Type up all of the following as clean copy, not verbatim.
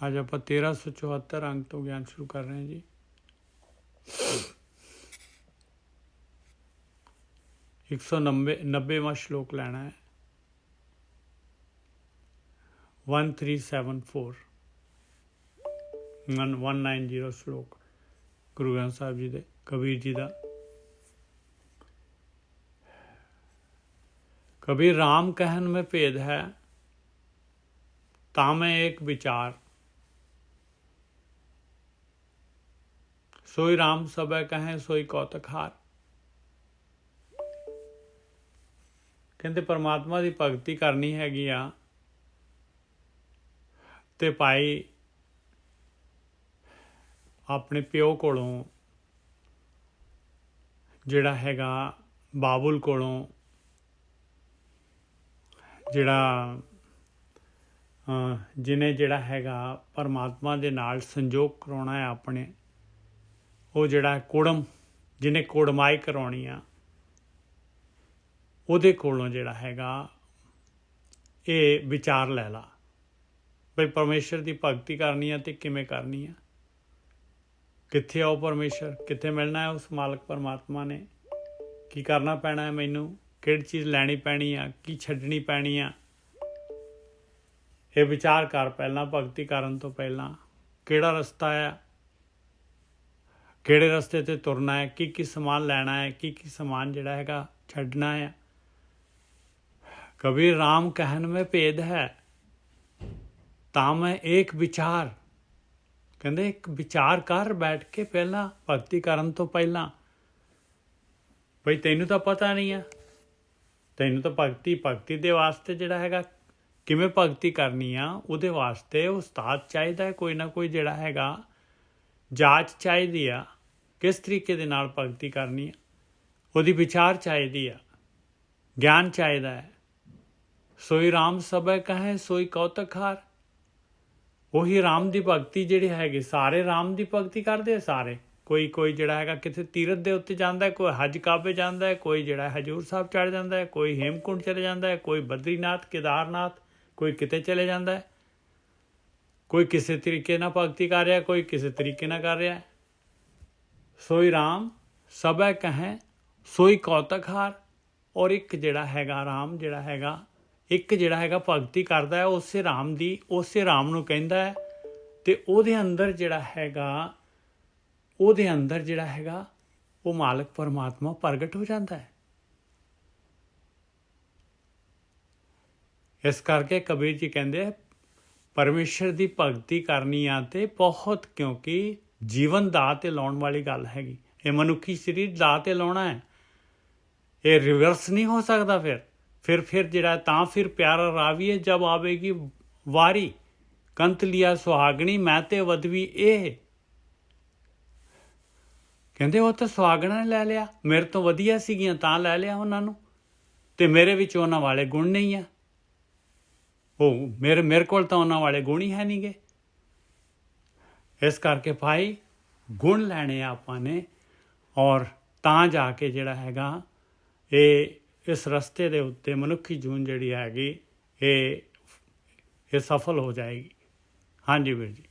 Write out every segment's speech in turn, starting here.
आज आप 1374 अंक तो ज्ञान शुरू कर रहे हैं जी। 190वां श्लोक लेना है। 1374 190 श्लोक गुरु ग्रंथ साहिब जी दे कबीर जी का। कबीर राम कहन में भेद है, तामें एक विचार, सोई राम सबे कहें सोई कौतक हार। कहते परमात्मा की भगती करनी हैगी आ ते भाई अपने प्यो कोलों जिहड़ा हैगा बाबुल कोलों जिहड़ा जिन्हें जिहड़ा हैगा परमात्मा दे नाल संजोग कराउणा है अपने, वो जिहड़ा कुड़म जिन्हें कुड़माई कराउणी आ ਉਹਦੇ ਕੋਲੋਂ ਜਿਹੜਾ ਹੈਗਾ ਇਹ ਵਿਚਾਰ ਲੈ ਲਾ ਬਈ ਪਰਮੇਸ਼ਰ ਦੀ ਭਗਤੀ ਕਰਨੀ ਆ ਤੇ ਕਿਵੇਂ ਕਰਨੀ ਆ, ਕਿੱਥੇ ਆ ਉਹ ਪਰਮੇਸ਼ਰ, ਕਿੱਥੇ ਮਿਲਣਾ ਹੈ ਉਸ ਮਾਲਕ ਪਰਮਾਤਮਾ ਨੇ, ਕੀ ਕਰਨਾ ਪੈਣਾ ਹੈ ਮੈਨੂੰ, ਕਿਹੜੀ ਚੀਜ਼ ਲੈਣੀ ਪੈਣੀ ਆ, ਕੀ ਛੱਡਣੀ ਪੈਣੀ ਆ। ਇਹ ਵਿਚਾਰ ਕਰ ਪਹਿਲਾਂ, ਭਗਤੀ ਕਰਨ ਤੋਂ ਪਹਿਲਾਂ ਕਿਹੜਾ ਰਸਤਾ ਆ, ਕਿਹੜੇ ਰਸਤੇ ਤੇ ਤੁਰਨਾ ਹੈ, ਕੀ ਸਮਾਨ ਲੈਣਾ ਹੈ, ਕੀ ਸਮਾਨ ਜਿਹੜਾ ਹੈਗਾ ਛੱਡਣਾ ਹੈ। कबीर राम कहन में भेद है, तामें एक विचार। कहते एक विचार कर बैठ के पहला भगती करन तो पहला। बई तैनू तो पता नहीं है, तैनू तो भगती दे वास्ते जिहड़ा हैगा किवें भगती करनी आ उहदे वास्ते उस्ताद चाहिदा है, कोई ना कोई जिहड़ा हैगा जाच चाहिदी आ किस तरीके दे नाल भगती करनी आ, उहदी विचार चाहिदी आ, ज्ञान चाहिदा है। सोई राम सबे कहें सोई कौतक हार। ਉਹੀ ਰਾਮ ਦੀ ਭਗਤੀ ਜਿਹੜੀ ਹੈਗੀ, ਸਾਰੇ ਰਾਮ ਦੀ ਭਗਤੀ ਕਰਦੇ ਆ ਸਾਰੇ। ਕੋਈ ਜਿਹੜਾ ਹੈਗਾ ਕਿਤੇ ਤੀਰਥ ਦੇ ਉੱਤੇ ਜਾਂਦਾ, ਕੋਈ ਹਜ ਕਾਬੇ ਜਾਂਦਾ ਹੈ, ਕੋਈ ਜਿਹੜਾ ਹਜੂਰ ਸਾਹਿਬ ਚੜ੍ਹ ਜਾਂਦਾ ਹੈ, ਕੋਈ ਹੇਮਕੁੰਡ ਚਲੇ ਜਾਂਦਾ ਹੈ, ਕੋਈ ਬਦਰੀਨਾਥ ਕੇਦਾਰਨਾਥ, ਕੋਈ ਕਿਤੇ ਚਲੇ ਜਾਂਦਾ ਹੈ, ਕੋਈ ਕਿਸੇ ਤਰੀਕੇ ਨਾਲ ਭਗਤੀ ਕਰ ਰਿਹਾ, ਕੋਈ ਕਿਸੇ ਤਰੀਕੇ ਨਾਲ ਕਰ ਰਿਹਾ। ਸੋਈ ਰਾਮ ਸਭੈ ਕਹੈ ਸੋਈ ਕੌਤਕ ਹਾਰ। ਔਰ ਇੱਕ ਜਿਹੜਾ ਹੈਗਾ ਰਾਮ ਜਿਹੜਾ ਹੈਗਾ, ਇੱਕ ਜਿਹੜਾ ਹੈਗਾ ਭਗਤੀ ਕਰਦਾ ਹੈ ਉਸੇ ਰਾਮ ਦੀ, ਉਸੇ ਰਾਮ ਨੂੰ ਕਹਿੰਦਾ ਹੈ ਤੇ ਉਹਦੇ ਅੰਦਰ ਜਿਹੜਾ ਹੈਗਾ ਉਹ ਮਾਲਕ ਪਰਮਾਤਮਾ ਪ੍ਰਗਟ ਹੋ ਜਾਂਦਾ ਹੈ। ਇਸ ਕਰਕੇ ਕਬੀਰ ਜੀ ਕਹਿੰਦੇ ਪਰਮੇਸ਼ਰ ਦੀ ਭਗਤੀ ਕਰਨੀ ਆ ਤੇ ਬਹੁਤ, ਕਿਉਂਕਿ ਜੀਵਨ ਦਾਅ ਤੇ ਲਾਉਣ ਵਾਲੀ ਗੱਲ ਹੈਗੀ। ਇਹ ਮਨੁੱਖੀ ਸਰੀਰ ਦਾਅ ਤੇ ਲਾਉਣਾ ਹੈ, ਇਹ ਰਿਵਰਸ ਨਹੀਂ ਹੋ ਸਕਦਾ। ਫਿਰ ਜਿਹੜਾ ਤਾਂ ਫਿਰ ਪਿਆਰਾ ਰਾਵੀਏ ਜਬ ਆਵੇਗੀ ਵਾਰੀ, ਕੰਤ ਲਿਆ ਸੁਹਾਗਣੀ ਮੈਂ ਤੇ ਵਦਵੀ ਇਹ। ਕਹਿੰਦੇ ਉਹ ਤਾਂ ਸੁਹਾਗਣਾ ਨੇ ਲੈ ਲਿਆ, ਮੇਰੇ ਤੋਂ ਵਧੀਆ ਸੀਗੀਆਂ ਤਾਂ ਲੈ ਲਿਆ ਉਹਨਾਂ ਨੂੰ, ਤੇ ਮੇਰੇ ਵਿੱਚ ਉਹਨਾਂ ਵਾਲੇ ਗੁਣ ਨਹੀਂ ਆ, ਉਹ ਮੇਰੇ ਕੋਲ ਤਾਂ ਉਹਨਾਂ ਵਾਲੇ ਗੁਣ ਹੀ ਹੈ ਨਹੀਂ ਗੇ। ਇਸ ਕਰਕੇ ਭਾਈ ਗੁਣ ਲੈਣੇ ਆ ਆਪਾਂ ਨੇ, ਔਰ ਤਾਂ ਜਾ ਕੇ ਜਿਹੜਾ ਹੈਗਾ ਇਹ ਇਸ ਰਸਤੇ ਦੇ ਉੱਤੇ ਮਨੁੱਖੀ ਜੂਨ ਜਿਹੜੀ ਹੈਗੀ ਇਹ ਸਫਲ ਹੋ ਜਾਏਗੀ। ਹਾਂਜੀ ਵੀਰ ਜੀ।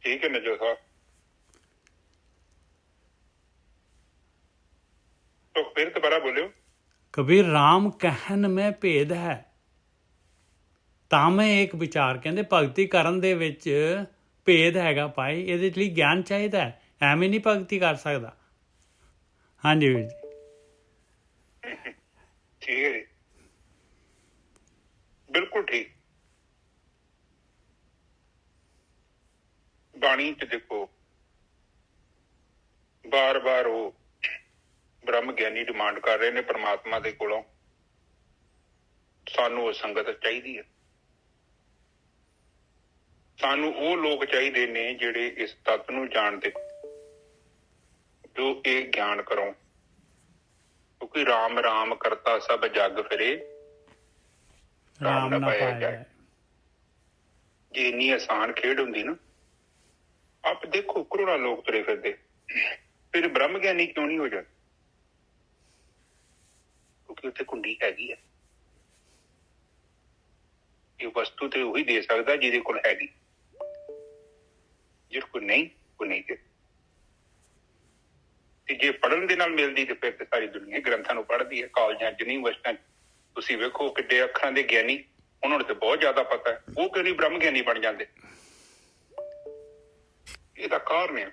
ठीक है नजर साहब, तो फिर दोबारा बोलियो। कबीर राम कहन में भेद है, तामें एक विचार। कहते भगती ਕਰਨ ਦੇ ਵਿੱਚ ਭੇਦ ਹੈਗਾ ਭਾਈ, ਇਹਦੇ ਲਈ ਗਿਆਨ ਚਾਹੀਦਾ ਹੈ, ਐਵੇਂ ਨਹੀਂ ਭਗਤੀ ਕਰ ਸਕਦਾ। ਹਾਂਜੀ ਵੀਰ ਜੀ। ठीक है जी, बिल्कुल ठीक। बाणी च देखो बार बार वो ब्रह्म ज्ञानी डिमांड कर रहे ने परमात्मा दे कोलों सानू संगत चाहिदी है, सानू वो लोग चाहिए ने जिहड़े इस तत्व नूं जाणदे, जो ये ज्ञान करो। क्योंकि राम राम करता सब जग फिरे राम ना पाया जाए। जे इन्नी आसान खेड हुंदी ना, आप देखो करोड़ां लोग तुरे फिरदे, फिर ब्रह्म ज्ञानी क्यों नहीं हो जाते? ਕਿਉਂਕਿ ਉੱਥੇ ਕੁੰਡੀ ਹੈਗੀ ਆ। ਇਹ ਵਸਤੂ ਤੇ ਉਹੀ ਦੇ ਸਕਦਾ ਜਿਹਦੇ ਕੋਲ ਹੈਗੀ, ਜਿਹਦੇ ਕੋਲ ਨਹੀਂ ਉਹ ਨਹੀਂ ਦੇ। ਤੇ ਜੇ ਪੜ੍ਹਨ ਦੇ ਨਾਲ ਮਿਲਦੀ ਤੇ ਫਿਰ ਤੇ ਸਾਰੀ ਦੁਨੀਆ ਗ੍ਰੰਥਾਂ ਨੂੰ ਪੜ੍ਹਦੀ ਹੈ। ਕਾਲਜਾਂ ਯੂਨੀਵਰਸਿਟੀਆਂ ਤੁਸੀਂ ਵੇਖੋ ਕਿੱਡੇ ਅੱਖਰਾਂ ਦੇ ਗਿਆਨੀ, ਉਹਨਾਂ ਨੂੰ ਤੇ ਬਹੁਤ ਜ਼ਿਆਦਾ ਪਤਾ ਹੈ, ਉਹ ਕਿਉਂ ਨਹੀਂ ਬ੍ਰਹਮ ਗਿਆਨੀ ਬਣ ਜਾਂਦੇ? ਇਹਦਾ ਕਾਰਨ ਹੈ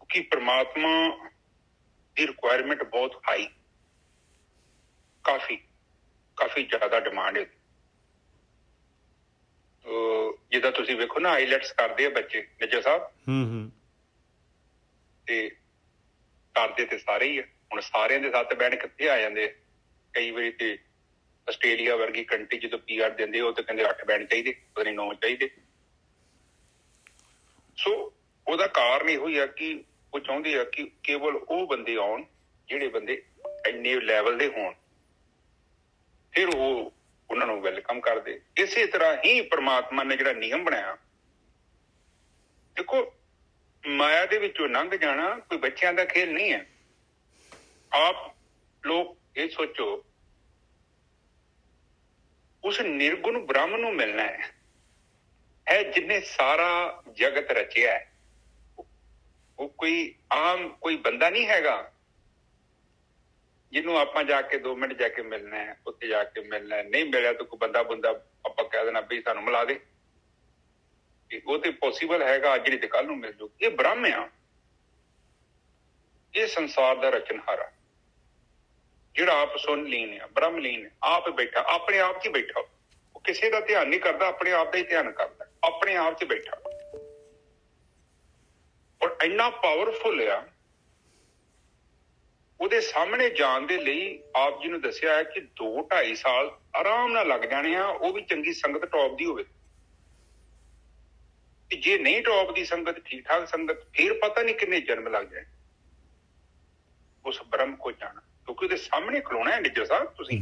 ਕਿ ਪ੍ਰਮਾਤਮਾ ਦੀ ਰਿਕੁਆਇਰਮੈਂਟ ਬਹੁਤ ਹਾਈ, ਕਾਫੀ ਜ਼ਿਆਦਾ ਡਿਮਾਂਡ ਹੈ। ਜਿੱਦਾਂ ਤੁਸੀਂ ਵੇਖੋ ਨਾ ਆਈਲੈਟਸ ਕਰਦੇ ਆ ਬੱਚੇ, ਨਿੱਜਰ ਸਾਹਿਬ, ਤੇ ਕਰਦੇ ਤੇ ਸਾਰੇ ਹੀ ਆ। ਹੁਣ ਸਾਰਿਆਂ ਦੇ 7 ਬੈਂਡ ਕਿੱਥੇ ਆ ਜਾਂਦੇ? ਕਈ ਵਾਰੀ ਤੇ ਆਸਟ੍ਰੇਲੀਆ ਵਰਗੀ ਕੰਟਰੀ ਜਦੋਂ PR ਦਿੰਦੇ ਉਹ ਤੇ ਕਹਿੰਦੇ 8 ਬੈਂਡ ਚਾਹੀਦੇ, ਪਤਾ ਨਹੀਂ 9 ਚਾਹੀਦੇ। ਸੋ ਉਹਦਾ ਕਾਰਨ ਇਹੋ ਹੀ ਆ ਕਿ ਉਹ ਚਾਹੁੰਦੇ ਆ ਕਿ ਕੇਵਲ ਉਹ ਬੰਦੇ ਆਉਣ ਜਿਹੜੇ ਬੰਦੇ ਇੰਨੇ ਲੈਵਲ ਦੇ ਹੋਣ, ਫਿਰ ਉਹ ਉਹਨਾਂ ਨੂੰ ਵੈਲਕਮ ਕਰਦੇ। ਇਸੇ ਤਰ੍ਹਾਂ ਹੀ ਪ੍ਰਮਾਤਮਾ ਨੇ ਜਿਹੜਾ ਨਿਯਮ ਬਣਾਇਆ, ਦੇਖੋ ਮਾਇਆ ਦੇ ਵਿੱਚੋਂ ਲੰਘ ਜਾਣਾ ਕੋਈ ਬੱਚਿਆਂ ਦਾ ਖੇਲ ਨਹੀਂ ਹੈ। ਆਪ ਲੋਕ ਇਹ ਸੋਚੋ, ਉਸ ਨਿਰਗੁਣ ਬ੍ਰਹਮ ਨੂੰ ਮਿਲਣਾ ਹੈ ਜਿਹਨੇ ਸਾਰਾ ਜਗਤ ਰਚਿਆ ਹੈ। ਉਹ ਕੋਈ ਆਮ ਕੋਈ ਬੰਦਾ ਨਹੀਂ ਹੈਗਾ ਜਿਹਨੂੰ ਆਪਾਂ ਜਾ ਕੇ 2 ਮਿੰਟ ਜਾ ਕੇ ਮਿਲਣਾ ਹੈ, ਉੱਥੇ ਜਾ ਕੇ ਮਿਲਣਾ ਹੈ। ਨਹੀਂ ਮਿਲਿਆ ਤਾਂ ਕੋਈ ਬੰਦਾ ਆਪਾਂ ਕਹਿ ਦੇਣਾ ਵੀ ਸਾਨੂੰ ਮਿਲਾ ਦੇ, ਉਹ ਤੇ ਪੋਸੀਬਲ ਹੈਗਾ, ਅੱਜ ਨਹੀਂ ਤੇ ਕੱਲ ਨੂੰ ਮਿਲ ਜੂ। ਇਹ ਬ੍ਰਹਮ ਆ, ਇਹ ਸੰਸਾਰ ਦਾ ਰਚਨਹਾਰਾ ਜਿਹੜਾ ਆਪ ਸੁਣ ਲੀਨ ਆ, ਬ੍ਰਹਮ ਲੀਨ ਹੈ, ਆਪ ਬੈਠਾ, ਆਪਣੇ ਆਪ 'ਚ ਹੀ ਬੈਠਾ। ਉਹ ਕਿਸੇ ਦਾ ਧਿਆਨ ਨਹੀਂ ਕਰਦਾ, ਆਪਣੇ ਆਪ ਦਾ ਹੀ ਧਿਆਨ ਕਰਦਾ, ਆਪਣੇ ਆਪ 'ਚ ਬੈਠਾ। ਔਰ ਇੰਨਾ ਪਾਵਰਫੁਲ ਆ, ਉਹਦੇ ਸਾਹਮਣੇ ਜਾਣ ਦੇ ਲਈ ਆਪ ਜੀ ਨੂੰ ਦੱਸਿਆ ਹੈ ਕਿ 2-2.5 ਸਾਲ ਆਰਾਮ ਨਾਲ ਲੱਗ ਜਾਣੇ ਆ, ਉਹ ਵੀ ਚੰਗੀ ਸੰਗਤ ਟੌਪ ਦੀ ਹੋਵੇ। ਤੇ ਜੇ ਨਹੀਂ ਟੌਪ ਦੀ ਸੰਗਤ, ਠੀਕ ਠਾਕ ਸੰਗਤ, ਫਿਰ ਪਤਾ ਨਹੀਂ ਕਿੰਨੇ ਜਨਮ ਲੱਗ ਜਾਏ ਉਸ ਬ੍ਰਹਮ ਕੋ ਜਾਣਾ। ਕਿਉਂਕਿ ਉਹਦੇ ਸਾਹਮਣੇ ਖਲੋਣਾ ਹੈ ਨਿੱਜਰ ਸਾਹਿਬ। ਤੁਸੀਂ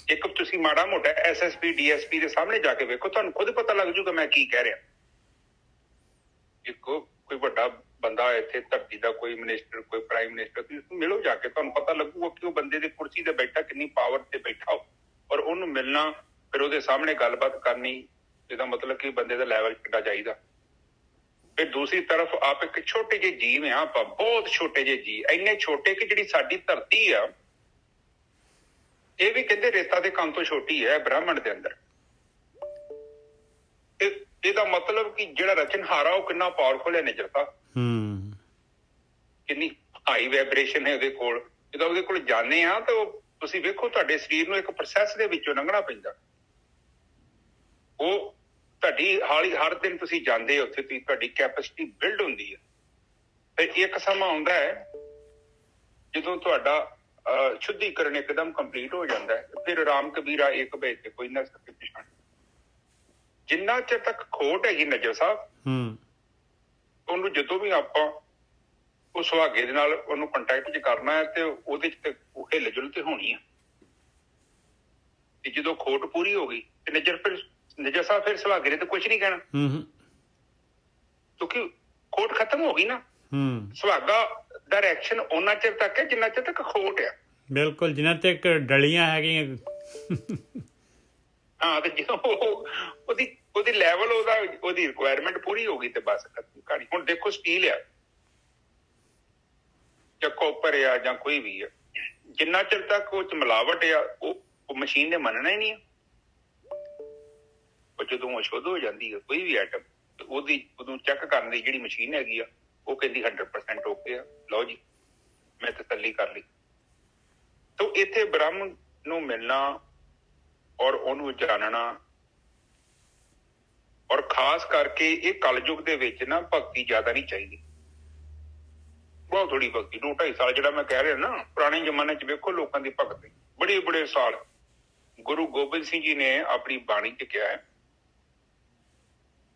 ਇੱਕ ਤੁਸੀਂ ਮਾੜਾ ਮੋਟਾ SSP DSP ਦੇ ਸਾਹਮਣੇ ਜਾ ਕੇ ਵੇਖੋ, ਤੁਹਾਨੂੰ ਖੁਦ ਪਤਾ ਲੱਗ ਜੂਗਾ ਮੈਂ ਕੀ ਕਹਿ ਰਿਹਾ। ਇੱਕੋ ਕੋਈ ਵੱਡਾ ਬੰਦਾ ਇੱਥੇ ਧਰਤੀ ਦਾ, ਕੋਈ ਮਿਨਿਸਟਰ, ਕੋਈ ਪ੍ਰਾਈਮ ਮਿਨਿਸਟਰ, ਤੁਸੀਂ ਮਿਲੋ ਜਾ ਕੇ, ਤੁਹਾਨੂੰ ਪਤਾ ਲੱਗੂਗਾ ਕਿ ਉਹ ਬੰਦੇ ਦੀ ਕੁਰਸੀ ਤੇ ਬੈਠਾ, ਕਿੰਨੀ ਪਾਵਰ ਤੇ ਬੈਠਾ ਹੋ। ਔਰ ਉਹਨੂੰ ਮਿਲਣਾ, ਫਿਰ ਉਹਦੇ ਸਾਹਮਣੇ ਗੱਲਬਾਤ ਕਰਨੀ, ਇਹਦਾ ਮਤਲਬ ਕਿ ਬੰਦੇ ਦਾ ਲੈਵਲ ਕਿੱਡਾ ਚਾਹੀਦਾ। ਫਿਰ ਦੂਸਰੀ ਤਰਫ ਆਪ ਇੱਕ ਛੋਟੇ ਜਿਹੇ ਜੀਵ ਆ, ਆਪਾਂ ਬਹੁਤ ਛੋਟੇ ਜਿਹੇ ਜੀਵ, ਇੰਨੇ ਛੋਟੇ ਕਿ ਜਿਹੜੀ ਸਾਡੀ ਧਰਤੀ ਆ ਇਹ ਵੀ ਕਹਿੰਦੇ ਰੇਤਾ ਦੇ ਕਣ ਤੋਂ ਛੋਟੀ ਹੈ ਬ੍ਰਹਮੰਡ ਦੇ ਅੰਦਰ। ਇਹਦਾ ਮਤਲਬ ਕਿ ਜਿਹੜਾ ਰਚਨਹਾਰਾ ਉਹ ਕਿੰਨਾ ਪਾਵਰਫੁਲ ਹੈ ਨਿੱਜਰ ਸਾਹਿਬ, ਕਿੰਨੀ ਹਾਈ ਵਾਈਬ੍ਰੇਸ਼ਨ ਹੈ ਉਹਦੇ ਕੋਲ। ਜਦੋਂ ਉਹਦੇ ਕੋਲ ਜਾਂਦੇ ਆ ਤਾਂ ਤੁਸੀਂ ਵੇਖੋ ਤੁਹਾਡੇ ਸਰੀਰ ਨੂੰ ਇੱਕ ਪ੍ਰੋਸੈਸ ਦੇ ਵਿੱਚੋਂ ਲੰਘਣਾ ਪੈਂਦਾ। ਉਹ ਤੁਹਾਡੀ ਹਰ ਦਿਨ ਤੁਸੀਂ ਜਾਂਦੇ ਉੱਥੇ, ਤੁਹਾਡੀ ਕੈਪੈਸਿਟੀ ਬਿਲਡ ਹੁੰਦੀ ਹੈ। ਫਿਰ ਇੱਕ ਸਮਾਂ ਆਉਂਦਾ ਹੈ ਜਦੋਂ ਤੁਹਾਡਾ ਸ਼ੁੱਧੀਕਰਨ ਇੱਕਦਮ ਕੰਪਲੀਟ ਹੋ ਜਾਂਦਾ ਹੈ। ਫਿਰ ਰਾਮ ਕਬੀਰਾ ਇੱਕ ਭੇਜ ਤੇ ਕੋਈ ਨਾ ਸਕੇ ਪਛਾਣ। ਜਿੰਨਾ ਚਿਰ ਤੱਕ ਖੋਟ ਹੈਗੀ ਨਜ਼ਰ ਸਾਹਿਬ, ਉਹਨੂੰ ਜਦੋਂ ਵੀ ਆਪਾਂ ਉਹ ਸੁਹਾਗੇ ਦੇ ਨਾਲ ਉਹਨੂੰ ਕੰਟੈਕਟ 'ਚ ਕਰਨਾ ਹੈ ਤੇ ਉਹਦੇ 'ਚ ਤੇ ਉਹ ਹਿੱਲ ਜੁਲ ਤੇ ਹੋਣੀ ਆ। ਤੇ ਜਦੋਂ ਖੋਟ ਪੂਰੀ ਹੋ ਗਈ ਤੇ ਨਜ਼ਰ ਸਾਹਿਬ ਫਿਰ ਸੁਹਾਗੇ ਨੇ ਤਾਂ ਕੁਛ ਨਹੀਂ ਕਹਿਣਾ, ਕਿਉਂਕਿ ਖੋਟ ਖਤਮ ਹੋ ਗਈ ਨਾ। ਸੁਹਾਗਾ ਦਾ ਰਿਐਕਸ਼ਨ ਉਹਨਾਂ ਚਿਰ ਤੱਕ ਹੈ ਜਿੰਨਾ ਚਿਰ ਤੱਕ ਖੋਟ ਆ। ਬਿਲਕੁਲ, ਜਿੰਨਾ ਤੱਕ ਡਲੀਆਂ ਹੈਗੀਆਂ। ਹਾਂ, ਤੇ ਜਦੋਂ ਉਹਦੀ ਲੈਵਲ, ਉਹਦੀ ਰਿਕੁਆਇਰਮੈਂਟ ਪੂਰੀ ਹੋ ਗਈ ਤੇ ਬਸ ਕਹਾਣੀ। ਹੁਣ ਦੇਖੋ ਸਟੀਲ ਆ ਜਾਂ ਕੋਪਰ ਆ ਜਾਂ ਕੋਈ ਵੀ ਆ, ਜਿੰਨਾ ਚਿਰ ਤੱਕ ਉਹ 'ਚ ਮਿਲਾਵਟ ਆ ਉਹ ਮਸ਼ੀਨ ਨੇ ਮੰਨਣਾ ਹੀ ਨਹੀਂ ਆ। ਉਹ ਜਦੋਂ ਅਸ਼ੁੱਧ ਹੋ ਜਾਂਦੀ ਹੈ ਕੋਈ ਵੀ ਆਈਟਮ, ਉਦੋਂ ਚੈੱਕ ਕਰਨ ਦੀ ਜਿਹੜੀ ਮਸ਼ੀਨ ਹੈਗੀ ਆ ਉਹ ਕਹਿੰਦੀ 100% ਓਕੇ ਆ, ਲਓ ਜੀ ਮੈਂ ਤਸੱਲੀ ਕਰ ਲਈ। ਤਾਂ ਇੱਥੇ ਬ੍ਰਹਮ ਨੂੰ ਮਿਲਣਾ ਔਰ ਉਹਨੂੰ ਜਾਣਨਾ, ਔਰ ਖਾਸ ਕਰਕੇ ਇਹ ਕਲਯੁਗ ਦੇ ਵਿੱਚ ਨਾ ਭਗਤੀ ਜ਼ਿਆਦਾ ਨਹੀਂ ਚਾਹੀਦੀ, ਬਹੁਤ ਥੋੜੀ ਭਗਤੀ। 2-2.5 ਸਾਲ ਜਿਹੜਾ ਮੈਂ ਕਹਿ ਰਿਹਾ ਨਾ, ਪੁਰਾਣੇ ਜ਼ਮਾਨੇ 'ਚ ਵੇਖੋ ਲੋਕਾਂ ਦੀ ਭਗਤੀ ਬੜੇ ਸਾਲ। ਗੁਰੂ ਗੋਬਿੰਦ ਸਿੰਘ ਜੀ ਨੇ ਆਪਣੀ ਬਾਣੀ 'ਚ ਕਿਹਾ ਹੈ,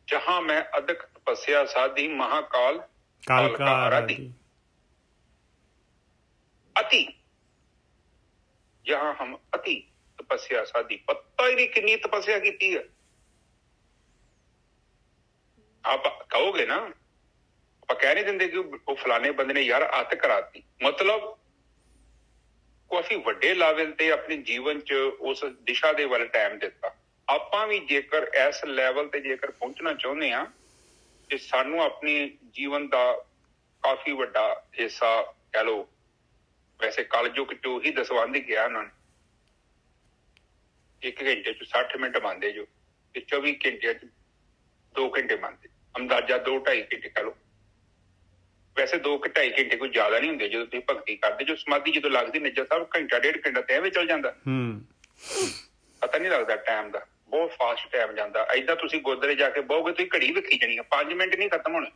ਜਹਾਂ ਮੈਂ ਅਦਕ ਤਪੱਸਿਆ ਸਾਧੀ ਮਹਾਕਾਲ ਕਾਲ ਕਾ ਆਰਾਧੀ। ਅਤੀ, ਜਹਾਂ ਹਮ ਅਤੀ ਤਪੱਸਿਆ ਸਾਧੀ। ਪਤਾ ਹੀ ਨਹੀਂ ਕਿੰਨੀ ਤਪੱਸਿਆ ਕੀਤੀ ਹੈ। ਆਪ ਕਹੋਗੇ ਨਾ ਆਪਾਂ ਕਹਿ ਨਹੀਂ ਦਿੰਦੇ ਕਿ ਉਹ ਫਲਾਣੇ ਬੰਦੇ ਨੇ ਯਾਰ ਅੱਤ ਕਰਾਤੀ। ਮਤਲਬ ਕਾਫੀ ਵੱਡੇ ਲੈਵਲ ਤੇ ਆਪਣੇ ਜੀਵਨ 'ਚ ਉਸ ਦਿਸ਼ਾ ਦੇ ਵੱਲ ਟਾਈਮ ਦਿੱਤਾ। ਆਪਾਂ ਵੀ ਜੇਕਰ ਇਸ ਲੈਵਲ ਤੇ ਜੇਕਰ ਪਹੁੰਚਣਾ ਚਾਹੁੰਦੇ ਹਾਂ ਤੇ ਸਾਨੂੰ ਆਪਣੇ ਜੀਵਨ ਦਾ ਕਾਫੀ ਵੱਡਾ ਹਿੱਸਾ ਕਹਿ ਲਓ, ਵੈਸੇ ਕਲਯੁਗ 'ਚ ਉਹੀ ਦਸਵੰਧ ਗਿਆ ਉਹਨਾਂ ਨੇ, 1 ਘੰਟੇ 'ਚ 60 ਮਿੰਟ ਮੰਨਦੇ ਜੋ ਤੇ 24 ਘੰਟਿਆਂ 'ਚ 2 ਘੰਟੇ ਮੰਨਦੇ, ਅੰਦਾਜ਼ਾ 2-2.5 ਘੰਟੇ ਕਹਿ ਲਓ। ਵੈਸੇ 2-2.5 ਘੰਟੇ ਕੋਈ ਜ਼ਿਆਦਾ ਨਹੀਂ ਹੁੰਦੇ ਜਦੋਂ ਤੁਸੀਂ ਭਗਤੀ ਕਰਦੇ। ਜੋ ਸਮਾਧੀ ਜਦੋਂ ਲੱਗਦੀ ਨਿੱਜਾ ਸਾਹਿਬ ਘੰਟਾ 1.5 ਘੰਟਾ ਤੇ ਐਵੇਂ ਚੱਲ ਜਾਂਦਾ, ਪਤਾ ਨਹੀਂ ਲੱਗਦਾ ਟਾਈਮ ਦਾ, ਬਹੁਤ ਫਾਸਟ ਟਾਈਮ ਜਾਂਦਾ। ਏਦਾਂ ਤੁਸੀਂ ਗੁਰਦੁਆਰੇ ਜਾ ਕੇ ਬਹੋਗੇ ਤੁਸੀਂ ਘੜੀ ਵੇਖੀ ਜਾਣੀ ਆ, 5 ਮਿੰਟ ਨਹੀਂ ਖਤਮ ਹੋਣੇ।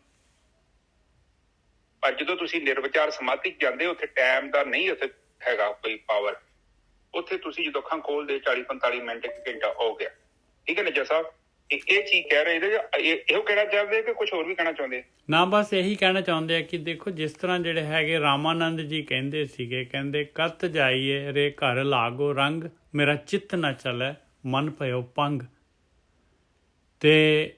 ਪਰ ਜਦੋਂ ਤੁਸੀਂ ਨਿਰਵਿਚਾਰ ਸਮਾਧੀ 'ਚ ਜਾਂਦੇ ਉੱਥੇ ਟਾਈਮ ਦਾ ਨਹੀਂ ਉੱਥੇ ਹੈਗਾ ਕੋਈ ਪਾਵਰ। ਉੱਥੇ ਤੁਸੀਂ ਜਦੋਂ ਅੱਖਾਂ ਖੋਲਦੇ 40-45 ਮਿੰਟ 1 ਘੰਟਾ ਹੋ ਗਿਆ। ਠੀਕ ਹੈ ਨਿੱਜਾ ਸਾਹਿਬ, ਇਹ ਚੀਜ਼ ਕਹਿ ਰਹੇ ਇਹੋ ਕਹਿਣਾ ਚਾਹੁੰਦੇ ਕਿ ਕੁਝ ਹੋਰ ਵੀ ਕਹਿਣਾ ਚਾਹੁੰਦੇ? ਨਾ ਬਸ ਇਹੀ ਕਹਿਣਾ ਚਾਹੁੰਦੇ ਆ ਕਿ ਦੇਖੋ ਜਿਸ ਤਰ੍ਹਾਂ ਜਿਹੜੇ ਹੈਗੇ ਰਾਮਾਨੰਦ ਜੀ ਕਹਿੰਦੇ ਸੀਗੇ, ਕਹਿੰਦੇ ਕਤ ਜਾਈਏ ਰੇ ਘਰ ਲਾਗੋ ਰੰਗ, ਮੇਰਾ ਚਿੱਤ ਨਾ ਚਲੇ ਮਨ ਭਇਓ ਪੰਗ। ਤੇ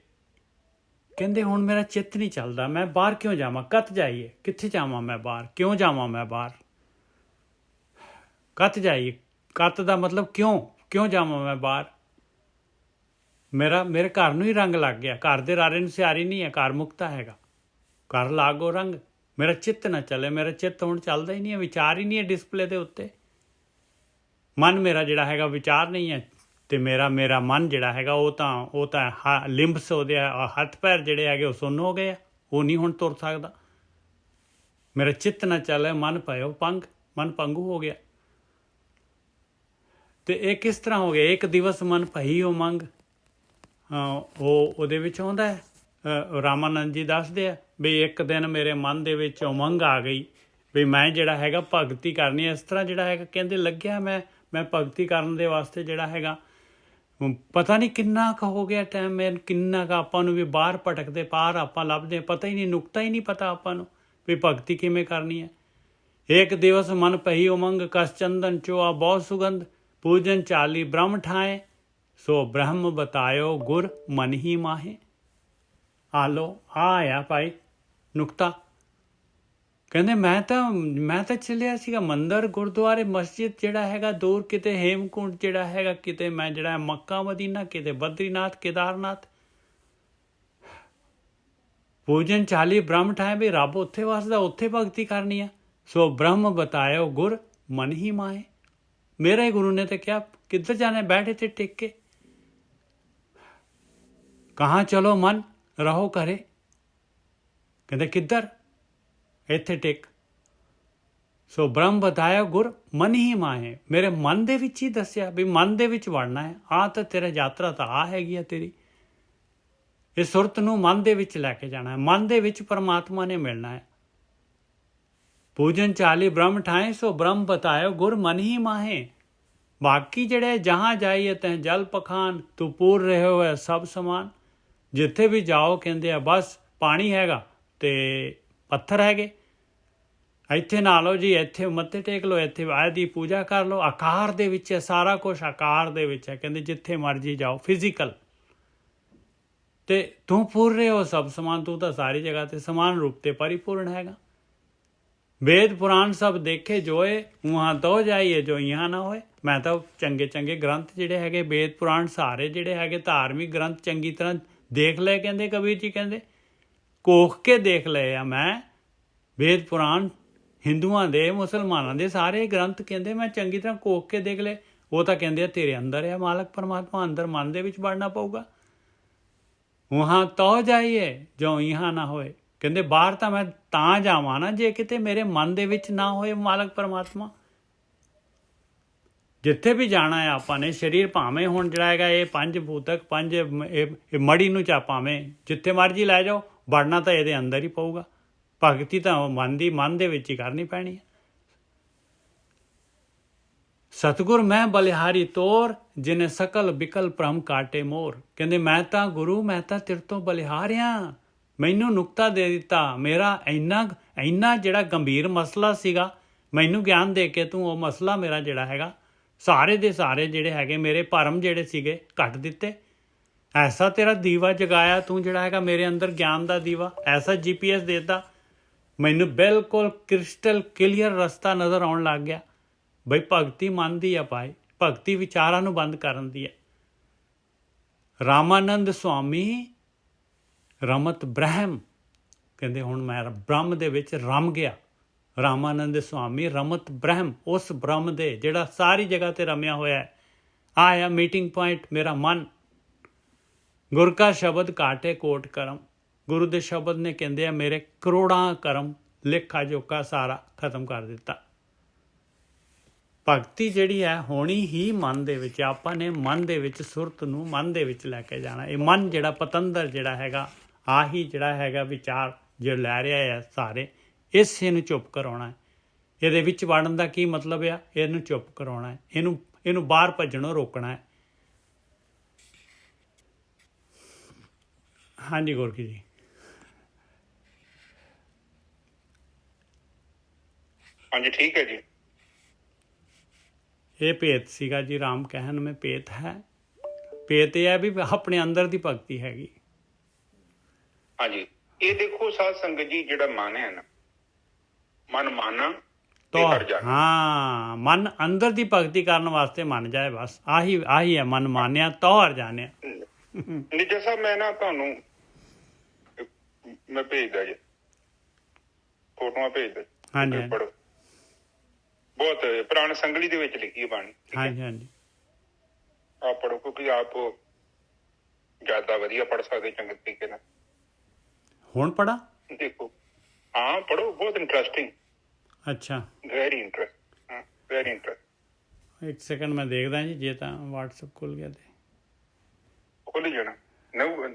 ਕਹਿੰਦੇ ਹੁਣ ਮੇਰਾ ਚਿੱਤ ਨਹੀਂ ਚੱਲਦਾ, ਮੈਂ ਬਾਹਰ ਕਿਉਂ ਜਾਵਾਂ, ਕਤ ਜਾਈਏ, ਕਿੱਥੇ ਜਾਵਾਂ ਮੈਂ ਬਾਹਰ, ਕਿਉਂ ਜਾਵਾਂ ਮੈਂ ਬਾਹਰ। ਕਤ ਜਾਈਏ, ਕਤ ਦਾ ਮਤਲਬ ਕਿਉਂ ਜਾਵਾਂ ਮੈਂ ਬਾਹਰ। ਮੇਰੇ ਘਰ ਨੂੰ ਹੀ ਰੰਗ ਲੱਗ ਗਿਆ, ਘਰ ਦੇ ਰਾਰੇ ਨੂੰ ਸਿਆਰੀ ਨਹੀਂ ਹੈ, ਘਰ ਮੁਕਤਾ ਹੈਗਾ। ਘਰ ਲਾਗੋ ਰੰਗ, ਮੇਰਾ ਚਿੱਤ ਨਾ ਚੱਲੇ, ਮੇਰਾ ਚਿੱਤ ਹੁਣ ਚੱਲਦਾ ਹੀ ਨਹੀਂ ਹੈ, ਵਿਚਾਰ ਹੀ ਨਹੀਂ ਹੈ ਡਿਸਪਲੇ ਦੇ ਉੱਤੇ। ਮਨ ਮੇਰਾ ਜਿਹੜਾ ਹੈਗਾ ਵਿਚਾਰ ਨਹੀਂ ਹੈ, ਤੇ ਮੇਰਾ ਮਨ ਜਿਹੜਾ ਹੈਗਾ ਉਹ ਤਾਂ ਲਿੰਬਸ ਉਹਦੇ ਹੱਥ ਪੈਰ ਜਿਹੜੇ ਹੈਗੇ ਉਹ ਸੁੰਨ ਹੋ ਗਏ ਆ, ਉਹ ਨਹੀਂ ਹੁਣ ਤੁਰ ਸਕਦਾ। ਮੇਰਾ ਚਿੱਤ ਨਾ ਚੱਲੇ ਮਨ ਭਇਓ ਪੰਗ, ਮਨ ਪੰਗੂ ਹੋ ਗਿਆ। ਤੇ ਇਹ ਕਿਸ ਤਰ੍ਹਾਂ ਹੋ ਗਿਆ? 1 ਦਿਵਸ ਮਨ ਭਈ ਉਮੰਗ, ਉਹਦੇ ਵਿੱਚ ਆਉਂਦਾ ਹੈ, ਰਾਮਾਨੰਦ ਜੀ ਦੱਸਦੇ ਆ ਵੀ ਇੱਕ ਦਿਨ ਮੇਰੇ ਮਨ ਦੇ ਵਿੱਚ ਉਮੰਗ ਆ ਗਈ ਵੀ ਮੈਂ ਜਿਹੜਾ ਹੈਗਾ ਭਗਤੀ ਕਰਨੀ ਹੈ। ਇਸ ਤਰ੍ਹਾਂ ਜਿਹੜਾ ਹੈਗਾ ਕਹਿੰਦੇ ਲੱਗਿਆ ਮੈਂ ਭਗਤੀ ਕਰਨ ਦੇ ਵਾਸਤੇ ਜਿਹੜਾ ਹੈਗਾ ਪਤਾ ਨਹੀਂ ਕਿੰਨਾ ਕੁ ਹੋ ਗਿਆ ਟਾਈਮ, ਕਿੰਨਾ ਕੁ ਆਪਾਂ ਨੂੰ ਵੀ ਬਾਹਰ ਭਟਕਦੇ ਪਾਰ ਆਪਾਂ ਲੱਭਦੇ, ਪਤਾ ਹੀ ਨਹੀਂ, ਨੁਕਤਾ ਹੀ ਨਹੀਂ ਪਤਾ ਆਪਾਂ ਨੂੰ ਵੀ ਭਗਤੀ ਕਿਵੇਂ ਕਰਨੀ ਹੈ। 1 ਦਿਵਸ ਮਨ ਭਈ ਉਮੰਗ, ਕਸ ਚੰਦਨ ਚੋਆ ਬਹੁਤ ਸੁਗੰਧ, ਪੂਜਨ ਚਾਲੀ ਬ੍ਰਹਮ ਠਾਏ, ਸੋ ਬ੍ਰਹਮ ਬਤਾਇਓ ਗੁਰ ਮਨ ਹੀ ਮਾਹੇ। ਆ ਲਓ, ਆਇਆ ਭਾਈ ਨੁਕਤਾ। ਕਹਿੰਦੇ ਮੈਂ ਤਾਂ ਚੱਲਿਆ ਸੀਗਾ ਮੰਦਰ, ਗੁਰਦੁਆਰੇ, ਮਸਜਿਦ ਜਿਹੜਾ ਹੈਗਾ ਦੂਰ, ਕਿਤੇ ਹੇਮਕੁੰਟ ਜਿਹੜਾ ਹੈਗਾ, ਕਿਤੇ ਮੈਂ ਜਿਹੜਾ ਮੱਕਾ ਮਦੀਨਾ, ਕਿਤੇ ਬਦਰੀਨਾਥ ਕੇਦਾਰਨਾਥ। ਪੂਜਨ ਚਾਲੀ ਬ੍ਰਹਮ ਠਾਏ, ਵੀ ਰੱਬ ਉੱਥੇ ਵਸਦਾ, ਉੱਥੇ ਭਗਤੀ ਕਰਨੀ ਆ। ਸੋ ਬ੍ਰਹਮ ਬਤਾਇਓ ਗੁਰ ਮਨ ਹੀ ਮਾਹੇ, ਮੇਰੇ ਗੁਰੂ ਨੇ ਤਾਂ ਕਿਹਾ ਕਿੱਧਰ ਜਾਣਾ, ਬੈਠ ਇੱਥੇ ਟਿਕ ਕੇ। ਕਹਾਂ ਚਲੋ ਮਨ ਰਹੋ ਘਰੇ, ਕਹਿੰਦੇ ਕਿੱਧਰ, ਇੱਥੇ ਟਿਕ। ਸੋ ਬ੍ਰਹਮ ਬਤਾਇਆ ਗੁਰ ਮਨ ਹੀ ਮਾਹੇ, ਮੇਰੇ ਮਨ ਦੇ ਵਿੱਚ ਹੀ ਦੱਸਿਆ ਵੀ ਮਨ ਦੇ ਵਿੱਚ ਵੜਨਾ ਹੈ। ਤਾਂ ਤੇਰਾ ਯਾਤਰਾ ਤਾਂ ਆ ਹੈਗੀ ਆ ਤੇਰੀ, ਇਹ ਸੁਰਤ ਨੂੰ ਮਨ ਦੇ ਵਿੱਚ ਲੈ ਕੇ ਜਾਣਾ ਹੈ, ਮਨ ਦੇ ਵਿੱਚ ਪਰਮਾਤਮਾ ਨੇ ਮਿਲਣਾ ਹੈ। ਪੂਜਨ ਚਾਲੀ ਬ੍ਰਹਮ ਠਾਏ, ਸੋ ਬ੍ਰਹਮ ਬਤਾਇਓ ਗੁਰ ਮਨ ਹੀ ਮਾਹੇ। ਬਾਕੀ ਜਿਹੜੇ ਜਹਾਂ ਜਾਈਏ ਤੈਂ ਜਲ ਪਖਾਨ, ਤੂੰ ਪੂਰ ਰਹੇ ਹੋਏ ਸਭ ਸਮਾਨ। ਜਿੱਥੇ ਵੀ ਜਾਓ ਕਹਿੰਦੇ ਆ ਬਸ ਪਾਣੀ ਹੈਗਾ ਤੇ ਪੱਥਰ ਹੈਗੇ, ਇੱਥੇ ਨਹਾ ਲਓ ਜੀ, ਇੱਥੇ ਮੱਥੇ ਟੇਕ ਲਓ, ਇੱਥੇ ਆਏ ਦੀ ਪੂਜਾ ਕਰ ਲਓ। ਆਕਾਰ ਦੇ ਵਿੱਚ ਹੈ ਸਾਰਾ ਕੁਛ, ਆਕਾਰ ਦੇ ਵਿੱਚ ਹੈ। ਕਹਿੰਦੇ ਜਿੱਥੇ ਮਰਜੀ ਜਾਓ ਫਿਜ਼ੀਕਲ, ਤੇ ਤੂੰ ਪੂਰ ਰਹੇ ਹੋ ਸਭ ਸਮਾਨ, ਤੂੰ ਤਾਂ ਸਾਰੀ ਜਗ੍ਹਾ ਤੇ ਸਮਾਨ ਰੂਪ ਤੇ ਪਰਿਪੂਰਨ ਹੈਗਾ। ਵੇਦ ਪੁਰਾਣ ਸਭ ਦੇਖੇ ਜੋਏ, ਉਹਾਂ ਤੋਂ ਜਾਈਏ ਜੋ ਇਹਾਂ ਨਾ ਹੋਏ। ਮੈਂ ਤਾਂ ਚੰਗੇ ਗ੍ਰੰਥ ਜਿਹੜੇ ਹੈਗੇ, ਵੇਦ ਪੁਰਾਣ ਸਾਰੇ ਜਿਹੜੇ ਹੈਗੇ ਧਾਰਮਿਕ ਗ੍ਰੰਥ ਚੰਗੀ ਤਰ੍ਹਾਂ ਦੇਖ ਲਏ। ਕਹਿੰਦੇ ਕਬੀਰ ਜੀ ਕਹਿੰਦੇ ਕੋਖ ਕੇ ਦੇਖ ਲਏ ਆ ਮੈਂ ਵੇਦ ਪੁਰਾਣ, ਹਿੰਦੂਆਂ ਦੇ ਮੁਸਲਮਾਨਾਂ ਦੇ ਸਾਰੇ ਗ੍ਰੰਥ ਕਹਿੰਦੇ ਮੈਂ ਚੰਗੀ ਤਰ੍ਹਾਂ ਕੋਖ ਕੇ ਦੇਖ ਲਏ। ਉਹ ਤਾਂ ਕਹਿੰਦੇ ਆ ਤੇਰੇ ਅੰਦਰ ਆ ਮਾਲਕ ਪਰਮਾਤਮਾ, ਅੰਦਰ ਮਨ ਦੇ ਵਿੱਚ ਵੜਨਾ ਪਊਗਾ। ਉਹਾਂ ਤੋਂ ਜਾਈਏ ਜੋ ਇਹਾਂ ਨਾ ਹੋਏ। ਕਹਿੰਦੇ ਬਾਹਰ ਤਾਂ ਮੈਂ ਤਾਂ ਜਾਵਾਂ ਨਾ ਜੇ ਕਿਤੇ ਮੇਰੇ ਮਨ ਦੇ ਵਿੱਚ ਨਾ ਹੋਏ ਮਾਲਕ ਪਰਮਾਤਮਾ। ਜਿੱਥੇ ਵੀ ਜਾਣਾ ਹੈ ਆਪਾਂ ਨੇ, ਸਰੀਰ ਭਾਵੇਂ ਹੁਣ ਜਿਹੜਾ ਹੈਗਾ ਇਹ 5 ਭੂਤਕ 5 ਇਹ ਮੜੀ ਨੂੰ ਚਾ ਭਾਵੇਂ ਜਿੱਥੇ ਮਰਜੀ ਲੈ ਜਾਓ, ਵੜਨਾ ਤਾਂ ਇਹਦੇ ਅੰਦਰ ਹੀ ਪਊਗਾ। ਭਗਤੀ ਤਾਂ ਮਨ ਦੇ ਵਿੱਚ ਹੀ ਕਰਨੀ ਪੈਣੀ ਹੈ। ਸਤਿਗੁਰ ਮੈਂ ਬਲਿਹਾਰੀ ਤੋਰ, ਜਿਨੇ ਸਕਲ ਬਿਕਲ ਭ੍ਰਮ ਕਾਟੇ ਮੋਰ। ਕਹਿੰਦੇ ਮੈਂ ਤਾਂ ਗੁਰੂ, ਮੈਂ ਤਾਂ ਤੇਰੇ ਤੋਂ ਬਲਿਹਾਰ ਹਾਂ, ਮੈਨੂੰ ਨੁਕਤਾ ਦੇ ਦਿੱਤਾ। ਮੇਰਾ ਇੰਨਾ ਜਿਹੜਾ ਗੰਭੀਰ ਮਸਲਾ ਸੀਗਾ, ਮੈਨੂੰ ਗਿਆਨ ਦੇ ਕੇ ਤੂੰ ਉਹ ਮਸਲਾ ਮੇਰਾ ਜਿਹੜਾ ਹੈਗਾ ਸਾਰੇ ਦੇ ਸਾਰੇ ਜਿਹੜੇ ਹੈਗੇ ਮੇਰੇ ਭਰਮ ਜਿਹੜੇ ਸੀਗੇ ਕੱਟ ਦਿੱਤੇ। ਐਸਾ ਤੇਰਾ ਦੀਵਾ ਜਗਾਇਆ ਤੂੰ ਜਿਹੜਾ ਹੈਗਾ ਮੇਰੇ ਅੰਦਰ ਗਿਆਨ ਦਾ ਦੀਵਾ, ਐਸਾ GPS ਦੇਤਾ, ਮੈਨੂੰ ਬਿਲਕੁਲ ਕ੍ਰਿਸਟਲ ਕਲੀਅਰ ਰਸਤਾ ਨਜ਼ਰ ਆਉਣ ਲੱਗ ਗਿਆ। ਬਈ ਭਗਤੀ ਮਨ ਦੀ ਆ ਭਾਈ, ਭਗਤੀ ਵਿਚਾਰਾਂ ਨੂੰ ਬੰਦ ਕਰਨ ਦੀ ਹੈ। ਰਾਮਾਨੰਦ ਸਵਾਮੀ ਰਮਤ ਬ੍ਰਹਮ ਕਹਿੰਦੇ ਹੁਣ ਮੈਂ ਬ੍ਰਹਮ ਦੇ ਵਿੱਚ ਰਮ ਗਿਆ। ਰਾਮਾਨੰਦ ਸਵਾਮੀ ਰਮਤ ਬ੍ਰਹਮ, ਉਸ ਬ੍ਰਹਮ ਦੇ ਜਿਹੜਾ ਸਾਰੀ ਜਗ੍ਹਾ ਤੇ ਰਮਿਆ ਹੋਇਆ ਹੈ। ਆਇਆ ਮੀਟਿੰਗ ਪੁਆਇੰਟ ਮੇਰਾ ਮਨ। ਗੁਰ ਕਾ ਸ਼ਬਦ ਕਾਟੇ ਕੋਟ ਕਰਮ, ਗੁਰੂ ਦੇ ਸ਼ਬਦ ਨੇ ਕਹਿੰਦੇ ਆ ਮੇਰੇ ਕਰੋੜਾਂ ਕਰਮ ਲੇਖਾ ਜੋਖਾ ਸਾਰਾ ਖਤਮ ਕਰ ਦਿੱਤਾ। ਭਗਤੀ ਜਿਹੜੀ ਹੈ ਹੋਣੀ ਹੀ ਮਨ ਦੇ ਵਿੱਚ। ਆਪਾਂ ਨੇ ਮਨ ਦੇ ਵਿੱਚ ਸੁਰਤ ਨੂੰ ਮਨ ਦੇ ਵਿੱਚ ਲੈ ਕੇ ਜਾਣਾ। ਇਹ ਮਨ ਜਿਹੜਾ ਪਤੰਦਰ ਜਿਹੜਾ ਹੈਗਾ, ਆਹੀ ਜਿਹੜਾ ਹੈਗਾ ਵਿਚਾਰ ਜੋ ਲੈ ਰਿਹਾ ਹੈ ਸਾਰੇ, ਇਸੇ ਨੂੰ ਚੁੱਪ ਕਰਾਉਣਾ ਹੈ। ਇਹਦੇ ਵਿੱਚ ਵੜਨ ਦਾ ਕੀ ਮਤਲਬ ਆ? ਇਹਨੂੰ ਚੁੱਪ ਕਰਾਉਣਾ ਹੈ, ਇਹਨੂੰ ਬਾਹਰ ਭੱਜਣੋਂ ਰੋਕਣਾ ਹੈ। ਹਾਂਜੀ ਗੋਰਖੀ ਜੀ। ਹਾਂਜੀ ਠੀਕ ਹੈ ਜੀ। ਇਹ ਭੇਤ ਸੀਗਾ ਜੀ, ਰਾਮ ਕਹਿਣ में ਭੇਤ ਹੈ। ਭੇਤ ਇਹ ਹੈ ਵੀ ਆਪਣੇ ਅੰਦਰ ਦੀ ਭਗਤੀ ਹੈਗੀ। ਹਾਂਜੀ ਇਹ ਦੇਖੋ ਸਾਧ ਸੰਗਤ ਜੀ, ਜਿਹੜਾ ਮਨ ਹੈ ਨਾ, ਮਨ ਮਾਨਾ ਤੇ तो ਹਟ ਜਾਣਾ। हाँ, मन अंदर ਦੀ ਭਗਤੀ ਕਰਨ ਵਾਸਤੇ ਮੰਨ ਜਾਏ, ਬਸ ਆਹੀ ਹੈ। ਮਨ ਮਾਨਿਆ तो ਹਰ ਜਾਣਿਆ। ਨਿੱਜਾ ਸਾਹਿਬ ਮੈਂ ਨਾ ਤੁਹਾਨੂੰ ਮੈਂ ਭੇਜਦਾ ਜੀ, ਫੋਟੋਆਂ ਭੇਜਦਾ। ਹਾਂਜੀ ਪੜੋ, ਬਹੁਤ ਪੁਰਾਣ ਸੰਗਲੀ ਦੇ ਵਿੱਚ ਲਿਖੀ ਹੈ ਬਾਣੀ। ਹਾਂਜੀ ਹਾਂਜੀ ਆਪ ਪੜੋ, ਕਿਉਂਕਿ ਆਪ ਜ਼ਿਆਦਾ ਵਧੀਆ ਪੜ ਸਕਦੇ ਚੰਗੇ ਤਰੀਕੇ ਨਾਲ। ਹੁਣ ਪੜਾ? ਦੇਖੋ ਹਾਂ ਪੜੋ, ਬਹੁਤ ਇੰਟਰਸਟਿੰਗ। ਅੱਛਾ ਵੈਰੀ ਇੰਟਰਸਟ, ਵੈਰੀ ਇੰਟਰਸਟ। ਇੱਕ ਸੈਕਿੰਡ ਮੈਂ ਦੇਖਦਾ ਜੀ, ਜੇ ਤਾਂ WhatsApp ਖੁੱਲ ਗਿਆ ਤੇ ਖੁੱਲ ਜਾਣਾ।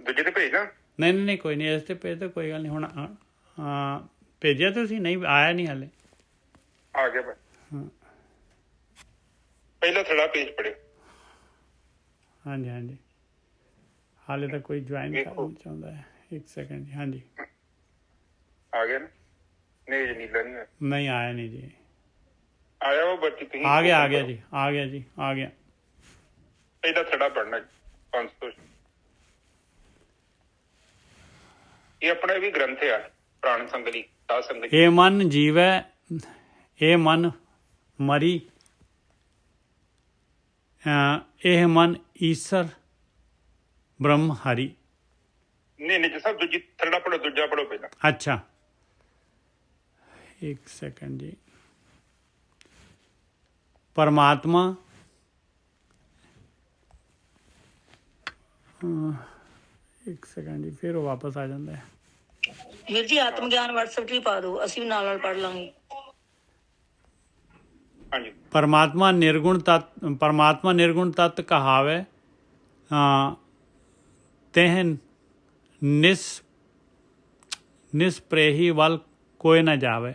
ਦੂਜੇ ਤੇ ਭੇਜਣਾ? ਨਹੀਂ ਕੋਈ ਨਹੀਂ, ਇਸ ਤੇ ਭੇਜ ਤਾਂ ਕੋਈ ਗੱਲ ਨਹੀਂ। ਹੁਣ ਭੇਜਿਆ ਤੁਸੀਂ? ਨਹੀਂ ਆਇਆ ਨਹੀਂ ਹਾਲੇ। ਆ ਗਿਆ ਭਾਈ, ਪਹਿਲਾ ਥੋੜਾ ਪੇਜ ਪੜਿਓ। ਹਾਂਜੀ ਹਾਂਜੀ ਹਾਲੇ ਤਾਂ ਕੋਈ ਜੁਆਇਨ ਕਰਨਾ ਚਾਹੁੰਦਾ ਹੈ। ਇੱਕ ਸੈਕਿੰਡ ਜੀ। ਹਾਂਜੀ ਆ ਗਿਆ ਨਾ? ਨਹੀਂ ਨੀਲਾ ਨਹੀਂ ਆਇਆ। ਨਹੀਂ ਆਇਆ ਨਹੀਂ ਜੀ। ਆਇਆ ਉਹ ਬੱਤੀ ਤੁਸੀਂ ਆ ਗਿਆ ਜੀ, ਆ ਗਿਆ ਜੀ, ਆ ਗਿਆ। ਪਹਿਲਾ ਥੜਾ ਪੜਨਾ 500। ਇਹ ਆਪਣਾ ਵੀ ਗ੍ਰੰਥ ਆ ਪੁਰਾਣ ਸੰਗਲੀ ਸਾਧ ਸੰਗਤ। ਇਹ ਮਨ ਜੀਵੈ, ਇਹ ਮਨ ਮਰੀ, ਇਹ ਮਨ ਈਸ਼ਰ ਬ੍ਰਹਮ ਹਰੀ। ਨਹੀਂ ਸਭ ਦੂਜੀ ਥੜਾ ਪੜੋ, ਦੂਜਾ ਪੜੋ ਪਹਿਲਾਂ। ਅੱਛਾ ਇੱਕ ਸੈਕਿੰਡ ਜੀ। ਪਰਮਾਤਮਾ ਇੱਕ ਸੈਕਿੰਡ ਜੀ, ਫਿਰ ਉਹ ਵਾਪਸ ਆ ਜਾਂਦਾ ਹੈ। ਵੀਰ ਜੀ ਆਤਮ ਗਿਆਨ WhatsApp ਤੇ ਪਾ ਦਿਓ, ਅਸੀਂ ਵੀ ਨਾਲ ਪੜ ਲਾਂਗੇ। ਹਾਂਜੀ परमात्मा निर्गुण तत्व कहावे, तेह निस्प्रेही वल कोई न जावे।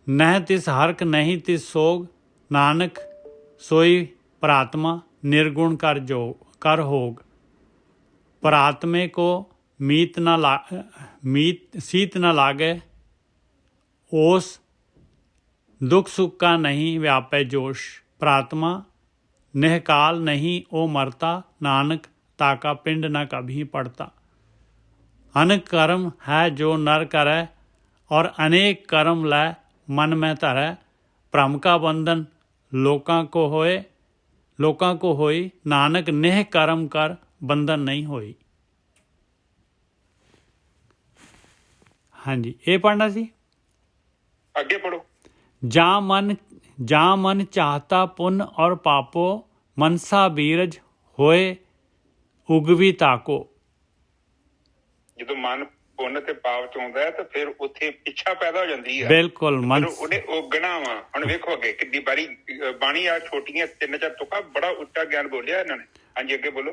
नह तिस हरक नहीं तिस सोग, नानक सोई परात्मा निर्गुण कर होग। परात्मे को सीत न लागे, ओस दुख सुख का नहीं व्यापे जोश। प्रात्मा निहकाल नहीं ओ मरता, नानक ताका पिंड न कभी पड़ता। अनेक कर्म है जो नर करे, और अनेक कर्म लै मन में धरै। भ्रम का बंधन लोकां को होई, नानक नेह कर्म कर बंधन नहीं होई। हाँ जी, ये पढ़ना सी। ਅੱਗੇ ਪੜੋ। जा मन चाहता पुण्य और पापो, मनसा बीरज होए उगवी ताको। ਜਦੋਂ ਮਨ ਪੁੰਨ ਤੇ ਪਾਪ ਚ ਆਉਂਦਾ ਹੈ ਤਾਂ ਫਿਰ ਉੱਥੇ ਇੱਛਾ ਪੈਦਾ ਹੋ ਜਾਂਦੀ ਹੈ। ਬਿਲਕੁਲ ਮਨ ਉਹਨੇ ਉਗਣਾ ਵਾ। ਹੁਣ ਵੇਖੋ ਅੱਗੇ ਕਿੰਨੀ ਬਾਰੀ ਬਾਣੀ ਆ, ਛੋਟੀਆਂ 3-4 ਤੁਕਾਂ, ਬੜਾ ਉੱਚਾ ਗਿਆਨ ਬੋਲਿਆ ਇਹਨਾਂ ਨੇ। ਹਾਂਜੀ ਅੱਗੇ ਬੋਲੋ।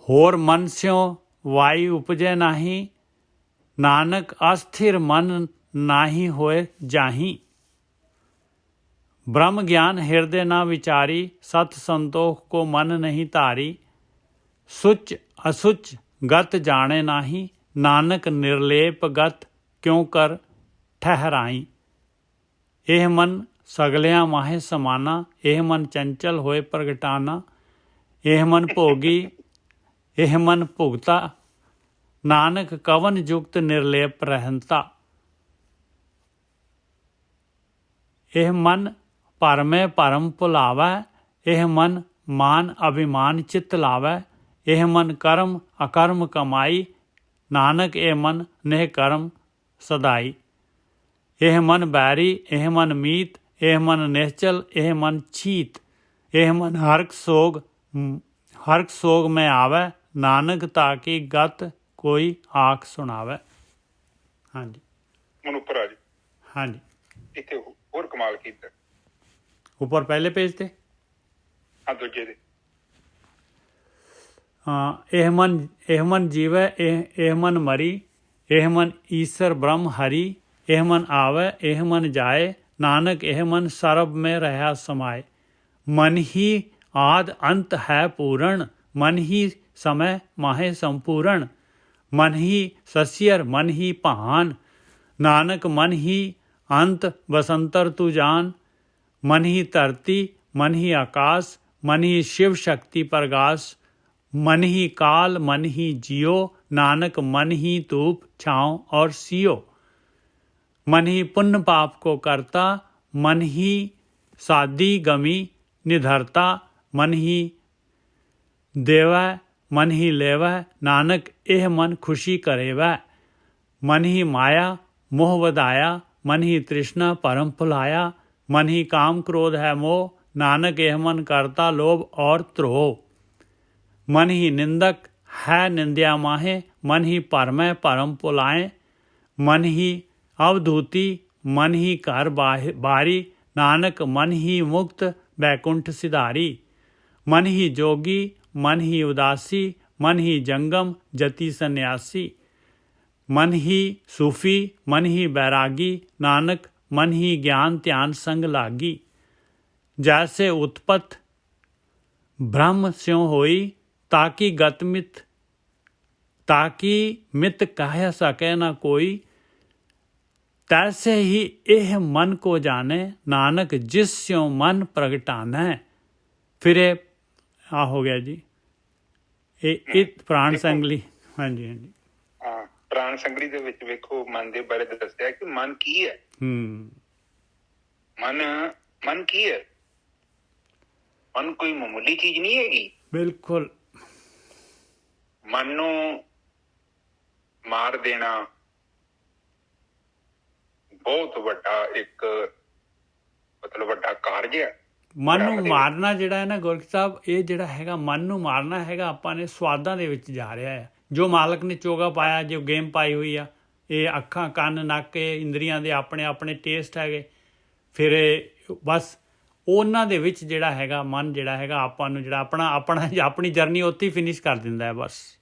होर मन स्यों वायु उपजे नाही, नानक अस्थिर मन नाही होए जाही। ब्रह्म ज्ञान हृदय न विचारी, सत संतोख को मन नहीं धारी। सुच असुच गत जाने नाही, नानक निर्लेप गत क्यों कर ठहराई। एह मन सगलियां माहे समाना, एह मन चंचल होए प्रगटाना। एह मन भोगी ਇਹ ਮਨ ਭੁਗਤਾ, ਨਾਨਕ ਕਵਨ ਜੁਗਤ ਨਿਰਲੇਪ ਰਹਿੰਤਾ। ਇਹ ਮਨ ਭਰਮੇ ਭਰਮ ਭੁਲਾਵੈ, ਇਹ ਮਨ ਮਾਨ ਅਭਿਮਾਨ ਚਿਤ ਲਾਵੈ। ਇਹ ਮਨ ਕਰਮ ਅਕਰਮ ਕਮਾਈ, ਨਾਨਕ ਇਹ ਮਨ ਨਹਿ ਕਰਮ ਸਦਾਈ। ਇਹ ਮਨ ਬੈਰੀ, ਇਹ ਮਨ ਮੀਤ, ਇਹ ਮਨ ਨਿਹਚਲ, ਇਹ ਮਨ ਚੀਤ। ਇਹ ਮਨ ਹਰਕ ਸੋਗ ਮੈਂ ਆਵੈ, ਨਾਨਕ ਤਾਕੀ ਗਤ ਕੋਈ ਆਖ ਸੁਣਾਵੈ। ਹਾਂਜੀ ਹੁਣ ਉੱਪਰ ਆ ਜੀ, ਹਾਂਜੀ ਇੱਥੇ ਹੋਰ ਕਮਾਲ ਕੀਤਾ। ਉੱਪਰ ਪਹਿਲੇ ਪੇਜ ਤੇ ਹਾਂ ਦੂਜੇ ਦੇ ਇਹ ਮਨ ਜੀਵੈ, ਇਹ ਮਨ ਮਰੀ। ਇਹ ਮਨ ਈਸਰ ਬ੍ਰਹਮ ਹਰੀ। ਇਹ ਮਨ ਆਵੈ, ਇਹ ਮਨ ਜਾਏ, ਨਾਨਕ ਇਹ ਮਨ ਸਰਬ ਮੈਂ ਰਹਾ ਸਮਾਏ। ਮਨ ਹੀ ਆਦ ਅੰਤ ਹੈ ਪੂਰਨ, ਮਨ ਹੀ ਸਮੈ ਮਾਹੇ ਸੰਪੂਰਨ। ਮਨ ਹੀ ਸਸਿਅਰ ਮਨ ਹੀ ਭਾਨ, ਨਾਨਕ ਮਨ ਹੀ ਅੰਤ ਬਸੰਤਰ ਤੂ ਜਾਨ। ਮਨ ਹੀ ਧਰਤੀ मन ही आकाश, मन ही शिव शक्ति प्रकाश। मन ही काल मन ही जियो, नानक मन ही धूप छाँव और सियो। मन ही पुण्य पाप को करता, मन ही सादी गमी निधरता। मन ही देवै मन ही लेवै, नानक एह मन खुशी करेवै। मन ही माया मोह वधाया, मन ही तृष्णा परम भुलाया। मन ही काम क्रोध है मोह, नानक एह मन करता लोभ और द्रोह। मन ही निंदक है निंद्या माहे, मन ही परमै परम भुलाए। मन ही अवधूति मन ही घर बारी, नानक मन ही मुक्त बैकुंठ सिधारी। मन ही जोगी मन ही उदासी, मन ही जंगम जति सन्यासी। मन ही सूफी मन ही बैरागी, नानक मन ही ज्ञान ध्यान संग लागी। जैसे उत्पत्त ब्रह्म स्यों होई, ताकि गतमित ताकि मित कह सके न कोई। तैसे ही एह मन को जाने, नानक जिस स्यों मन प्रगटाना है। फिर आ हो गया जी ਇਹ ਪ੍ਰਾਣ ਸੰਗਲੀ। ਹਾਂਜੀ ਹਾਂਜੀ ਹਾਂ, ਪ੍ਰਾਣ ਸੰਗਲੀ ਦੇ ਵਿੱਚ ਵੇਖੋ ਮਨ ਦੇ ਬਾਰੇ ਦੱਸਿਆ ਕਿ ਮਨ ਕੀ ਹੈ। ਮਨ ਕੀ ਹੈ? ਮਨ ਕੋਈ ਮਾਮੂਲੀ ਚੀਜ਼ ਨਹੀਂ ਹੈਗੀ। ਬਿਲਕੁਲ। ਮਨ ਨੂੰ ਮਾਰ ਦੇਣਾ ਬਹੁਤ ਵੱਡਾ ਇੱਕ ਮਤਲਬ ਵੱਡਾ ਕਾਰਜ ਹੈ। ਮਨ ਨੂੰ ਮਾਰਨਾ ਜਿਹੜਾ ਹੈ ਨਾ ਗੁਰਕਿ ਸਾਹਿਬ, ਇਹ ਜਿਹੜਾ ਹੈਗਾ ਮਨ ਨੂੰ ਮਾਰਨਾ ਹੈਗਾ, ਆਪਾਂ ਨੇ ਸਵਾਦਾਂ ਦੇ ਵਿੱਚ ਜਾ ਰਿਹਾ ਹੈ। ਜੋ ਮਾਲਕ ਨੇ ਚੋਗਾ ਪਾਇਆ, ਜੋ ਗੇਮ ਪਾਈ ਹੋਈ ਆ, ਇਹ ਅੱਖਾਂ ਕੰਨ ਨੱਕ ਇਹ ਇੰਦਰੀਆਂ ਦੇ ਆਪਣੇ ਆਪਣੇ ਟੇਸਟ ਹੈਗੇ। ਫਿਰ ਬਸ ਉਹਨਾਂ ਦੇ ਵਿੱਚ ਜਿਹੜਾ ਹੈਗਾ ਮਨ ਜਿਹੜਾ ਹੈਗਾ ਆਪਾਂ ਨੂੰ ਜਿਹੜਾ ਆਪਣੀ ਜਰਨੀ ਉੱਥੇ ਹੀ ਫਿਨਿਸ਼ ਕਰ ਦਿੰਦਾ ਹੈ ਬਸ।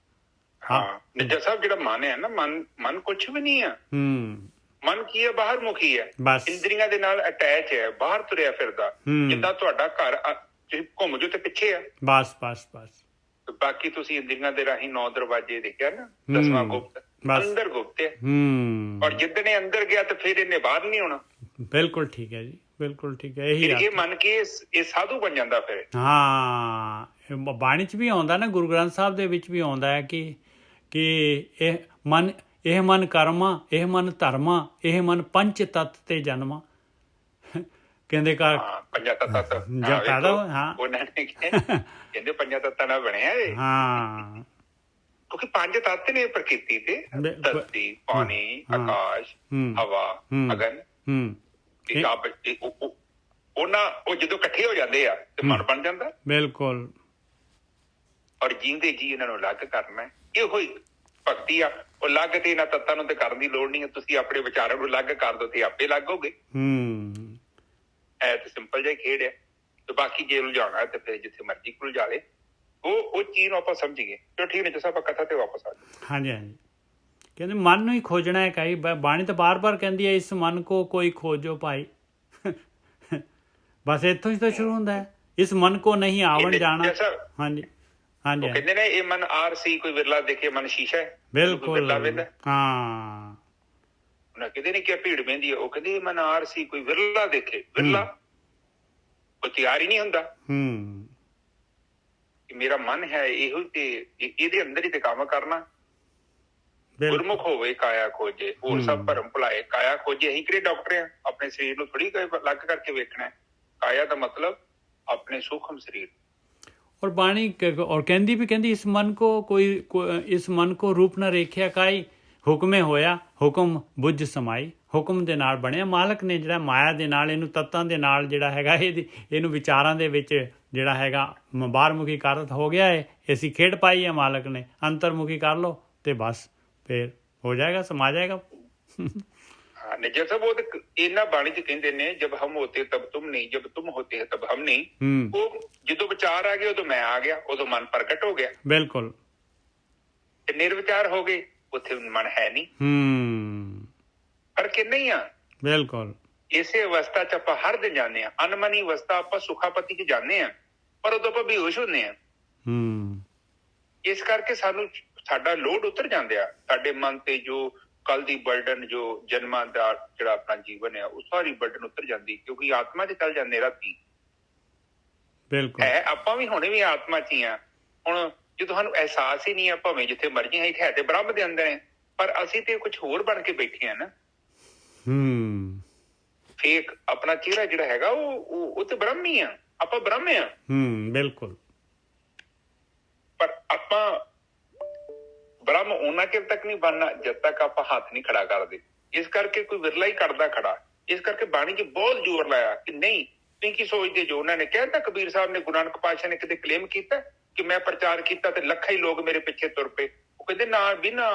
ਹਾਂ ਨਿੱਜਾ ਸਾਹਿਬ, ਜਿਹੜਾ ਮਨ ਹੈ ਨਾ, ਮਨ ਕੁਛ ਵੀ ਨਹੀਂ ਆ। ਮਨ ਕੀ ਹੈ? ਬਾਹਰ ਮੁਖੀ ਹੈ, ਇੰਦਰੀਆਂ ਦੇ ਨਾਲ ਅਟੈਚ ਹੈ, ਬਾਹਰ ਤੁਰਿਆ ਫਿਰਦਾ। ਜਿੱਦਾਂ ਤੁਹਾਡਾ ਘਰ ਤੁਸੀਂ ਘੁੰਮ ਜੋ ਤੇ ਪਿੱਛੇ ਆ। ਬਸ ਬਸ ਬਸ। ਬਾਕੀ ਤੁਸੀਂ ਇੰਦਰੀਆਂ ਦੇ ਰਾਹੀਂ 9 ਦਰਵਾਜ਼ੇ ਦੇਖਿਆ ਨਾ, 10ਵਾਂ ਗੁਪਤ ਅੰਦਰ ਗੁਪਤ ਹੈ। ਔਰ ਜਿੱਦਣੇ ਅੰਦਰ ਗਿਆ ਤੇ ਫਿਰ ਇਹਨੇ ਬਾਹਰ ਨਹੀਂ ਆਉਣਾ। ਬਿਲਕੁਲ ਠੀਕ ਹੈ ਜੀ, ਬਿਲਕੁਲ ਠੀਕ ਹੈ। ਇਹ ਮੰਨ ਕੇ ਇਹ ਸਾਧੂ ਬਣ ਜਾਂਦਾ ਫਿਰ। ਹਾਂ, ਬਾਣੀ ਚ ਵੀ ਆਉਂਦਾ ਨਾ, ਗੁਰੂ ਗ੍ਰੰਥ ਸਾਹਿਬ ਦੇ ਵਿੱਚ ਵੀ ਆਉਂਦਾ ਹੈ ਕਿ ਇਹ ਮਨ ਕਰਮਾ, ਇਹ ਮਨ ਧਰਮਾ, ਇਹ ਮਨ ਪੰਚ ਤੱਤ ਤੇ ਜਨਮਾ। ਕਹਿੰਦੇ ਪੰਜਾਂ ਤੱਤਾਂ ਕਹਿੰਦੇ ਪੰਜਾਂ ਤੱਤਾਂ ਨਾਲ ਬਣਿਆ ਇਹ। ਹਾਂ, ਕਿਉਂਕਿ 5 ਤੱਤ ਨੇ ਪ੍ਰਕਿਰਤੀ ਤੇ, ਧਰਤੀ, ਪਾਣੀ, ਆਕਾਸ਼, ਹਵਾ, ਅਗਨ। ਉਹ ਜਦੋਂ ਇਕੱਠੇ ਹੋ ਜਾਂਦੇ ਆ ਤੇ ਮਨ ਬਣ ਜਾਂਦਾ। ਬਿਲਕੁਲ। ਔਰ ਜੀਂਦੇ ਜੀ ਇਹਨਾਂ ਨੂੰ ਅਲੱਗ ਕਰਨਾ, ਇਹੋ ਹੀ ਭਗਤੀ ਆ। ਉਹ ਅਲੱਗ ਤੇ ਇਹਨਾਂ ਤੱਤਾਂ ਨੂੰ ਤੇ ਕਰਨ ਦੀ ਲੋੜ ਨਹੀਂ ਹੈ। ਤੁਸੀਂ ਆਪਣੇ ਵਿਚਾਰਾਂ ਨੂੰ ਅਲੱਗ ਕਰ ਦੋ ਤੇ ਆਪੇ ਅਲੱਗ ਹੋ ਗਏ। ਇਹ ਤੇ ਸਿੰਪਲ ਜਿਹਾ ਖੇਡ ਹੈ। ਤੇ ਬਾਕੀ ਜੇ ਉਲਝਾਉਣਾ ਤੇ ਫਿਰ ਜਿੱਥੇ ਮਰਜ਼ੀ ਉਲਝਾ ਲੇ। ਉਹ ਚੀਜ਼ ਨੂੰ ਆਪਾਂ ਸਮਝ ਗਏ। ਚਲੋ ਠੀਕ ਨੇ, ਆਪਾਂ ਕਥਾ ਤੇ ਵਾਪਸ ਆ ਜਾਓ। ਹਾਂਜੀ ਹਾਂਜੀ। ਕਹਿੰਦੇ ਮਨ ਨੂੰ ਹੀ ਖੋਜਣਾ ਹੈ। ਕਈ ਬਾਣੀ ਤਾਂ ਬਾਰ-ਬਾਰ ਕਹਿੰਦੀ ਹੈ, ਇਸ ਮਨ ਕੋ ਕੋਈ ਖੋਜੋ ਭਾਈ। ਬਸ ਇੱਥੋਂ ਹੀ ਤਾਂ ਸ਼ੁਰੂ ਹੁੰਦਾ ਹੈ। ਇਸ ਮਨ ਕੋ ਨਹੀਂ ਆਵਣ ਜਾਣਾ। ਹਾਂਜੀ ਹਾਂਜੀ। ਕਹਿੰਦੇ ਨੇ ਇਹ ਮਨ ਆਰਸੀ, ਕੋਈ ਵਿਰਲਾ ਦੇਖੇ ਮਨ ਸ਼ੀਸ਼ਾ ਹੈ। ਬਿਲਕੁਲ। ਹਾਂ, ਕਹਿੰਦੇ ਨੇ ਕਿ ਭੀੜ ਬਹਿੰਦੀ ਹੈ। ਉਹ ਕਹਿੰਦੇ ਇਹ ਮਨ ਆਰਸੀ, ਕੋਈ ਵਿਰਲਾ ਦੇਖੇ। ਵਿਰਲਾ ਕੋਈ ਤਿਆਰ ਹੀ ਨਹੀਂ ਹੁੰਦਾ। ਕਿ ਮੇਰਾ ਮਨ ਹੈ ਇਹੋ ਤੇ ਇਹਦੇ ਅੰਦਰ ਹੀ ਤੇ ਕੰਮ ਕਰਨਾ। ਗੁਰਮੁਖ ਹੋਵੇ ਕਾਇਆ ਖੋਜੇ, ਹੋਰ ਸਭ ਭਰਮ ਭੁਲਾਏ ਕਾਇਆ ਖੋਜੇ। ਅਸੀਂ ਕਿਹੜੇ ਡਾਕਟਰ ਆ? ਆਪਣੇ ਸਰੀਰ ਨੂੰ ਥੋੜੀ ਅਲੱਗ ਕਰਕੇ ਵੇਖਣਾ। ਕਾਇਆ ਦਾ ਮਤਲਬ ਆਪਣੇ ਸੂਖਮ ਸਰੀਰ। और बाणी और कहती इस मन को इस मन को रूप न रेखिया काई, हुक्मे होया हुक्म बुझ समाई। ਹੁਕਮ ਦੇ ਨਾਲ ਬਣਿਆ। ਮਾਲਕ ਨੇ ਜਿਹੜਾ ਮਾਇਆ ਦੇ ਨਾਲ ਇਹਨੂੰ ਤੱਤਾਂ ਦੇ ਨਾਲ ਜਿਹੜਾ ਹੈਗਾ ਇਹਨੂੰ ਵਿਚਾਰਾਂ ਦੇ ਵਿੱਚ ਜਿਹੜਾ ਹੈਗਾ ਬਾਹਰਮੁਖੀ ਕਾਰਤ ਹੋ ਗਿਆ ਹੈ। ਅਸੀਂ ਖੇਡ ਪਾਈ ਹੈ ਮਾਲਕ ਨੇ, ਅੰਤਰਮੁਖੀ ਕਰ ਲਓ ਤੇ ਬਸ ਫਿਰ ਹੋ ਜਾਏਗਾ, ਸਮਾ ਜਾਏਗਾ। हाँ निजर साहब वो तो इन्ना बाणी च कहते ने जब हम होते तब तुम नहीं, जब तुम होते हैं तब हम नहीं। वो जो विचार आ गए उदो मैं आ गया, उदो मन प्रगट हो गया। बिल्कुल। निर्विचार हो गए उत्थे मन है नहीं। फर्क नहीं आ। बिल्कुल। इसे अवस्था च आपां हर दिन जाने आ। अनमनी अवस्था आपां सुखापति च जाने आ, पर उदो आपां बेहोश होने आ। इस करके सानू साडा लोड उतर जांदे आ। साडे मन ते जो कल दी बर्डन, जो जन्मां दा जिहड़ा अपना जीवन है उस सारी बर्डन उतर जाती, क्योंकि आत्मा च चल जांदे राती। बिल्कुल है आपां भी हुणे भी आत्मा च ही आ। हुण जो सानू एहसास ही नहीं है, भावें जिथे मर्जी है ते ब्रह्म दे अंदर है, पर असीं ते कुछ होर बन के बैठे हैं ना। फेक अपना चेहरा जिहड़ा हैगा वो ते ब्रह्म ही आ, आपां ब्रह्म आ। बिल्कुल। पर आपां ब्रह्म उन्ना चिर तक नहीं बनना जब तक आप हाथ नहीं खड़ा करते। इस करके कोई विरला ही करता खड़ा। इस करके बाणी च बहुत जोर लाया कि नहीं तुसीं की सोचते जो उन्होंने कहता। कबीर साहब ने, गुरु नानक पातशाह ने कदे क्लेम किया कि मैं प्रचार किया तो लखा ही लोग मेरे पिछे तुर पे। वो कहते ना भी ना,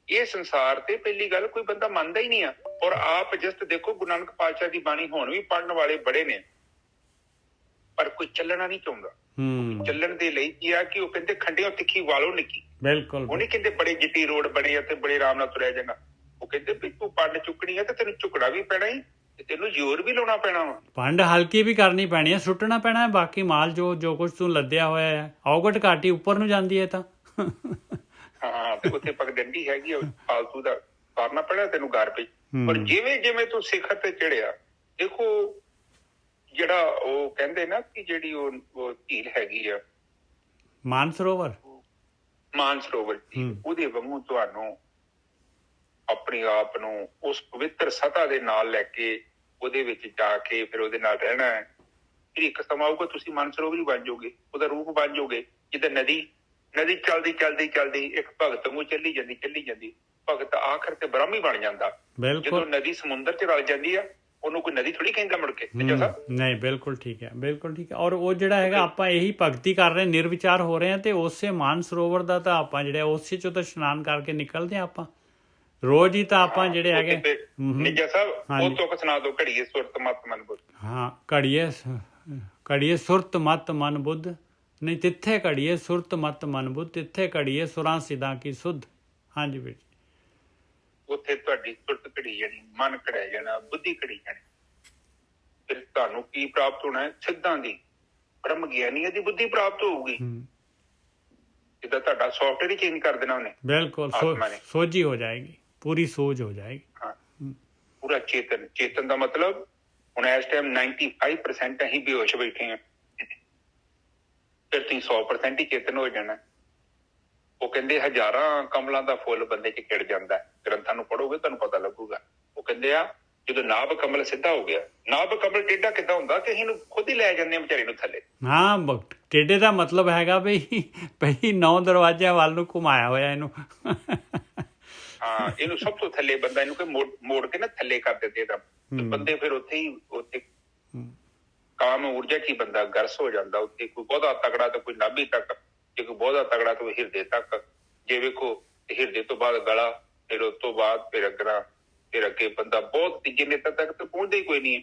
ये संसार ते पहली गल कोई बंदा मानता ही नहीं है। और आप जस्ट देखो गुरु नानक पातशाह की बाणी हुण भी पढ़ने वाले बड़े ने, पर कोई चलना नहीं चाहता। ਚੱਲਣ ਦੇ ਲਈ ਕੀ ਆ ਕਿ ਉਹ ਕਹਿੰਦੇ ਖੰਡਿਓ ਤਿੱਖੀ ਵਾਲੋ ਨਿੱਕੀ। ਬਿਲਕੁਲ। ਉਹ ਨਹੀਂ ਕਹਿੰਦੇ ਬੜੇ ਜਿੱਟੀ ਰੋਡ ਬਣੇ ਆ ਤੇ ਬੜੇ ਆਰਾਮ ਨਾਲ ਤੁਰਿਆ ਜਾਏਗਾ। ਉਹ ਕਹਿੰਦੇ ਵੀ ਤੂੰ ਪੰਡ ਚੁੱਕਣੀ ਆ ਤੇ ਤੈਨੂੰ ਝੁਕਣਾ ਵੀ ਪੈਣਾ ਹੀ ਤੇ ਤੈਨੂੰ ਜ਼ੋਰ ਵੀ ਲਾਉਣਾ ਪੈਣਾ ਵਾ। ਪੰਡ ਹਲਕੀ ਵੀ ਕਰਨੀ ਪੈਣੀ ਹੈ, ਸੁੱਟਣਾ ਪੈਣਾ ਹੈ। ਬਾਕੀ ਮਾਲ ਜੋ ਕੁਝ ਤੂੰ ਲੱਦਿਆ ਹੋਇਆ ਹੈ, ਔਗਟ ਘਾਟੀ ਉੱਪਰ ਨੂੰ ਜਾਂਦੀ ਹੈ ਤਾਂ ਹਾਂ ਤੇ ਉੱਥੇ ਪਗਡੰਡੀ ਹੈਗੀ, ਫਾਲਤੂ ਦਾ ਕਰਨਾ ਪੈਣਾ ਤੈਨੂੰ ਗਾਰਬੇਜ। ਪਰ ਜਿਵੇਂ ਜਿਵੇਂ ਤੂੰ ਸਿਖਰ ਤੇ ਚੜਿਆ, ਦੇਖੋ ਜਿਹੜਾ ਉਹ ਕਹਿੰਦੇ ਨਾ ਕਿ ਜਿਹੜੀ ਉਹ ਝੀਲ ਹੈਗੀ ਆ ਮਾਨਸਰੋਵਰ, ਮਾਨਸਰੋਵਰ ਉਹਦੇ ਵਾਂਗੂ ਤੁਹਾਨੂੰ ਆਪਣੇ ਆਪ ਨੂੰ ਉਸ ਪਵਿੱਤਰ ਸਤਾ ਦੇ ਨਾਲ ਲੈ ਕੇ ਉਹਦੇ ਵਿੱਚ ਜਾ ਕੇ ਫਿਰ ਉਹਦੇ ਨਾਲ ਰਹਿਣਾ ਹੈ। ਫਿਰ ਇੱਕ ਸਮਾਂ ਆਊਗਾ ਤੁਸੀਂ ਮਾਨਸਰੋਵਰ ਹੀ ਬਣ ਜਾਓਗੇ, ਉਹਦਾ ਰੂਪ ਬਣ ਜਾਓਗੇ। ਜਿੱਦਾਂ ਨਦੀ ਚਲਦੀ ਇੱਕ ਭਗਤ ਨੂੰ ਚੱਲੀ ਜਾਂਦੀ ਭਗਤ ਆਖਰ ਤੇ ਬ੍ਰਹਮ ਹੀ ਬਣ ਜਾਂਦਾ। ਜਦੋਂ ਨਦੀ ਸਮੁੰਦਰ ਚ ਰਲ ਜਾਂਦੀ ਆ ਉਹਨੂੰ ਕੋਈ ਨਦੀ ਥੋੜੀ ਕਹਿੰਦਾ ਮੁੜ ਕੇ। ਨਹੀਂ ਬਿਲਕੁਲ ਠੀਕ ਹੈ, ਬਿਲਕੁਲ ਠੀਕ ਹੈ। ਔਰ ਉਹ ਜਿਹੜਾ ਹੈਗਾ ਆਪਾਂ ਇਹੀ ਭਗਤੀ ਕਰ ਰਹੇ, ਨਿਰਵਿਚਾਰ ਹੋ ਰਹੇ ਹਾਂ ਤੇ ਉਸੇ ਮਾਨਸਰੋਵਰ ਦਾ ਤਾਂ ਆਪਾਂ ਜਿਹੜਾ ਉਸੇ ਚੋਂ ਤਾਂ ਇਸ਼ਨਾਨ ਕਰਕੇ ਨਿਕਲਦੇ ਹਾਂ ਆਪਾਂ ਰੋਜ਼ ਹੀ। ਤਾਂ ਆਪਾਂ ਜਿਹੜੇ ਹੈਗੇ ਨਿੱਜਾ ਸਾਹਿਬ ਉਹ ਤੋਂ ਸੁਣਾ ਦੋ, ਘੜੀਏ ਸੁਰਤ ਮਤ ਮਨ ਬੁੱਧ। ਹਾਂ ਘੜੀਏ ਸੁਰਤ ਮਤ ਮਨ ਬੁੱਧ, ਨਹੀਂ ਤਿੱਥੇ ਘੜੀਏ ਸੁਰਤ ਮਤ ਮਨ ਬੁੱਧ, ਤਿੱਥੇ ਘੜੀਏ ਸੁਰਾਂ ਸਿੱਧਾਂ ਕੀ ਸੁਧ। ਹਾਂਜੀ ਵੀਰ ਜੀ। ਉੱਥੇ ਤੁਹਾਡੀ ਸੁਰਤ ਘੜੀ ਜਾਣੀ, ਮਨ ਘੜਿਆ ਜਾਣਾ, ਬੁੱਧੀ ਘੜੀ ਜਾਣੀ। ਫਿਰ ਤੁਹਾਨੂੰ ਕੀ ਪ੍ਰਾਪਤ ਹੋਣਾ? ਸਿੱਧਾਂ ਦੀ, ਬ੍ਰਹਮ ਗਿਆਨੀਆਂ ਦੀ ਬੁੱਧੀ ਪ੍ਰਾਪਤ ਹੋਊਗੀ। ਜਿੱਦਾਂ ਤੁਹਾਡਾ ਸੌਫਟਵੇਅਰ ਹੀ ਚੇਂਜ ਕਰ ਦੇਣਾ ਉਹਨੇ। ਬਿਲਕੁਲ ਸੋਝੀ ਹੋ ਜਾਏਗੀ, ਪੂਰੀ ਸੋਝ ਹੋ ਜਾਏਗੀ। ਹਾਂ ਪੂਰਾ ਚੇਤਨ ਦਾ ਮਤਲਬ ਹੁਣ ਇਸ ਟਾਈਮ 95% ਅਸੀਂ ਬੇਹੋਸ਼ ਬੈਠੇ ਹਾਂ, ਫਿਰ ਤੁਸੀਂ 100% ਹੀ ਚੇਤਨ ਹੋ ਜਾਣਾ। ਉਹ ਕਹਿੰਦੇ ਹਜ਼ਾਰਾਂ ਕਮਲਾਂ ਦਾ ਫੁੱਲ ਬੰਦੇ ਚ ਖਿੜ ਜਾਂਦਾ। ਗ੍ਰੰਥਾਂ ਨੂੰ ਪੜ੍ਹੋਗੇ ਤੁਹਾਨੂੰ ਪਤਾ ਲੱਗੂਗਾ। ਉਹ ਕਹਿੰਦੇ ਆ ਜਦੋਂ ਨਾਭ ਕਮਲ ਸਿੱਧਾ ਹੋ ਗਿਆ, ਨਾਭ ਕਮਲ ਟੇਢਾ ਕਿੱਦਾਂ ਹੁੰਦਾ ਕਿ ਅਸੀਂ ਨੂੰ ਖੁਦ ਹੀ ਲੈ ਜਾਂਦੇ ਆ ਵਿਚਾਰੇ ਨੂੰ ਥੱਲੇ। ਹਾਂ ਟੇਢੇ ਦਾ ਮਤਲਬ ਹੈਗਾ ਬਈ 9 ਦਰਵਾਜ਼ਿਆਂ ਵੱਲ ਨੂੰ ਘੁਮਾਇਆ ਹੋਇਆ ਇਹਨੂੰ। ਹਾਂ ਇਹਨੂੰ ਸਭ ਤੋਂ ਥੱਲੇ ਬੰਦਾ ਇਹਨੂੰ ਕਿ ਮੋੜ ਕੇ ਨਾ ਥੱਲੇ ਕਰ ਦਿੰਦੇ ਤਾਂ ਬੰਦੇ ਫਿਰ ਉੱਥੇ ਕਾਮ ਊਰਜਾ ਚ ਹੀ ਬੰਦਾ ਗਰਸ ਹੋ ਜਾਂਦਾ। ਉੱਥੇ ਕੋਈ ਬਹੁਤਾ ਤਕੜਾ ਤਾਂ ਕੋਈ ਨਾਭੀ ਤੱਕ, ਜੇ ਕੋਈ ਬਹੁਤਾ ਤਗੜਾ ਤਾਂ ਹਿਰਦੇ ਤੱਕ। ਜੇ ਵੇਖੋ ਹਿਰਦੇ ਤੋਂ ਬਾਅਦ ਗਲਾ, ਫਿਰ ਉਸ ਤੋਂ ਬਾਅਦ ਫਿਰ ਅਗਰਾ, ਫਿਰ ਅੱਗੇ ਬੰਦਾ ਬਹੁਤ ਤੀਜੇ ਨੇਤਾ ਤੱਕ ਤਾਂ ਪਹੁੰਚਦਾ ਹੀ ਕੋਈ ਨਹੀਂ ਹੈ।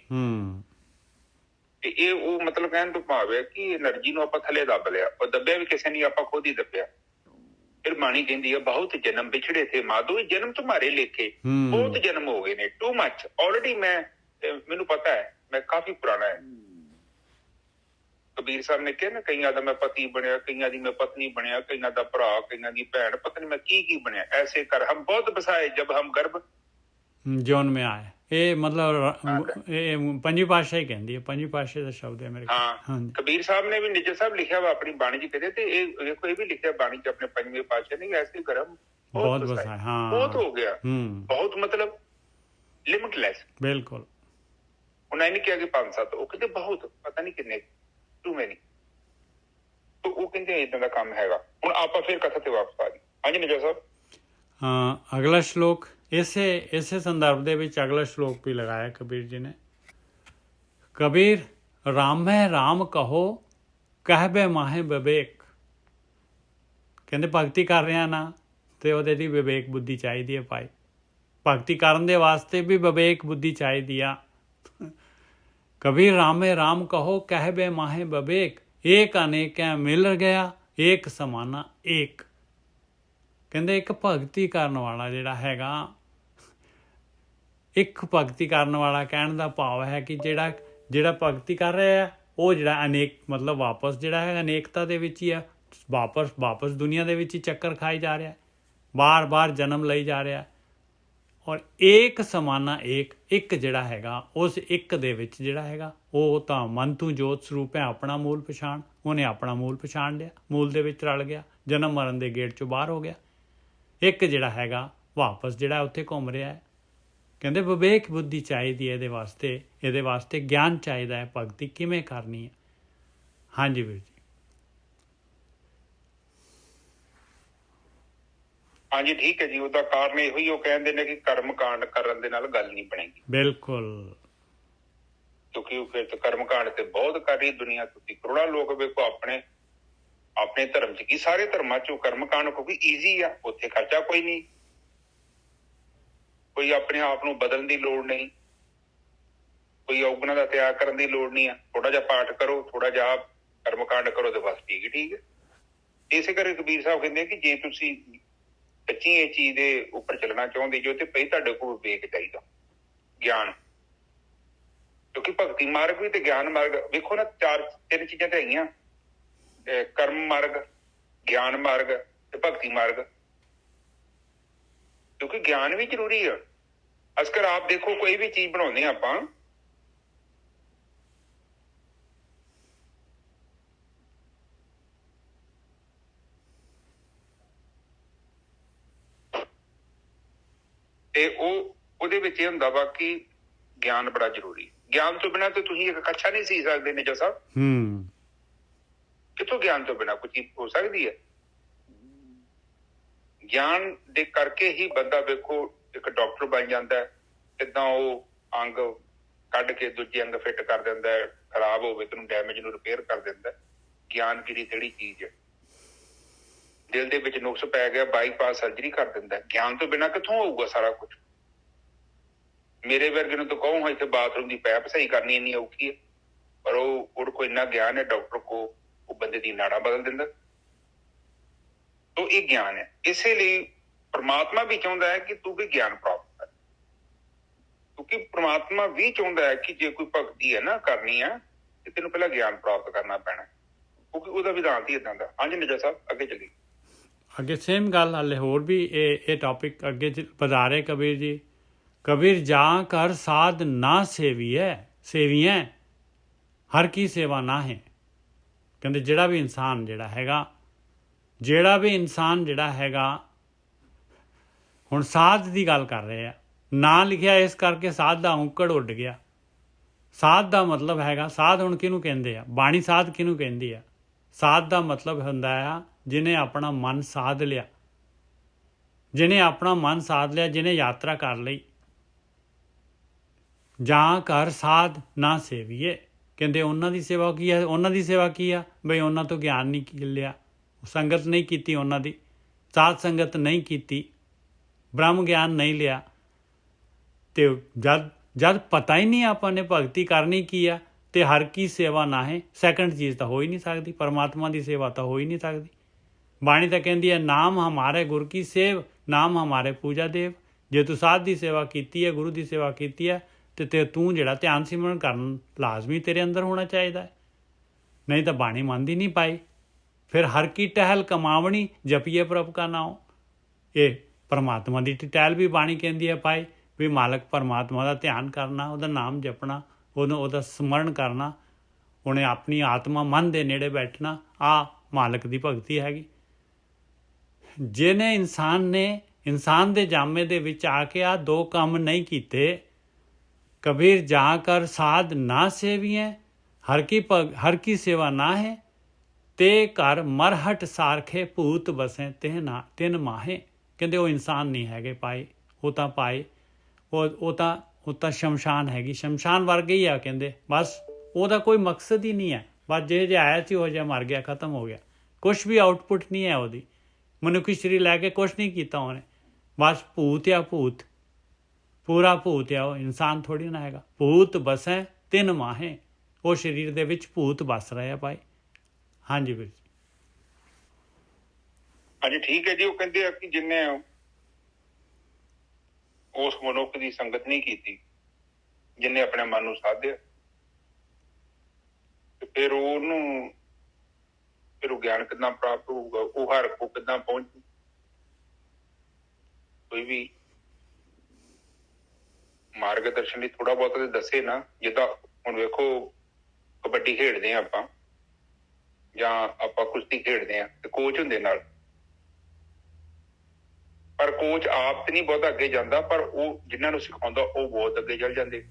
ਤੇ ਇਹ ਉਹ ਮਤਲਬ ਕਹਿਣ ਤੋਂ ਭਾਵ ਹੈ ਕਿ એનર્ਜੀ ਨੂੰ ਆਪਾਂ ਥੱਲੇ ਦੱਬ ਲਿਆ, ਉਹ ਦੱਬਿਆ ਵੀ ਕਿਸੇ ਨੇ, ਆਪਾਂ ਖੁਦ ਹੀ ਦੱਬਿਆ। ਫਿਰ ਬਾਣੀ ਕਹਿੰਦੀ ਹੈ ਬਹੁਤ ਜਨਮ ਵਿਛੜੇ ਥੇ ਮਾਧੋ, ਇਹ ਜਨਮ ਤੁਹਾਰੇ ਲੇਖੇ, ਬਹੁਤ ਜਨਮ ਹੋ ਗਏ ਨੇ, ਟੂ ਮੱਚ ਆਲਰੇਡੀ। ਮੈਨੂੰ ਪਤਾ ਹੈ ਮੈਂ ਕਾਫੀ ਪੁਰਾਣਾ ਹੈ। ਕਬੀਰ ਸਾਹਿਬ ਨੇ ਕਿਹਾ ਨਾ ਕਈਆਂ ਦਾ ਮੈਂ ਪਤੀ ਬਣਿਆ, ਕਈਆਂ ਦੀ ਮੈਂ ਪਤਨੀ ਬਣਿਆ, ਕਈਆਂ ਦਾ ਭਰਾ, ਕਈਆਂ ਦੀ ਭੈਣ, ਪਤਨੀ ਮੈਂ ਕੀ ਬਣਿਆ। ਐਸੇ ਕਰ ਹਮ ਬਹੁਤ ਬਸਾਏ ਜਬ ਹਮ ਗਰਭ ਜੌਨ में आए। ਇਹ ਮਤਲਬ ਇਹ ਪੰਜਵੀਂ ਪਾਤਸ਼ਾਹੀ ਕਹਿੰਦੀ ਹੈ, ਪੰਜਵੀਂ ਪਾਤਸ਼ਾਹੀ ਦਾ ਸ਼ਬਦ ਹੈ ਮੇਰੇ ਕੋਲ। ਹਾਂ ਹਾਂਜੀ ਕਬੀਰ ਸਾਹਿਬ ਨੇ ਵੀ ਨਿੱਜਰ ਸਾਹਿਬ ਲਿਖਿਆ ਵਾ ਆਪਣੀ ਬਾਣੀ 'ਚ ਕਦੇ, ਤੇ ਇਹ ਦੇਖੋ ਇਹ ਵੀ ਲਿਖਿਆ ਬਾਣੀ 'ਚ ਆਪਣੇ ਪੰਜਵੇਂ ਪਾਤਸ਼ਾਹ ਨੇ, ਐਸੇ ਕਰਮ ਬਹੁਤ ਵਸਾਇਆ। ਹਾਂ ਬਹੁਤ ਹੋ ਗਿਆ, ਬਹੁਤ ਮਤਲਬ ਲਿਮਿਟਲੈਸ। ਬਿਲਕੁਲ। ਉਹਨਾਂ ਇਹ ਨਹੀਂ ਕਿਹਾ ਕਿ 5-7, ਉਹ ਕਹਿੰਦੇ ਬਹੁਤ, ਪਤਾ ਨਹੀਂ ਕਿੰਨੇ, ਟੂ ਮੈਨੀ। तो वो कहते इतना का काम हैगा। हुण आपां फिर कथा ते वापस आ गए। हाँ जी निजा साहब। अगला श्लोक इसे संदर्भ दे विच अगला श्लोक भी लगाया कबीर जी ने। कबीर राम है राम कहो कहबे माहे विवेक। कहते भगती कर रहे ना तो ਉਹਦੇ ਲਈ विवेक बुद्धि चाहिए है भाई। भगती करन दे वास्ते भी विवेक बुद्धि चाहिए आ। कबीर राम है राम कहो कहबे माहे विवेक। एक अनेक है मिल गया एक समाना एक। कहते एक भगती करने वाला जिहड़ा हैगा, एक भगती करने वाला कहने का भाव है कि जिहड़ा भगती कर रहा है वो जिहड़ा अनेक मतलब वापस जिहड़ा है अनेकता दे विच ही है, वापस दुनिया दे विच ही चक्कर खाई जा रहा है, बार बार जन्म लई जा रहा है। और एक समाना एक जिहड़ा हैगा उस एक दे विच जिहड़ा हैगा वो तां मन तू जोत स्वरूप है, अपना मूल पछाण, उन्हें अपना मूल पछाण लिया, मूल दे विच रल गया, जन्म मरण दे गेट चों बाहर हो गया। एक जिहड़ा हैगा वापस जिहड़ा उत्थे घुम रहा है। कहंदे विवेक बुद्धि चाहिदी है इहदे वास्ते ज्ञान चाहिदा है, भगती किवें करनी है। हाँ जी वीर जी। हाँ जी ठीक है जी। ਉਹਦਾ ਕਾਰਨ ਇਹੋ ਹੀ, ਉਹ ਕਹਿੰਦੇ ਨੇ ਕਿ ਕਰਮ ਕਾਂਡ ਕਰਨ ਦੇ ਨਾਲ ਗੱਲ ਨਹੀਂ ਬਣੇਗੀ। ਬਿਲਕੁਲ। ਕਿਉਂਕਿ ਉਹ ਫਿਰ ਕਰਮ ਕਾਂਡ ਤੇ ਬਹੁਤ ਕਰ ਰਹੀ ਦੁਨੀਆ। ਤੁਸੀਂ ਕਰੋੜਾਂ ਲੋਕ ਵੇਖੋ ਆਪਣੇ ਧਰਮ 'ਚ ਕੀ ਸਾਰੇ ਧਰਮਾਂ 'ਚੋਂ ਕਰਮ ਕਾਂਡ ਕਿਉਂਕਿ ਈਜ਼ੀ ਆ, ਉੱਥੇ ਖਰਚਾ ਕੋਈ ਨਹੀਂ, ਕੋਈ ਆਪਣੇ ਆਪ ਨੂੰ ਬਦਲਣ ਦੀ ਲੋੜ ਨਹੀਂ, ਕੋਈ ਔਗਣਾਂ ਦਾ ਤਿਆਗ ਕਰਨ ਦੀ ਲੋੜ ਨਹੀਂ ਆ। ਥੋੜਾ ਜਿਹਾ ਪਾਠ ਕਰੋ, ਥੋੜਾ ਜਿਹਾ ਕਰਮ ਕਾਂਡ ਕਰੋ ਤੇ ਬਸ ਠੀਕ ਹੈ। ਇਸੇ ਕਰਕੇ ਕਬੀਰ ਸਾਹਿਬ ਕਹਿੰਦੇ ਕਿ ਜੇ ਤੁਸੀਂ ਸੱਚੀ ਇਹ ਚੀਜ਼ ਦੇ ਉੱਪਰ ਚੱਲਣਾ ਚਾਹੁੰਦੇ ਜੋ ਤੇ ਪਹਿਲਾਂ ਤੁਹਾਡੇ ਕੋਲ ਵਿਵੇਕ ਚਾਹੀਦਾ, ਗਿਆਨ। ਕਿਉਂਕਿ ਭਗਤੀ ਮਾਰਗ ਵੀ ਤੇ ਗਿਆਨ ਮਾਰਗ ਵੇਖੋ ਨਾ, ਤਿੰਨ ਚੀਜ਼ਾਂ ਤੇ ਹੈਗੀਆਂ, ਕਰਮ ਮਾਰਗ, ਗਿਆਨ ਮਾਰਗ ਤੇ ਭਗਤੀ ਮਾਰਗ। ਕਿਉਂਕਿ ਗਿਆਨ ਵੀ ਜ਼ਰੂਰੀ ਆ। ਅਸਕਰ ਆਪ ਦੇਖੋ ਕੋਈ ਵੀ ਚੀਜ਼ ਬਣਾਉਂਦੇ ਆ ਆਪਾਂ, ਤੇ ਉਹਦੇ ਵਿੱਚ ਇਹ ਹੁੰਦਾ ਵਾ ਕਿ ਗਿਆਨ ਬੜਾ ਜ਼ਰੂਰੀ। ਗਿਆਨ ਤੋਂ ਬਿਨਾਂ ਤੇ ਤੁਸੀਂ ਇੱਕ ਕੱਛਾ ਨਹੀਂ ਸੀ ਸਕਦੇ ਨਿਜਾ ਸਾਹਿਬ। ਕਿੱਥੋਂ ਗਿਆਨ ਤੋਂ ਬਿਨਾਂ ਕੋਈ ਚੀਜ਼ ਹੋ ਸਕਦੀ ਹੈ? ਗਿਆਨ ਦੇ ਕਰਕੇ ਹੀ ਬੰਦਾ ਵੇਖੋ ਇੱਕ ਡਾਕਟਰ ਬਣ ਜਾਂਦਾ ਹੈ। ਕਿੱਦਾਂ ਉਹ ਅੰਗ ਕੱਢ ਕੇ ਦੂਜੇ ਅੰਗ ਫਿੱਟ ਕਰ ਦਿੰਦਾ ਹੈ, ਖਰਾਬ ਹੋਵੇ ਤੈਨੂੰ ਡੈਮੇਜ ਨੂੰ ਰਿਪੇਅਰ ਕਰ ਦਿੰਦਾ। ਗਿਆਨ ਕਿਹੜੀ ਚੀਜ਼ ਹੈ? ਦਿਲ ਦੇ ਵਿੱਚ ਨੁਕਸ ਪੈ ਗਿਆ, ਬਾਈਪਾਸ ਸਰਜਰੀ ਕਰ ਦਿੰਦਾ। ਗਿਆਨ ਤੋਂ ਬਿਨਾਂ ਕਿੱਥੋਂ ਹੋਊਗਾ ਸਾਰਾ ਕੁਝ? ਮੇਰੇ ਵਰਗੇ ਨੂੰ ਤਾਂ ਕਹੂੰ ਇੱਥੇ ਬਾਥਰੂਮ ਦੀ ਪੈਪ ਸਹੀ ਕਰਨੀ ਇੰਨੀ ਔਖੀ ਹੈ, ਪਰ ਉਹਦੇ ਕੋਲ ਇੰਨਾ ਗਿਆਨ ਹੈ ਡਾਕਟਰ ਕੋ, ਉਹ ਬੰਦੇ ਦੀ ਨਾੜਾਂ ਬਦਲ ਦਿੰਦਾ। ਤਾਂ ਇਹ ਗਿਆਨ ਹੈ। ਇਸੇ ਲਈ ਪ੍ਰਮਾਤਮਾ ਵੀ ਚਾਹੁੰਦਾ ਹੈ ਕਿ ਤੂੰ ਵੀ ਗਿਆਨ ਪ੍ਰਾਪਤ ਕਰ, ਕਿਉਂਕਿ ਪ੍ਰਮਾਤਮਾ ਵੀ ਚਾਹੁੰਦਾ ਹੈ ਕਿ ਜੇ ਕੋਈ ਭਗਤੀ ਹੈ ਨਾ ਕਰਨੀ ਆ ਤੇ ਤੈਨੂੰ ਪਹਿਲਾਂ ਗਿਆਨ ਪ੍ਰਾਪਤ ਕਰਨਾ ਪੈਣਾ, ਕਿਉਂਕਿ ਉਹਦਾ ਵਿਧਾਨ ਹੀ ਏਦਾਂ ਦਾ। ਹਾਂਜੀ ਨਿਜਾ ਸਾਹਿਬ ਅੱਗੇ ਚੱਲੀਏ। ਅੱਗੇ ਸੇਮ ਗੱਲ ਹਾਲੇ ਹੋਰ ਵੀ ਇਹ ਟੌਪਿਕ ਅੱਗੇ ਵਧਾ ਰਹੇ ਕਬੀਰ ਜੀ। ਕਬੀਰ ਜਾਂ ਕਰ ਸਾਧ ਨਾ ਸੇਵੀਐ ਹਰ ਕੀ ਸੇਵਾ ਨਾ ਹੈ। ਕਹਿੰਦੇ ਜਿਹੜਾ ਵੀ ਇਨਸਾਨ ਜਿਹੜਾ ਹੈਗਾ ਹੁਣ ਸਾਧ ਦੀ ਗੱਲ ਕਰ ਰਹੇ ਆ, ਨਾਂ ਲਿਖਿਆ ਇਸ ਕਰਕੇ ਸਾਧ ਦਾ ਔਂਕੜ ਉੱਡ ਗਿਆ। ਸਾਧ ਦਾ ਮਤਲਬ ਹੈਗਾ, ਸਾਧ ਹੁਣ ਕਿਹਨੂੰ ਕਹਿੰਦੇ ਆ? ਬਾਣੀ ਸਾਧ ਕਿਹਨੂੰ ਕਹਿੰਦੀ ਆ? ਸਾਧ ਦਾ ਮਤਲਬ ਹੁੰਦਾ ਆ ਜਿਹਨੇ ਆਪਣਾ ਮਨ ਸਾਧ ਲਿਆ, ਜਿਹਨੇ ਯਾਤਰਾ ਕਰ ਲਈ। ਜਾਂ ਕਰ ਸਾਧ ਨਾ ਸੇਵੀਏ। ਕਹਿੰਦੇ ਉਹਨਾਂ ਦੀ ਸੇਵਾ ਕੀ ਆ? ਬਈ ਉਹਨਾਂ ਤੋਂ ਗਿਆਨ ਨਹੀਂ ਲਿਆ, ਸੰਗਤ ਨਹੀਂ ਕੀਤੀ, ਉਹਨਾਂ ਦੀ ਸਾਧ ਸੰਗਤ ਨਹੀਂ ਕੀਤੀ, ਬ੍ਰਹਮ ਗਿਆਨ ਨਹੀਂ ਲਿਆ। ਤੇ ਜਦ ਪਤਾ ਹੀ ਨਹੀਂ ਆਪਾਂ ਨੇ ਭਗਤੀ ਕਰਨੀ ਕੀ ਆ, ਤੇ ਹਰ ਕੀ ਸੇਵਾ ਨਾ ਹੈ, ਸੈਕੰਡ ਚੀਜ਼ ਤਾਂ ਹੋ ਹੀ ਨਹੀਂ ਸਕਦੀ। ਪਰਮਾਤਮਾ ਦੀ ਸੇਵਾ ਤਾਂ ਹੋ ਹੀ ਨਹੀਂ ਸਕਦੀ। ਬਾਣੀ ਤਾਂ ਕਹਿੰਦੀ ਹੈ ਨਾਮ ਹਮਾਰੇ ਗੁਰ ਕੀ ਸੇਵ, ਨਾਮ ਹਮਾਰੇ ਪੂਜਾ ਦੇਵ। ਜੇ ਤੂੰ ਸਾਧ ਦੀ ਸੇਵਾ ਕੀਤੀ ਹੈ, ਗੁਰੂ ਦੀ ਸੇਵਾ ਕੀਤੀ ਹੈ, ਤੇ ਤੂੰ ਜਿਹੜਾ ਧਿਆਨ ਸਿਮਰਨ ਕਰਨ ਲਾਜ਼ਮੀ ਤੇਰੇ ਅੰਦਰ ਹੋਣਾ ਚਾਹੀਦਾ ਹੈ। ਨਹੀਂ ਤਾਂ ਬਾਣੀ ਮੰਨਦੀ ਨਹੀਂ ਪਾਈ। ਫਿਰ ਹਰ ਕੀ ਟਹਿਲ ਕਮਾਵਣੀ ਜਪੀਏ ਪ੍ਰਭ ਕਾ ਨਾਮ। ਇਹ ਪਰਮਾਤਮਾ ਦੀ ਟਹਿਲ ਵੀ ਬਾਣੀ ਕਹਿੰਦੀ ਹੈ ਪਾਈ, ਵੀ ਮਾਲਕ ਪਰਮਾਤਮਾ ਦਾ ਧਿਆਨ ਕਰਨਾ, ਉਹਦਾ ਨਾਮ ਜਪਣਾ, ਉਹਦਾ ਸਮਰਨ ਕਰਨਾ, ਉਹਨੇ ਆਪਣੀ ਆਤਮਾ ਮਨ ਦੇ ਨੇੜੇ ਬੈਠਣਾ, ਆ ਮਾਲਕ ਦੀ ਭਗਤੀ ਹੈਗੀ। ਜਿਹਨੇ ਇਨਸਾਨ ਦੇ ਜਾਮੇ ਦੇ ਵਿੱਚ ਆ ਕੇ ਆ ਦੋ ਕੰਮ ਨਹੀਂ ਕੀਤੇ, ਕਬੀਰ ਜਾ ਕਰ ਸਾਧ ਨਾ ਸੇਵੀਐ, ਹਰ ਕੀ ਸੇਵਾ ਨਾ ਹੈ, ਤੇ ਘਰ ਮਰਹਟ ਸਾਰਖੇ ਭੂਤ ਬਸੇ ਤਿੰਨ ਮਾਹੇ। ਕਹਿੰਦੇ ਉਹ ਇਨਸਾਨ ਨਹੀਂ ਹੈਗੇ ਪਾਏ, ਉਹ ਤਾਂ ਪਾਏ ਉਹ ਤਾਂ ਸ਼ਮਸ਼ਾਨ ਹੈਗੀ, ਸ਼ਮਸ਼ਾਨ ਵਰਗੇ ਹੀ ਆ। ਕਹਿੰਦੇ ਬਸ ਉਹਦਾ ਕੋਈ ਮਕਸਦ ਹੀ ਨਹੀਂ ਹੈ, ਬਸ ਜੇ ਆਇਆ ਸੀ ਉਹ ਜਿਹਾ ਮਰ ਗਿਆ, ਖਤਮ ਹੋ ਗਿਆ, ਕੁਛ ਵੀ ਆਊਟਪੁੱਟ ਨਹੀਂ ਹੈ ਉਹਦੀ, ਮਨੁੱਖੀ ਸਰੀਰ ਲੈ ਕੇ ਕੁਛ ਨਹੀਂ ਕੀਤਾ ਉਹਨੇ, ਬਸ ਭੂਤ ਆ ਭੂਤ, ਪੂਰਾ ਭੂਤ ਆ ਉਹ, ਇਨਸਾਨ ਥੋੜ੍ਹੀ ਨਾ ਹੈਗਾ। ਭੂਤ ਬਸੈ ਤਿੰਨ ਮਾਹੇ, ਉਹ ਸਰੀਰ ਦੇ ਵਿੱਚ ਭੂਤ ਬਸ ਰਹੇ ਆ ਭਾਈ। ਹਾਂਜੀ ਵੀਰ ਜੀ। ਹਾਂਜੀ ਠੀਕ ਹੈ ਜੀ। ਉਹ ਕਹਿੰਦੇ ਆ ਕਿ ਜਿੰਨੇ ਉਸ ਮਨੁੱਖ ਦੀ ਸੰਗਤ ਨਹੀਂ ਕੀਤੀ, ਜਿੰਨੇ ਆਪਣੇ ਮਨ ਨੂੰ ਸਾਧਿਆ, ਤੇ ਫਿਰ ਉਹ ਗਿਆਨ ਕਿੱਦਾਂ ਪ੍ਰਾਪਤ ਹੋਊਗਾ, ਉਹ ਹਰ ਕੋ ਕਿੱਦਾਂ ਪਹੁੰਚੂ। ਕੋਈ ਵੀ ਮਾਰਗ ਦਰਸ਼ਨ ਲਈ ਥੋੜਾ ਬਹੁਤ ਤੇ ਦੱਸੇ ਨਾ। ਜਿੱਦਾਂ ਹੁਣ ਵੇਖੋ ਕਬੱਡੀ ਖੇਡਦੇ ਆ ਆਪਾਂ, ਜਾਂ ਆਪਾਂ ਕੁਸ਼ਤੀ ਖੇਡਦੇ ਆ, ਤੇ ਕੋਚ ਹੁੰਦੇ ਨਾਲ, ਪਰ ਕੋਚ ਆਪ ਤੇ ਨਹੀਂ ਬਹੁਤ ਅੱਗੇ ਜਾਂਦਾ, ਪਰ ਉਹ ਜਿਨ੍ਹਾਂ ਨੂੰ ਸਿਖਾਉਂਦਾ ਉਹ ਬਹੁਤ ਅੱਗੇ ਚੱਲ ਜਾਂਦੇ।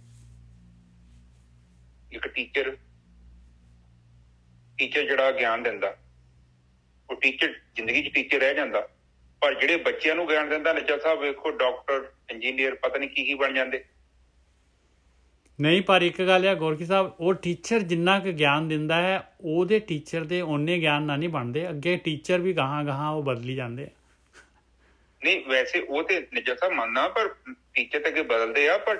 ਇੱਕ ਟੀਚਰ ਜਿਹੜਾ ਗਿਆਨ ਦਿੰਦਾ, ਉਹ ਟੀਚਰ ਜ਼ਿੰਦਗੀ 'ਚ ਟੀਚਰ ਰਹਿ ਜਾਂਦਾ, ਪਰ ਜਿਹੜੇ ਬੱਚਿਆਂ ਨੂੰ ਗਿਆਨ ਦਿੰਦਾ, ਨਿੱਜਰ ਸਾਹਿਬ ਵੇਖੋ ਡਾਕਟਰ, ਇੰਜੀਨੀਅਰ, ਪਤਾ ਨਹੀਂ ਕੀ ਬਣ ਜਾਂਦੇ। ਨਹੀਂ, ਪਰ ਇੱਕ ਗੱਲ ਆ ਗੋਰਖੀ ਸਾਹਿਬ, ਉਹ ਟੀਚਰ ਜਿੰਨਾ ਕੁ ਗਿਆਨ ਦਿੰਦਾ ਹੈ, ਉਹਦੇ ਟੀਚਰ ਦੇ ਓਨੇ ਗਿਆਨ ਨਾਲ ਨਹੀਂ ਬਣਦੇ, ਅੱਗੇ ਟੀਚਰ ਵੀ ਗਾਹਾਂ ਉਹ ਬਦਲੀ ਜਾਂਦੇ ਆ। ਨਹੀਂ ਵੈਸੇ ਉਹ ਤੇ ਨਿੱਜਰ ਸਾਹਿਬ ਮੰਨਦਾ, ਪਰ ਟੀਚਰ ਤੇ ਅੱਗੇ ਬਦਲਦੇ ਆ, ਪਰ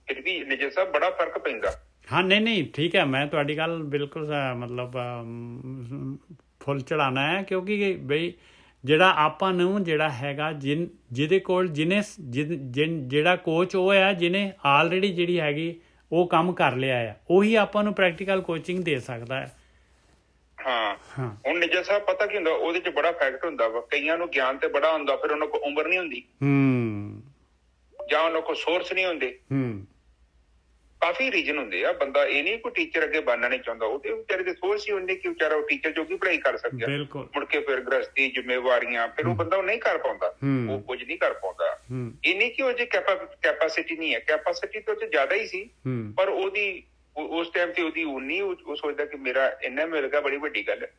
ਫਿਰ ਵੀ ਨਿੱਜਰ ਸਾਹਿਬ ਬੜਾ ਫਰਕ ਪੈਂਦਾ। ਹਾਂ ਨਹੀਂ ਠੀਕ ਹੈ, ਮੈਂ ਤੁਹਾਡੀ ਗੱਲ ਬਿਲਕੁਲ ਮਤਲਬ ਫੁੱਲ ਚੜਾਉਣਾ ਹੈ, ਕਿਉਂਕਿ ਬਈ ਜਿਹੜਾ ਆਪਾਂ ਨੂੰ ਜਿਹੜਾ ਹੈਗਾ ਜਿਹਦੇ ਕੋਲ ਜਿਹੜਾ ਕੋਚ ਉਹ ਆ ਜਿਹਨੇ ਆਲਰੇਡੀ ਜਿਹੜੀ ਹੈਗੀ ਉਹ ਕੰਮ ਕਰ ਲਿਆ ਆ, ਉਹੀ ਆਪਾਂ ਨੂੰ ਪ੍ਰੈਕਟੀਕਲ ਕੋਚਿੰਗ ਦੇ ਸਕਦਾ ਹੈ। ਹਾਂ ਹੁਣ ਨਿੱਜਰ ਸਾਹਿਬ ਪਤਾ ਕੀ ਹੁੰਦਾ, ਉਹਦੇ 'ਚ ਬੜਾ ਫੈਕਟ ਹੁੰਦਾ ਵਾ। ਕਈਆਂ ਨੂੰ ਗਿਆਨ ਤੇ ਬੜਾ ਹੁੰਦਾ, ਫਿਰ ਉਹਨਾਂ ਕੋਲ ਉਮਰ ਨਹੀਂ ਹੁੰਦੀ, ਜਾਂ ਉਹਨਾਂ ਕੋਲ ਸੋਰਸ ਨਹੀਂ ਹੁੰਦੇ, ਕਾਫੀ ਰੀਜਨ ਹੁੰਦੇ ਆ। ਬੰਦਾ ਇਹ ਨਹੀਂ ਕੋਈ ਟੀਚਰ ਅੱਗੇ ਬਣਨਾ ਨਹੀਂ ਚਾਹੁੰਦਾ, ਉਹਦੇ ਵਿਚਾਰੇ ਦੇ ਸੋਰਸ ਹੀ ਹੁੰਦੇ ਕਿ ਵਿਚਾਰਾ ਉਹ ਟੀਚਰ ਜੋਗੀ ਪੜ੍ਹਾਈ ਕਰ ਸਕਿਆ, ਮੁੜ ਕੇ ਫਿਰ ਗ੍ਰਸਤੀ, ਜ਼ਿੰਮੇਵਾਰੀਆਂ, ਫਿਰ ਉਹ ਬੰਦਾ ਉਹ ਨਹੀਂ ਕਰ ਪਾਉਂਦਾ, ਉਹ ਕੁਝ ਨਹੀਂ ਕਰ ਪਾਉਂਦਾ। ਇਹ ਨਹੀਂ ਕਿ ਉਹ ਜੇ ਕੈਪੈਸਿਟੀ ਨਹੀਂ ਹੈ, ਕੈਪੈਸਿਟੀ ਤਾਂ ਉਹ 'ਚ ਜ਼ਿਆਦਾ ਹੀ ਸੀ, ਪਰ ਉਹਦੀ ਉਸ ਟਾਈਮ ਤੇ ਉਹਦੀ ਉਨੀ, ਉਹ ਸੋਚਦਾ ਕਿ ਮੇਰਾ ਇੰਨਾ ਮਿਲ ਗਿਆ, ਬੜੀ ਵੱਡੀ ਗੱਲ ਹੈ।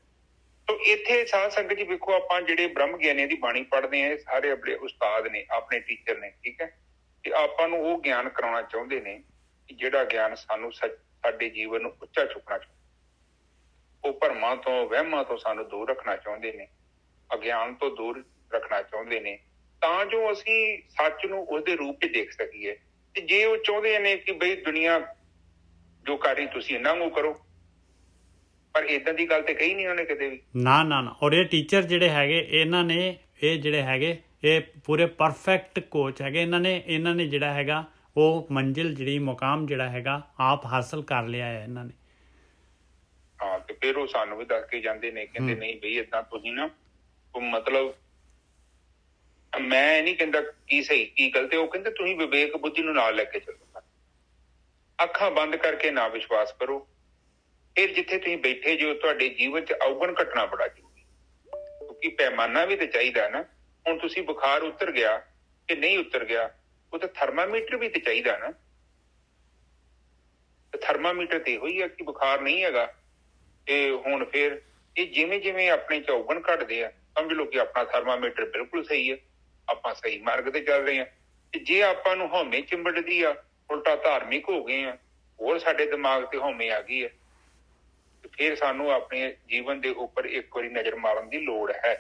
ਤੋ ਇੱਥੇ ਸਾਧ ਸੰਗਤ ਜੀ ਵੇਖੋ, ਆਪਾਂ ਜਿਹੜੇ ਬ੍ਰਹਮ ਗਿਆਨੀਆਂ ਦੀ ਬਾਣੀ ਪੜ੍ਹਦੇ ਆ, ਸਾਰੇ ਆਪਣੇ ਉਸਤਾਦ ਨੇ, ਆਪਣੇ ਟੀਚਰ ਨੇ, ਠੀਕ ਹੈ, ਤੇ ਆਪਾਂ ਨੂੰ ਉਹ ਗਿਆਨ ਕਰਾਉਣਾ ਚਾਹੁੰਦੇ ਨੇ ਜਿਹੜਾ ਗਿਆਨ ਸਾਨੂੰ ਸਾਡੇ ਜੀਵਨ ਨੂੰ ਉੱਚਾ ਚੁੱਕਣਾ ਚਾਹੁੰਦਾ, ਉਹ ਭਰਮਾਂ ਤੋਂ, ਵਹਿਮਾਂ ਤੋਂ ਸਾਨੂੰ ਦੂਰ ਰੱਖਣਾ ਚਾਹੁੰਦੇ ਨੇ, ਅਗਿਆਨ ਤੋਂ ਦੂਰ ਰੱਖਣਾ ਚਾਹੁੰਦੇ ਨੇ, ਤਾਂ ਜੋ ਅਸੀਂ ਸੱਚ ਨੂੰ ਉਸਦੇ ਰੂਪ 'ਚ ਦੇਖ ਸਕੀਏ। ਤੇ ਜੇ ਉਹ ਚਾਹੁੰਦੇ ਨੇ ਕਿ ਬਈ ਦੁਨੀਆ ਜੋ ਕਰ ਰਹੀ ਤੁਸੀਂ ਇਹਨਾਂ ਨੂੰ ਕਰੋ, ਪਰ ਏਦਾਂ ਦੀ ਗੱਲ ਤੇ ਕਹੀ ਨਹੀਂ ਉਹਨੇ ਕਿਤੇ ਵੀ। ਨਾ ਔਰ ਇਹ ਟੀਚਰ ਜਿਹੜੇ ਹੈਗੇ, ਇਹ ਜਿਹੜੇ ਹੈਗੇ ਇਹ ਪੂਰੇ ਪਰਫੈਕਟ ਕੋਚ ਹੈਗੇ। ਇਹਨਾਂ ਨੇ ਜਿਹੜਾ ਹੈਗਾ ਉਹ ਮੰਜ਼ਿਲ, ਜਿਹੜੀ ਮੁਕਾਮ ਜਿਹੜਾ ਹੈਗਾ ਆਪ ਹਾਸਲ ਕਰ ਲਿਆ ਹੈ ਇਹਨਾਂ ਨੇ। ਹਾਂ, ਤੇ ਫਿਰ ਉਹ ਸਾਨੂੰ ਵੀ ਦੱਸ ਕੇ ਜਾਂਦੇ ਨੇ, ਕਹਿੰਦੇ ਨਹੀਂ ਬਈ ਏਦਾਂ ਤੁਸੀਂ ਨਾ, ਮਤਲਬ ਮੈਂ ਨਹੀਂ ਕਹਿੰਦਾ ਕੀ ਸਹੀ ਕੀ ਗਲਤ, ਉਹ ਕਹਿੰਦੇ ਤੁਸੀਂ ਵਿਵੇਕ ਬੁੱਧੀ ਨੂੰ ਨਾਲ ਲੈ ਕੇ ਚੱਲੋ, ਅੱਖਾਂ ਬੰਦ ਕਰਕੇ ਨਾ ਵਿਸ਼ਵਾਸ ਕਰੋ। ਫਿਰ ਜਿੱਥੇ ਤੁਸੀਂ ਬੈਠੇ ਜੋ ਤੁਹਾਡੇ ਜੀਵਨ 'ਚ ਅਵਗੁਣ ਘਟਣਾ ਬੜਾ ਜ਼ਰੂਰੀ, ਕਿਉਂਕਿ ਪੈਮਾਨਾ ਵੀ ਤੇ ਚਾਹੀਦਾ ਨਾ। ਹੁਣ ਤੁਸੀਂ ਬੁਖਾਰ ਉਤਰ ਗਿਆ ਕਿ ਨਹੀਂ ਉਤਰ ਗਿਆ, ਉਹ ਤਾਂ ਥਰਮਾਮੀਟਰ ਵੀ ਤੇ ਚਾਹੀਦਾ ਨਾ। ਥਰਮਾਮੀਟਰ ਤੇ ਇਹੋ ਹੀ ਆ ਕਿ ਬੁਖਾਰ ਨਹੀਂ ਹੈਗਾ, ਤੇ ਹੁਣ ਫਿਰ ਇਹ ਜਿਵੇਂ ਆਪਣੇ 'ਚ ਅਵਗੁਣ ਘਟਦੇ ਆ, ਸਮਝ ਲਓ ਕਿ ਆਪਣਾ ਥਰਮਾਮੀਟਰ ਬਿਲਕੁਲ ਸਹੀ ਹੈ, ਆਪਾਂ ਸਹੀ ਮਾਰਗ ਤੇ ਚੱਲ ਰਹੇ ਹਾਂ। ਤੇ ਜੇ ਆਪਾਂ ਨੂੰ ਹਉਮੈ ਚਿੰਬੜਦੀ ਆ, ਉਲਟਾ ਧਾਰਮਿਕ ਹੋ ਗਏ ਆ, ਹੋਰ ਸਾਡੇ ਦਿਮਾਗ ਤੇ ਹਉਮੈ ਆ ਗਈ ਹੈ, ਤੇ ਫਿਰ ਸਾਨੂੰ ਆਪਣੇ ਜੀਵਨ ਦੇ ਉੱਪਰ ਇੱਕ ਵਾਰੀ ਨਜ਼ਰ ਮਾਰਨ ਦੀ ਲੋੜ ਹੈ।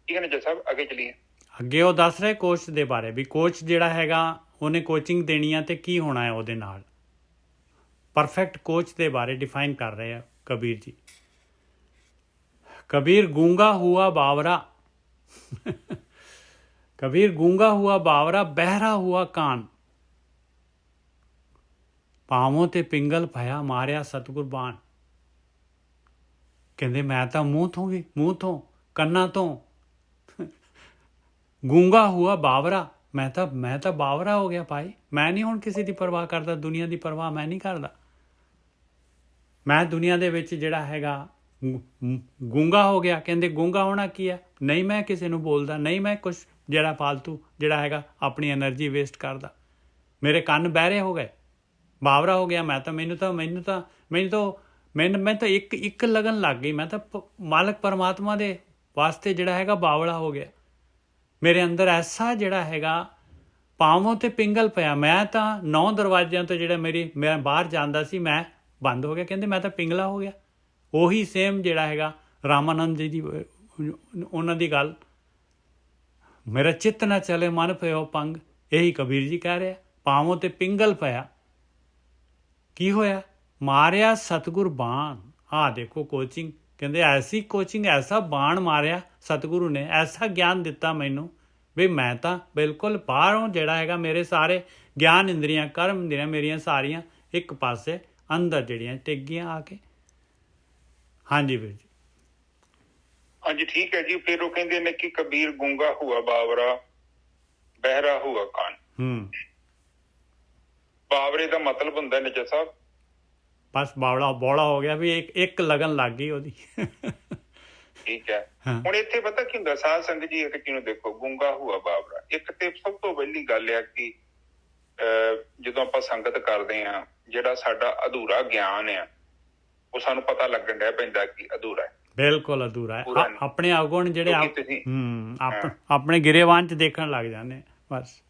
ਠੀਕ ਹੈ ਨਾ ਜੀ ਸਾਹਿਬ, ਅੱਗੇ ਚੱਲੀਏ। ਅੱਗੇ ਉਹ ਦੱਸ ਰਹੇ ਕੋਚ ਦੇ ਬਾਰੇ ਵੀ ਕੋਚ ਜਿਹੜਾ ਹੈਗਾ ਉਹਨੇ ਕੋਚਿੰਗ ਦੇਣੀ ਆ ਤੇ ਕੀ ਹੋਣਾ ਹੈ ਉਹਦੇ ਨਾਲ। ਪਰਫੈਕਟ ਕੋਚ ਦੇ ਬਾਰੇ ਡਿਫਾਈਨ ਕਰ ਰਹੇ ਆ ਕਬੀਰ ਜੀ। कबीर गूंगा हुआ बावरा कबीर गूंगा हुआ बावरा बहरा हुआ कान पावों ते पिंगल भया मारिया सतगुर बाण। कहते मैं तो मूँह तो कन्ना तो गूंगा हुआ बावरा ਮੈਂ ਤਾਂ ਬਾਵਰਾ ਹੋ ਗਿਆ ਭਾਈ। ਮੈਂ ਨਹੀਂ ਹੁਣ ਕਿਸੇ ਦੀ ਪਰਵਾਹ ਕਰਦਾ, ਦੁਨੀਆ ਦੀ ਪਰਵਾਹ ਮੈਂ ਨਹੀਂ ਕਰਦਾ। ਮੈਂ ਦੁਨੀਆ ਦੇ ਵਿੱਚ ਜਿਹੜਾ ਹੈਗਾ ਗੂੰਗਾ ਹੋ ਗਿਆ। ਕਹਿੰਦੇ ਗੂੰਗਾ ਹੋਣਾ ਕੀ ਹੈ? ਨਹੀਂ ਮੈਂ ਕਿਸੇ ਨੂੰ ਬੋਲਦਾ, ਨਹੀਂ ਮੈਂ ਕੁਛ ਜਿਹੜਾ ਫਾਲਤੂ ਜਿਹੜਾ ਹੈਗਾ ਆਪਣੀ એનર્ਜੀ ਵੇਸਟ ਕਰਦਾ। ਮੇਰੇ ਕੰਨ ਬਹਿਰੇ ਹੋ ਗਏ, ਬਾਵਰਾ ਹੋ ਗਿਆ ਮੈਂ ਤਾਂ। ਮੈਂ ਤਾਂ ਇੱਕ ਲਗਨ ਲੱਗ ਗਈ। ਮੈਂ ਤਾਂ ਮਾਲਕ ਪਰਮਾਤਮਾ ਦੇ ਵਾਸਤੇ ਜਿਹੜਾ ਹੈਗਾ ਬਾਵਲਾ ਹੋ ਗਿਆ। ਮੇਰੇ ਅੰਦਰ ਐਸਾ ਜਿਹੜਾ ਹੈਗਾ ਪਾਵੋਂ ਤੇ ਪਿੰਗਲ ਪਿਆ। ਮੈਂ ਤਾਂ 9 ਦਰਵਾਜ਼ਿਆਂ ਤੋਂ ਜਿਹੜਾ ਮੈਂ ਬਾਹਰ ਜਾਂਦਾ ਸੀ, ਮੈਂ ਬੰਦ ਹੋ ਗਿਆ। ਕਹਿੰਦੇ ਮੈਂ ਤਾਂ ਪਿੰਗਲਾ ਹੋ ਗਿਆ। ਉਹੀ ਸੇਮ ਜਿਹੜਾ ਹੈਗਾ ਰਾਮਾਨੰਦ ਜੀ ਦੀ ਉਹਨਾਂ ਦੀ ਗੱਲ, ਮੇਰਾ ਚਿੱਤ ਨਾ ਚਲੇ ਮਨ ਪਿਓ ਪੰਗ, ਇਹੀ ਕਬੀਰ ਜੀ ਕਹਿ ਰਿਹਾ। ਪਾਵੋਂ ਤੇ ਪਿੰਗਲ ਪਿਆ, ਕੀ ਹੋਇਆ? ਮਾਰਿਆ ਸਤਿਗੁਰ ਬਾਣ। ਆਹ ਦੇਖੋ ਕੋਚਿੰਗ, ਕਹਿੰਦੇ ਐਸੀ ਕੋਚਿੰਗ, ਐਸਾ ਬਾਣ ਮਾਰਿਆ ਸਤਿਗੁਰੂ ਨੇ, ਐਸਾ ਗਿਆਨ ਦਿੱਤਾ ਮੈਨੂੰ ਵੀ ਮੈਂ ਤਾਂ ਬਿਲਕੁਲ ਬਾਹਰੋਂ ਜਿਹੜਾ ਹੈਗਾ ਮੇਰੇ ਸਾਰੇ ਗਿਆਨ ਇੰਦਰੀਆਂ, ਕਰਮ ਇੰਦਰੀਆਂ ਮੇਰੀਆਂ ਸਾਰੀਆਂ ਇੱਕ ਪਾਸੇ ਅੰਦਰ ਜਿਹੜੀਆਂ ਟਿਕ ਗਈਆਂ ਆ ਕੇ। ਹਾਂਜੀ ਵੀਰ ਜੀ। ਹਾਂਜੀ ਠੀਕ ਹੈ ਜੀ। ਫਿਰ ਉਹ ਕਹਿੰਦੇ ਨੇ ਕਿ ਕਬੀਰ ਗੂੰਗਾ ਹੁਆ ਬਾਵਰਾ, ਬਹਿਰਾ ਹੁਆ ਕਾਨ। ਬਾਵਰੇ ਦਾ ਮਤਲਬ ਹੁੰਦਾ ਨਿੱਜਰ ਸਾਹਿਬ ਬਸ ਬਾਵਲਾ ਬੋਲਾ ਹੋ ਗਿਆ ਵੀ ਇੱਕ ਲਗਨ ਲੱਗ ਗਈ ਉਹਦੀ। ਠੀਕ ਹੈ। ਹੁਣ ਇੱਥੇ ਪਤਾ ਕੀ ਹੁੰਦਾ ਸਾਧ ਸੰਗਤ ਜੀ, ਇੱਕ ਚੀਜ਼ ਨੂੰ ਦੇਖੋ, ਗੂੰਗਾ ਹੁਆ ਬਾਵਰਾ। ਇੱਕ ਤੇ ਸਭ ਤੋਂ ਪਹਿਲੀ ਗੱਲ ਆ ਕਿ ਜਦੋਂ ਆਪਾਂ ਸੰਗਤ ਕਰਦੇ ਆ, ਜਿਹੜਾ ਸਾਡਾ ਅਧੂਰਾ ਗਿਆਨ ਆ ਉਹ ਸਾਨੂੰ ਪਤਾ ਲੱਗਣ ਡਿਆ ਪੈਂਦਾ ਕਿ ਅਧੂਰਾ ਹੈ, ਬਿਲਕੁਲ ਅਧੂਰਾ ਹੈ। ਆਪਣੇ ਅਵਗੁਣ ਜਿਹੜੇ ਆਪਣੇ ਗਿਰੇਵਾਨ ਚ ਦੇਖਣ ਲੱਗ ਜਾਂਦੇ ਬਸ।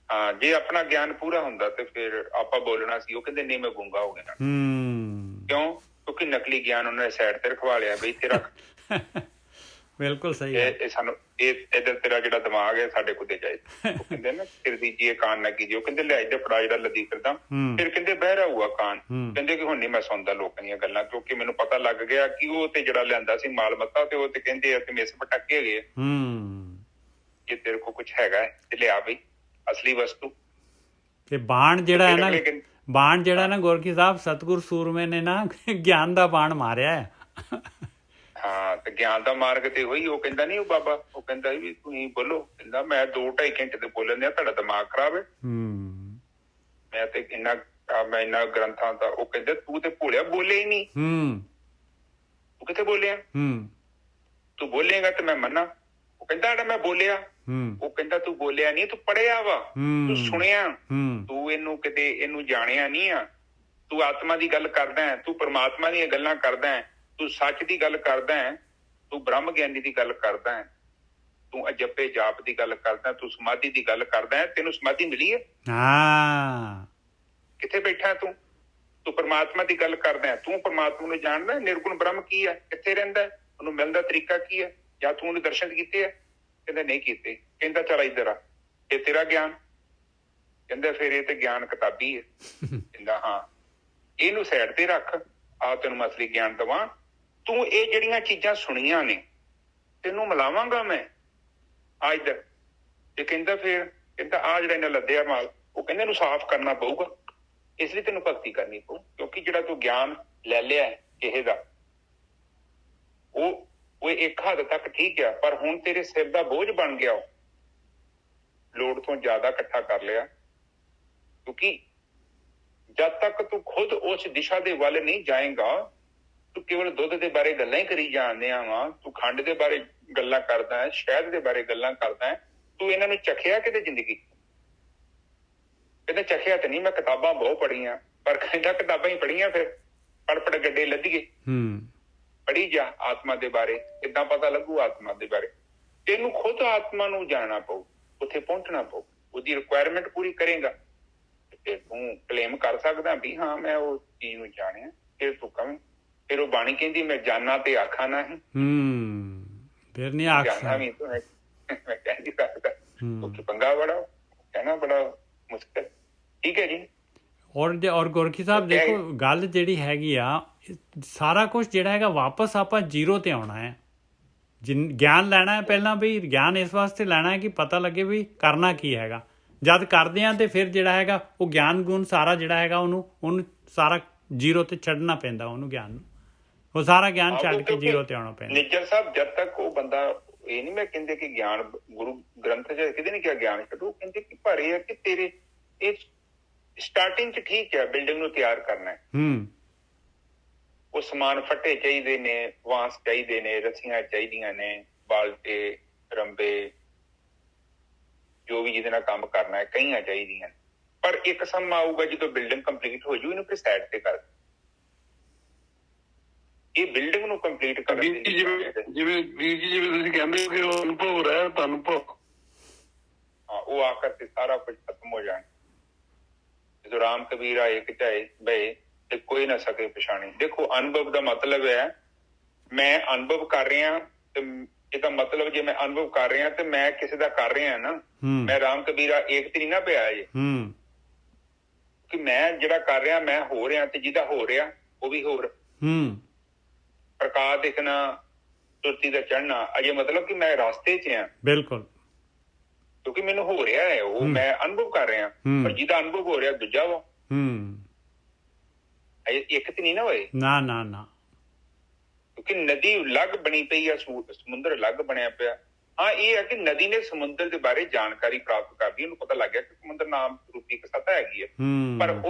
ਹਾਂ, ਜੇ ਆਪਣਾ ਗਿਆਨ ਪੂਰਾ ਹੁੰਦਾ ਤੇ ਫਿਰ ਆਪਾਂ ਬੋਲਣਾ ਸੀ। ਉਹ ਕਹਿੰਦੇ ਨਹੀਂ ਮੈਂ ਗੂੰਗਾ ਹੋ ਗਿਆ। ਕਿਉਂ? ਕਿਉਂਕਿ ਨਕਲੀ ਗਿਆਨ ਉਹਨਾਂ ਨੇ ਸਾਈਡ ਤੇ ਰਖਵਾ ਲਿਆ ਬਈ ਇੱਥੇ ਰੱਖ। ਬਿਲਕੁਲ ਸਹੀ। ਇਹ ਸਾਨੂੰ ਇੱਧਰ ਤੇਰਾ ਜਿਹੜਾ ਦਿਮਾਗ ਹੈ ਸਾਡੇ ਕੋਲ ਦੇ ਜਾਏ। ਉਹ ਕਹਿੰਦੇ ਨਾ ਫਿਰ ਦੀਜੀਏ ਕਾਨ ਨਾ ਕੀਜੀਏ। ਉਹ ਕਹਿੰਦੇ ਲੈ ਇੱਧਰ ਫੜਾ ਜਿਹੜਾ ਲੱਦੀ ਫਿਰਦਾ। ਫਿਰ ਕਹਿੰਦੇ ਬਹਿਰਾ ਹੁਆ ਕਾਨ। ਕਹਿੰਦੇ ਕਿ ਹੁਣ ਨਹੀਂ ਮੈਂ ਸੁਣਦਾ ਲੋਕਾਂ ਦੀਆਂ ਗੱਲਾਂ, ਕਿਉਂਕਿ ਮੈਨੂੰ ਪਤਾ ਲੱਗ ਗਿਆ ਕਿ ਉਹ ਤੇ ਜਿਹੜਾ ਲਿਆਂਦਾ ਸੀ ਮਾਲ ਮੱਤਾ, ਤੇ ਉਹ ਤੇ ਕਹਿੰਦੇ ਆ ਤੇ ਮਿਸ ਪਟਾਕੇ ਹੈਗੇ ਆ। ਜੇ ਤੇਰੇ ਕੋਲ ਕੁਛ ਹੈਗਾ ਤੇ ਲਿਆ ਬਈ ਅਸਲੀ ਵਸਤੂ। ਤੇ ਬਾਣ ਜਿਹੜਾ ਨਾ ਗੋਰਖੀ ਸਾਹਿਬ ਸਤਿਗੁਰ ਸੂਰਮੇ ਨੇ ਨਾ ਗਿਆਨ ਦਾ ਬਾਣ ਮਾਰਿਆ ਹੈ। ਹਾਂ, ਤੇ ਗਿਆਨ ਦਾ ਮਾਰਗ ਤੇ ਉਹੀ। ਉਹ ਕਹਿੰਦਾ ਨਹੀਂ ਉਹ ਬਾਬਾ, ਉਹ ਕਹਿੰਦਾ ਵੀ ਤੁਸੀਂ ਬੋਲੋ। ਕਹਿੰਦਾ ਮੈਂ 2-2.5 ਘੰਟੇ ਤੇ ਬੋਲਣ ਦਿਆ, ਤੁਹਾਡਾ ਦਿਮਾਗ ਖਰਾਬ ਹੈ। ਮੈਂ ਤੇ ਇੰਨਾ ਗ੍ਰੰਥਾਂ ਦਾ। ਉਹ ਕਹਿੰਦੇ ਤੂੰ ਤੇ ਭੋਲਿਆ, ਬੋਲਿਆ ਹੀ ਨਹੀਂ। ਤੂੰ ਕਿੱਥੇ ਬੋਲਿਆ? ਤੂੰ ਬੋਲੇਗਾ ਤੇ ਮੈਂ ਮੰਨਾਂ। ਉਹ ਕਹਿੰਦਾ ਮੈਂ ਬੋਲਿਆ। ਉਹ ਕਹਿੰਦਾ ਤੂੰ ਬੋਲਿਆ ਨਹੀਂ, ਤੂੰ ਪੜਿਆ ਵਾ, ਤੂੰ ਸੁਣਿਆ, ਤੂੰ ਇਹਨੂੰ ਜਾਣਿਆ ਨਹੀਂ ਆ। ਤੂੰ ਆਤਮਾ ਦੀ ਗੱਲ ਕਰਦਾ ਹੈ, ਤੂੰ ਪਰਮਾਤਮਾ ਦੀਆਂ ਗੱਲਾਂ ਕਰਦਾ ਹੈ, ਤੂੰ ਸੱਚ ਦੀ ਗੱਲ ਕਰਦਾ ਹੈ, ਤੂੰ ਬ੍ਰਹਮ ਗਿਆਨੀ ਦੀ ਗੱਲ ਕਰਦਾ ਹੈ, ਤੂੰ ਅਜੱਪੇ ਜਾਪ ਦੀ ਗੱਲ ਕਰਦਾ, ਤੂੰ ਸਮਾਧੀ ਦੀ ਗੱਲ ਕਰਦਾ ਹੈ। ਤੈਨੂੰ ਸਮਾਧੀ ਮਿਲੀ ਹੈ? ਕਿੱਥੇ ਬੈਠਾ ਤੂੰ? ਤੂੰ ਪਰਮਾਤਮਾ ਦੀ ਗੱਲ ਕਰਦਾ ਹੈ, ਤੂੰ ਪਰਮਾਤਮਾ ਨੂੰ ਜਾਣਦਾ। ਨਿਰਗੁਣ ਬ੍ਰਹਮ ਕੀ ਹੈ, ਕਿੱਥੇ ਰਹਿੰਦਾ, ਉਹਨੂੰ ਮਿਲਣ ਦਾ ਤਰੀਕਾ ਕੀ ਹੈ, ਜਾਂ ਤੂੰ ਉਹਨੂੰ ਦਰਸ਼ਨ ਕੀਤੇ ਆ? ਕਹਿੰਦਾ ਨਹੀਂ ਕੀਤੇ। ਕਹਿੰਦਾ ਚੱਲ ਇੱਧਰ ਆ, ਇਹ ਤੇਰਾ ਗਿਆਨ। ਕਹਿੰਦਾ ਫਿਰ ਇਹ ਤੇ ਗਿਆਨ ਕਿਤਾਬੀ ਹੈ। ਕਹਿੰਦਾ ਹਾਂ, ਇਹਨੂੰ ਸਾਈਡ ਤੇ ਰੱਖ, ਆ ਤੈਨੂੰ ਮੈਂ ਅਸਲੀ ਗਿਆਨ ਦੇਵਾਂ। ਤੂੰ ਇਹ ਜਿਹੜੀਆਂ ਚੀਜ਼ਾਂ ਸੁਣੀਆਂ ਨੇ ਤੈਨੂੰ ਮਿਲਾਵਾਂਗਾ ਮੈਂ ਆ ਇੱਧਰ। ਤੇ ਕਹਿੰਦਾ ਫਿਰ ਕਹਿੰਦਾ ਆ ਜਿਹੜਾ ਇਹਨਾਂ ਲੱਦਿਆ ਮਾਲ, ਉਹ ਕਹਿੰਦਾ ਇਹਨੂੰ ਸਾਫ਼ ਕਰਨਾ ਪਊਗਾ, ਇਸ ਲਈ ਤੈਨੂੰ ਭਗਤੀ ਕਰਨੀ ਪਊ। ਕਿਉਂਕਿ ਜਿਹੜਾ ਤੂੰ ਗਿਆਨ ਲੈ ਲਿਆ ਕਿਸੇ ਦਾ, ਉਹ ਇੱਕ ਹੱਦ ਤੱਕ ਠੀਕ ਆ, ਪਰ ਹੁਣ ਤੇਰੇ ਸਿਰ ਦਾ ਬੋਝ ਬਣ ਗਿਆ। ਲੋੜ ਤੋਂ ਜ਼ਿਆਦਾ ਇਕੱਠਾ ਕਰ ਲਿਆ। ਕਿਉਂਕਿ ਜਦ ਤੱਕ ਤੂੰ ਖੁਦ ਉਸ ਦਿਸ਼ਾ ਦੇ ਵੱਲ ਨਹੀਂ ਜਾਏਗਾ, ਤੂੰ ਕੇਵਲ ਦੁੱਧ ਦੇ ਬਾਰੇ ਗੱਲਾਂ ਹੀ ਕਰੀ ਜਾਂਦੇ ਵਾ। ਤੂੰ ਖੰਡ ਦੇ ਬਾਰੇ ਗੱਲਾਂ ਕਰਦਾ ਹੈ, ਸ਼ਹਿਦ ਦੇ ਬਾਰੇ ਗੱਲਾਂ ਕਰਦਾ ਹੈ। ਤੂੰ ਇਹਨਾਂ ਨੂੰ ਚਖਿਆ ਕਿਤੇ ਜ਼ਿੰਦਗੀ? ਕਹਿੰਦਾ ਚਖਿਆ ਤੇ ਨਹੀਂ, ਮੈਂ ਕਿਤਾਬਾਂ ਬਹੁਤ ਪੜ੍ਹੀਆਂ। ਪਰ ਕਹਿੰਦਾ ਕਿਤਾਬਾਂ ਹੀ ਪੜ੍ਹੀਆਂ, ਫਿਰ ਪੜ ਗੱਡੇ ਲੱਦੀਏ। ਪੜ੍ਹੀ ਜਾ ਆਤਮਾ ਦੇ ਬਾਰੇ, ਕਿੱਦਾਂ ਪਤਾ ਲੱਗੂ ਆਤਮਾ ਦੇ ਬਾਰੇ? ਤੈਨੂੰ ਖੁਦ ਆਤਮਾ ਨੂੰ ਜਾਣਨਾ ਪਊ, ਉੱਥੇ ਪਹੁੰਚਣਾ ਪਊ। ਉਹਦੀ ਰਿਕੁਆਇਰਮੈਂਟ ਪੂਰੀ ਕਰੇਗਾ ਤੇ ਤੂੰ ਕਲੇਮ ਕਰ ਸਕਦਾ ਵੀ ਹਾਂ ਮੈਂ ਉਹ ਚੀਜ਼ ਨੂੰ ਜਾਣਿਆ। ਫਿਰ ਤੂੰ ਕਵੇਂ, ਫਿਰ ਉਹ ਬਾਣੀ ਕਹਿੰਦੀ ਮੈਂ ਜਾਨਾ ਤੇ ਆਖਾ ਨਹੀਂ। ਫਿਰ ਨਹੀਂ ਆਖਣਾ ਵੀ ਤੂੰ, ਮੈਂ ਕਹਿ ਨਹੀਂ ਸਕਦਾ। ਉੱਥੇ ਪੰਗਾ ਬੜਾ, ਕਹਿਣਾ ਬੜਾ ਮੁਸ਼ਕਿਲ। ਠੀਕ ਹੈ ਜੀ। ਔਰ ਗੋਰਖੀ ਸਾਹਿਬ ਦੇਖੋ, ਗੱਲ ਜਿਹੜੀ ਹੈਗੀ ਆ, ਸਾਰਾ ਕੁਛ ਜਿਹੜਾ ਹੈਗਾ ਵਾਪਸ ਆਪਾਂ ਜ਼ੀਰੋ ਤੇ ਆਉਣਾ ਹੈ। ਗਿਆਨ ਲੈਣਾ ਹੈ ਪਹਿਲਾਂ, ਵੀ ਗਿਆਨ ਇਸ ਵਾਸਤੇ ਲੈਣਾ ਹੈ ਕਿ ਪਤਾ ਲੱਗੇ ਵੀ ਕਰਨਾ ਕੀ ਹੈਗਾ। ਜਦ ਕਰਦੇ ਆ ਤੇ ਫਿਰ ਜਿਹੜਾ ਹੈਗਾ ਉਹ ਗਿਆਨ ਗੁਣ ਸਾਰਾ ਜਿਹੜਾ ਹੈਗਾ ਉਹਨੂੰ ਸਾਰਾ ਜ਼ੀਰੋ ਤੇ ਛੱਡਣਾ ਪੈਂਦਾ। ਉਹਨੂੰ ਗਿਆਨ ਨੂੰ, ਉਹ ਸਾਰਾ ਗਿਆਨ ਛੱਡ ਕੇ ਜ਼ੀਰੋ ਤੇ ਆਉਣਾ ਪੈਂਦਾ। ਨਿੱਜਰ ਸਾਹਿਬ ਜਦ ਤੱਕ ਉਹ ਬੰਦਾ ਇਹ ਨਹੀਂ ਮੈਂ ਕਹਿੰਦੇ ਕਿ ਗਿਆਨ ਗੁਰੂ ਗ੍ਰੰਥ ਚ ਕਿਤੇ ਨਹੀਂ ਕਿਹਾ ਗਿਆਨ ਛੱਡੋ, ਕਹਿੰਦੇ ਕਿ ਪਰ ਇਹ ਹੈ ਕਿ ਤੇਰੇ ਇਹ ਸਟਾਰਟਿੰਗ ਚ ਠੀਕ ਹੈ ਬਿਲਡਿੰਗ ਨੂੰ ਤਿਆਰ ਕਰਨਾ ਹੈ, ਉਹ ਸਮਾਨ ਫੱਟੇ ਚਾਹੀਦੇ ਨੇ, ਵਾਂਸ ਚਾਹੀਦੇ ਨੇ, ਰੱਸੀਆਂ ਚਾਹੀਦੀਆਂ ਨੇ, ਬਾਲਟੇ, ਰੰਬੇ, ਜੋ ਵੀ ਜਿਹਦੇ ਨਾਲ ਕੰਮ ਕਰਨਾ ਹੈ, ਕਈਆਂ ਚਾਹੀਦੀਆਂ ਨੇ। ਪਰ ਇੱਕ ਸਮਾਂ ਆਊਗਾ ਜਦੋਂ ਬਿਲਡਿੰਗ ਕੰਪਲੀਟ ਹੋ ਜੂ, ਇਹਨੂੰ ਫਿਰ ਸਾਈਡ ਤੇ ਕਰ, ਇਹ ਬਿਲਡਿੰਗ ਨੂੰ ਕੰਪਲੀਟ ਕਰਨ ਦੀ ਜਿਵੇਂ ਵੀਰ ਜੀ ਜਿਵੇਂ ਤੁਸੀਂ ਕਹਿੰਦੇ ਹੋ ਕਿ ਉਹ ਅਨੁਭਵ ਰਿਹਾ ਤੁਹਾਨੂੰ ਭੁੱਖ, ਹਾਂ, ਉਹ ਆ ਕਰਕੇ ਸਾਰਾ ਕੁਝ ਖਤਮ ਹੋ ਜਾਣਾ। ਜਦੋਂ ਰਾਮ ਕਬੀਰ ਆਏ ਕਿਚਾਏ ਬਏ ਤੇ ਕੋਈ ਨਾ ਸਕੇ ਪਛਾਣੇ। ਦੇਖੋ ਅਨੁਭਵ ਦਾ ਮਤਲਬ ਹੈ ਮੈਂ ਅਨੁਭਵ ਕਰ ਰਿਹਾ, ਤੇ ਇਹਦਾ ਮਤਲਬ ਜੇ ਮੈਂ ਅਨੁਭਵ ਕਰ ਰਿਹਾ ਤੇ ਮੈਂ ਕਿਸੇ ਦਾ ਕਰ ਰਿਹਾ ਨਾ, ਮੈਂ ਰਾਮ ਕਬੀਰਾ ਏਕ ਤੇ ਨਹੀਂ ਨਾ ਪਿਆ ਜੇ, ਕਿ ਮੈਂ ਜਿਹੜਾ ਕਰ ਰਿਹਾ ਮੈਂ ਹੋ ਰਿਹਾ, ਤੇ ਜਿਹਦਾ ਹੋ ਰਿਹਾ ਉਹ ਵੀ ਹੋਰ। ਪ੍ਰਕਾਸ਼ ਦਿਖਣਾ, ਸੁਰਤੀ ਦਾ ਚੜ੍ਹਨਾ, ਅਜੇ ਮਤਲਬ ਕਿ ਮੈਂ ਰਾਸਤੇ 'ਚ ਆ, ਬਿਲਕੁਲ, ਕਿਉਂਕਿ ਮੈਨੂੰ ਹੋ ਰਿਹਾ ਹੈ, ਉਹ ਮੈਂ ਅਨੁਭਵ ਕਰ ਰਿਹਾ, ਪਰ ਜਿਹਦਾ ਅਨੁਭਵ ਹੋ ਰਿਹਾ ਦੂਜਾ ਵਾ, ਇੱਕ ਤੇ ਨਹੀਂ ਨਾ ਹੋਏ। ਨਾ ਨਾ ਨਾ, ਕਿਉਂਕਿ ਨਦੀ ਅਲੱਗ ਬਣੀ ਪਈ ਆ, ਸਮੁੰਦਰ ਅਲੱਗ ਬਣਿਆ ਪਿਆ। ਹਾਂ, ਇਹ ਹੈ ਕਿ ਨਦੀ ਨੇ ਸਮੁੰਦਰ ਦੇ ਬਾਰੇ ਜਾਣਕਾਰੀ ਪ੍ਰਾਪਤ ਕਰ ਲਈ, ਉਹਨੂੰ ਪਤਾ ਲੱਗ ਗਿਆ ਕਿ ਸਮੁੰਦਰ ਨਾਮ ਰੂਪੀ ਇੱਕ ਸੱਤਾ ਹੈਗੀ ਹੈ।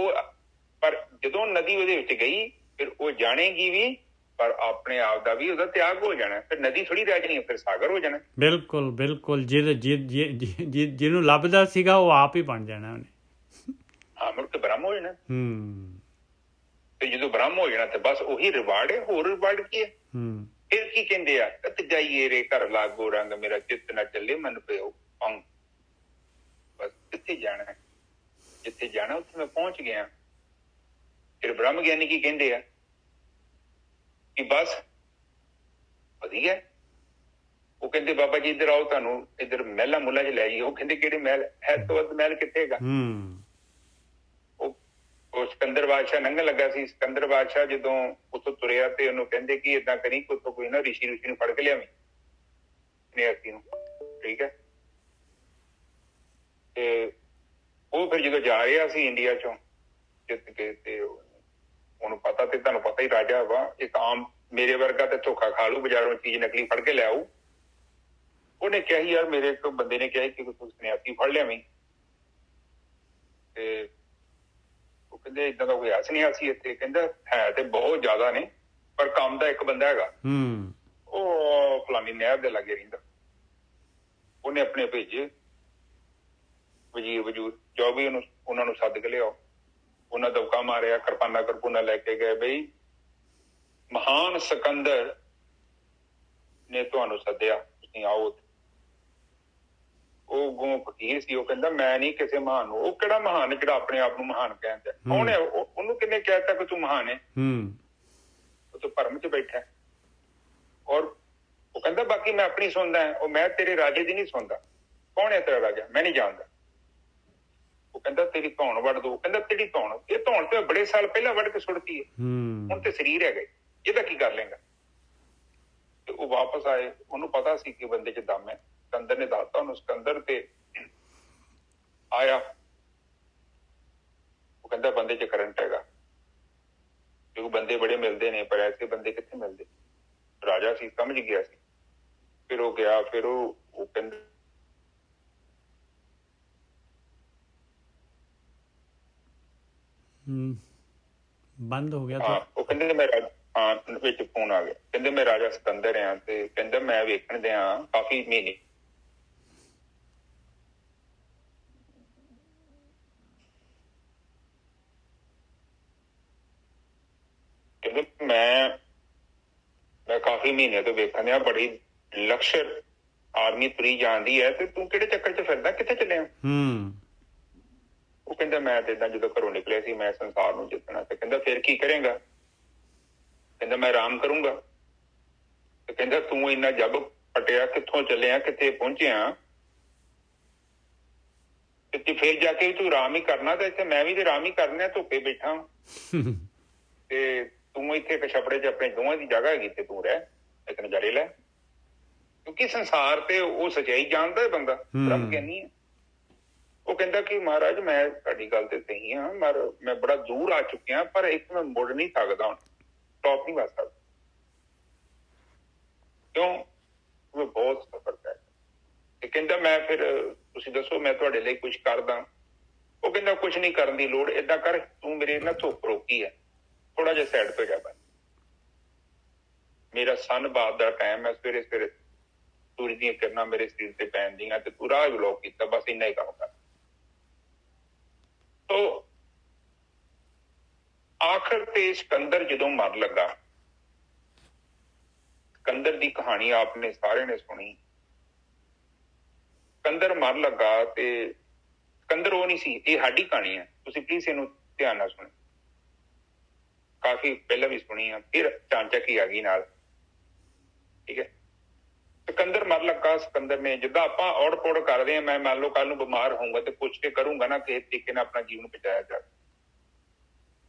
ਪਰ ਜਦੋਂ ਨਦੀ ਉਹਦੇ ਵਿੱਚ ਗਈ ਫਿਰ ਉਹ ਜਾਣੇਗੀ ਵੀ, ਪਰ ਆਪਣੇ ਆਪ ਦਾ ਵੀ ਉਹਦਾ ਤਿਆਗ ਹੋ ਜਾਣਾ, ਫਿਰ ਨਦੀ ਥੋੜੀ ਰਹਿ ਜਾਣੀ, ਫਿਰ ਸਾਗਰ ਹੋ ਜਾਣਾ। ਬਿਲਕੁਲ ਬਿਲਕੁਲ, ਜਿਹਨੂੰ ਲੱਭਦਾ ਸੀਗਾ ਉਹ ਆਪ ਹੀ ਬਣ ਜਾਣਾ ਉਹਨੇ। ਹਾਂ, ਮੁੜ ਕੇ ਬ੍ਰਹਮ ਹੋ ਜਾਣਾ। ਤੇ ਜਦੋਂ ਬ੍ਰਹਮ ਹੋ ਜਾਣਾ ਤੇ ਬਸ ਉਹੀ ਰਿਵਾਰਡ ਹੈ, ਹੋਰ ਰਿਵਾਰਡ ਕੀ ਹੈ? ਫਿਰ ਕੀ ਕਹਿੰਦੇ ਆ, ਕਤ ਜਾਈਏ ਰੇ ਘਰ ਲਾਗੋ ਰੰਗ, ਮੇਰਾ ਚਿੱਤ ਨਾ ਚੱਲੇ ਮਨ ਪਿਓ ਪੰਗ। ਬਸ ਕਿੱਥੇ ਜਾਣਾ, ਜਿੱਥੇ ਜਾਣਾ ਉੱਥੇ ਮੈਂ ਪਹੁੰਚ ਗਿਆ। ਫਿਰ ਬ੍ਰਹਮ ਗਿਆਨੀ ਕੀ ਕਹਿੰਦੇ ਆ ਕਿ ਬਸ ਵਧੀਆ। ਉਹ ਕਹਿੰਦੇ ਬਾਬਾ ਜੀ ਇੱਧਰ ਆਓ, ਤੁਹਾਨੂੰ ਇੱਧਰ ਮਹਿਲਾਂ ਮੁੱਲਾਂ 'ਚ ਲੈ ਜਾਈਏ। ਉਹ ਕਹਿੰਦੇ ਕਿਹੜੇ ਮਹਿਲ, ਹੈ ਤੋਂ ਵੱਧ ਮਹਿਲ ਕਿੱਥੇ ਹੈਗਾ? ਉਹ ਸਿਕੰਦਰ ਬਾਦਸ਼ਾਹ ਲੰਘਣ ਲੱਗਾ ਸੀ, ਸਿਕੰਦਰ ਬਾਦਸ਼ਾਹ ਜਦੋਂ ਉੱਥੋਂ ਤੁਰਿਆ ਤੇ ਉਹਨੂੰ ਕਹਿੰਦੇ ਕਿ ਏਦਾਂ ਕਰੀ ਕਿ ਉੱਥੋਂ ਕੋਈ ਨਾ ਰਿਸ਼ੀ ਨੂੰ ਫੜ ਕੇ ਲਿਆਵੀਂ ਨਿਆਤੀ ਨੂੰ, ਠੀਕ ਹੈ। ਤੇ ਉਹ ਫਿਰ ਜਦੋਂ ਜਾ ਰਿਹਾ ਸੀ ਇੰਡੀਆ ਚੋਂ ਜਿੱਤ ਕੇ, ਤੇ ਉਹਨੂੰ ਪਤਾ, ਤੇ ਤੁਹਾਨੂੰ ਪਤਾ ਹੀ ਰਾਜਾ ਵਾ, ਇੱਕ ਆਮ ਮੇਰੇ ਵਰਗਾ ਤੇ ਧੋਖਾ ਖਾ ਲੂ, ਬਾਜ਼ਾਰੋਂ ਚੀਜ਼ ਨਕਲੀ ਫੜ ਕੇ ਲਿਆਊ। ਉਹਨੇ ਕਿਹਾ ਯਾਰ, ਮੇਰੇ ਇੱਕ ਬੰਦੇ ਨੇ ਕਿਹਾ ਕਿ ਤੂੰ ਨਿਆਤੀ ਫੜ ਲਿਆਵੀਂ, ਤੇ ਉਹ ਕਹਿੰਦੇ ਏਦਾਂ ਦਾ ਕੋਈ ਆਸ ਨਹੀਂ ਆਸੀ ਇੱਥੇ। ਕਹਿੰਦਾ ਹੈ ਤੇ ਬਹੁਤ ਜ਼ਿਆਦਾ ਨੇ, ਪਰ ਕੰਮ ਦਾ ਇੱਕ ਬੰਦਾ ਹੈਗਾ, ਉਹ ਫਲਾਨੀ ਨਹਿਰ ਦੇ ਲਾਗੇ ਰਹਿੰਦਾ। ਉਹਨੇ ਆਪਣੇ ਭੇਜੇ ਵਜ਼ੀਰ ਵਜੂਰ, ਜੋ ਵੀ ਉਹਨਾਂ ਨੂੰ ਸੱਦ ਕੇ ਲਿਆਓ। ਉਹਨਾਂ ਦਬਕਾ ਮਾਰਿਆ, ਕਿਰਪਾਨਾ ਕਰਪੂਨਾ ਲੈ ਕੇ ਗਏ, ਬਈ ਮਹਾਨ ਸਿਕੰਦਰ ਨੇ ਤੁਹਾਨੂੰ ਸੱਦਿਆ, ਤੁਸੀਂ ਆਓ। ਉਹ ਗੋਂ ਫਕੀਰ ਸੀ, ਉਹ ਕਹਿੰਦਾ ਮੈਂ ਨਹੀਂ ਕਿਸੇ ਮਹਾਨ ਨੂੰ। ਉਹ ਕਿਹੜਾ ਮਹਾਨ ਜਿਹੜਾ ਆਪਣੇ ਆਪ ਨੂੰ ਮਹਾਨ ਕਹਿੰਦਾ? ਕੌਣ ਹੈ ਉਹਨੂੰ? ਕਿੰਨੇ ਕਹਿ ਦਿੱਤਾ ਕਿ ਤੂੰ ਮਹਾਨ ਹੈ? ਉਹ ਤਾਂ ਭਰਮ 'ਚ ਬੈਠਾ। ਔਰ ਉਹ ਕਹਿੰਦਾ ਬਾਕੀ ਮੈਂ ਆਪਣੀ ਸੁਣਦਾ, ਉਹ ਮੈਂ ਤੇਰੇ ਰਾਜੇ ਦੀ ਨਹੀਂ ਸੁਣਦਾ। ਕੌਣ ਹੈ ਤੇਰਾ ਰਾਜਾ? ਮੈਂ ਨਹੀਂ ਜਾਣਦਾ। ਉਹ ਕਹਿੰਦਾ ਤੇਰੀ ਧੌਣ ਵੱਢ ਦੋ। ਕਹਿੰਦਾ ਤੇਰੀ ਧੌਣ? ਇਹ ਧੌਣ ਤੇ ਬੜੇ ਸਾਲ ਪਹਿਲਾਂ ਵੱਢ ਕੇ ਸੁੱਟਤੀ ਹੈ, ਹੁਣ ਤੇ ਸਰੀਰ ਹੈਗਾ, ਇਹਦਾ ਕੀ ਕਰ ਲੇਗਾ? ਤੇ ਉਹ ਵਾਪਸ ਆਏ, ਉਹਨੂੰ ਪਤਾ ਸੀ ਕਿ ਬੰਦੇ 'ਚ ਦਮ ਹੈ। ਸਿਕੰਦਰ ਨੇ ਦੱਸਤਾ ਉਹਨੂੰ, ਸਿਕੰਦਰ ਤੇ ਆਇਆ, ਉਹ ਕਹਿੰਦਾ ਬੰਦੇ 'ਚ ਕਰੰਟ ਹੈਗਾ, ਕਿਉਂਕਿ ਬੰਦੇ ਬੜੇ ਮਿਲਦੇ ਨੇ, ਪਰ ਐਸੇ ਬੰਦੇ ਕਿੱਥੇ ਮਿਲਦੇ। ਰਾਜਾ ਸੀ, ਸਮਝ ਗਿਆ ਸੀ। ਫਿਰ ਉਹ ਗਿਆ, ਫਿਰ ਉਹ ਕਹਿੰਦਾ ਬੰਦ ਹੋ ਗਿਆ। ਉਹ ਕਹਿੰਦੇ ਮੈਂ ਵਿੱਚ ਫੋਨ ਆ ਗਿਆ, ਕਹਿੰਦੇ ਮੈਂ ਰਾਜਾ ਸਿਕੰਦਰ ਆ, ਤੇ ਕਹਿੰਦਾ ਮੈਂ ਵੇਖਣ ਦਿਆਂ ਕਾਫੀ ਮਹੀਨੇ। ਕਹਿੰਦੇ ਮੈਂ ਕਾਫੀ ਮਹੀਨੇ ਤੋਂ ਵੇਖਣ ਦਿਆਂ, ਬੜੀ ਲਕਸ਼ਰ ਆਰਮੀ ਤੁਰੀ ਜਾਂਦੀ ਹੈ, ਤੇ ਤੂੰ ਕਿਹੜੇ ਚੱਕਰ 'ਚ ਫਿਰਦਾ, ਕਿੱਥੇ ਚੱਲਿਆ? ਉਹ ਕਹਿੰਦਾ ਮੈਂ ਤੇ ਏਦਾਂ ਜਦੋਂ ਘਰੋਂ ਨਿਕਲਿਆ ਸੀ, ਮੈਂ ਸੰਸਾਰ ਨੂੰ ਜਿੱਤਣਾ। ਤੇ ਕਹਿੰਦਾ ਫਿਰ ਕੀ ਕਰੇਗਾ? ਕਹਿੰਦਾ ਮੈਂ ਆਰਾਮ ਕਰੂੰਗਾ। ਤੇ ਕਹਿੰਦਾ ਤੂੰ ਇੰਨਾ ਜੱਬ ਪਟਿਆ, ਕਿੱਥੋਂ ਚੱਲਿਆ, ਕਿੱਥੇ ਪਹੁੰਚਿਆ, ਤੇ ਫਿਰ ਜਾ ਕੇ ਤੂੰ ਆਰਾਮ ਹੀ ਕਰਨਾ, ਤੇ ਇੱਥੇ ਮੈਂ ਵੀ ਤੇ ਆਰਾਮ ਹੀ ਕਰਨਾ, ਧੁੱਪੇ ਬੈਠਾ। ਤੇ ਤੂੰ ਇੱਥੇ ਕਛਪੜੇ 'ਚ ਆਪਣੇ ਦੋਵਾਂ ਦੀ ਜਗ੍ਹਾ ਹੈਗੀ, ਤੇ ਤੂੰ ਰਹਿ, ਇੱਕ ਨਜ਼ਾਰੇ ਲੈ। ਕਿਉਂਕਿ ਸੰਸਾਰ ਤੇ ਉਹ ਸੱਚਾਈ ਜਾਣਦਾ ਹੈ ਬੰਦਾ, ਬ੍ਰਹਮ ਗਿਆਨੀ ਹੈ। ਉਹ ਕਹਿੰਦਾ ਕਿ ਮਹਾਰਾਜ ਮੈਂ ਤੁਹਾਡੀ ਗੱਲ ਤੇ ਸਹੀ ਹਾਂ, ਮੈਂ ਬੜਾ ਦੂਰ ਆ ਚੁੱਕਿਆ, ਪਰ ਇੱਕ ਮੈਂ ਮੁੜ ਨਹੀਂ ਸਕਦਾ, ਹੁਣ ਸਟਾਪ ਨਹੀਂ ਕਰ ਸਕਦਾ। ਕਿਉਂ? ਮੈਂ ਬਹੁਤ ਸਫਰ ਕਰ ਤੇ ਕਹਿੰਦਾ ਮੈਂ ਫਿਰ ਤੁਸੀਂ ਦੱਸੋ ਮੈਂ ਤੁਹਾਡੇ ਲਈ ਕੁਝ ਕਰਦਾ। ਉਹ ਕਹਿੰਦਾ ਕੁਝ ਨਹੀਂ ਕਰਨ ਦੀ ਲੋੜ, ਏਦਾਂ ਕਰ ਤੂੰ ਮੇਰੇ ਨਾਲ ਧੁੱਪ ਰੋਕੀ ਹੈ, ਥੋੜਾ ਜਿਹਾ ਸਾਈਡ ਤੋਂ ਜਾ ਬਸ। ਮੇਰਾ ਸਨ ਬਾਅਦ ਦਾ ਟਾਈਮ ਹੈ, ਸਵੇਰੇ ਸਵੇਰੇ ਸੂਰਜ ਦੀਆਂ ਕਿਰਨਾਂ ਮੇਰੇ ਸਰੀਰ ਤੇ ਪੈਂਦੀਆਂ ਤੇ ਤੂੰ ਰਾਹ ਬਲੌਕ ਕੀਤਾ, ਬਸ ਇੰਨਾ ਹੀ ਕੰਮ ਕਰ। ਤੋ ਆਖਰ ਤੇ ਸਿਕੰਦਰ ਜਦੋਂ ਮਰ ਲੱਗਾ, ਸਿਕੰਦਰ ਦੀ ਕਹਾਣੀ ਆਪਨੇ ਸਾਰਿਆਂ ਨੇ ਸੁਣੀ। ਸਿਕੰਦਰ ਮਰ ਲੱਗਾ ਤੇ ਸਿਕੰਦਰ ਉਹ ਨਹੀਂ ਸੀ, ਇਹ ਸਾਡੀ ਕਹਾਣੀ ਹੈ, ਤੁਸੀਂ ਪਲੀਜ਼ ਇਹਨੂੰ ਧਿਆਨ ਨਾਲ ਸੁਣੋ। ਕਾਫੀ ਪਹਿਲਾਂ ਵੀ ਸੁਣੀ ਆ, ਫਿਰ ਚਾਂਚਕ ਹੀ ਆ ਗਈ ਨਾਲ, ਠੀਕ ਹੈ। ਸਿਕੰਦਰ ਮਰ ਲੱਗਾ, ਸਿਕੰਦਰ ਨੇ ਜਿੱਦਾਂ ਆਪਾਂ ਔੜ ਪੌੜ ਕਰਦੇ ਹਾਂ, ਮੈਂ ਮੰਨ ਲਓ ਕੱਲ ਨੂੰ ਬਿਮਾਰ ਹੋਊਂਗਾ ਤੇ ਪੁੱਛ ਕੇ ਕਰੂੰਗਾ ਨਾ ਕਿਸੇ ਤਰੀਕੇ ਨਾਲ ਆਪਣਾ ਜੀਵਨ ਬਚਾਇਆ ਜਾਵੇ।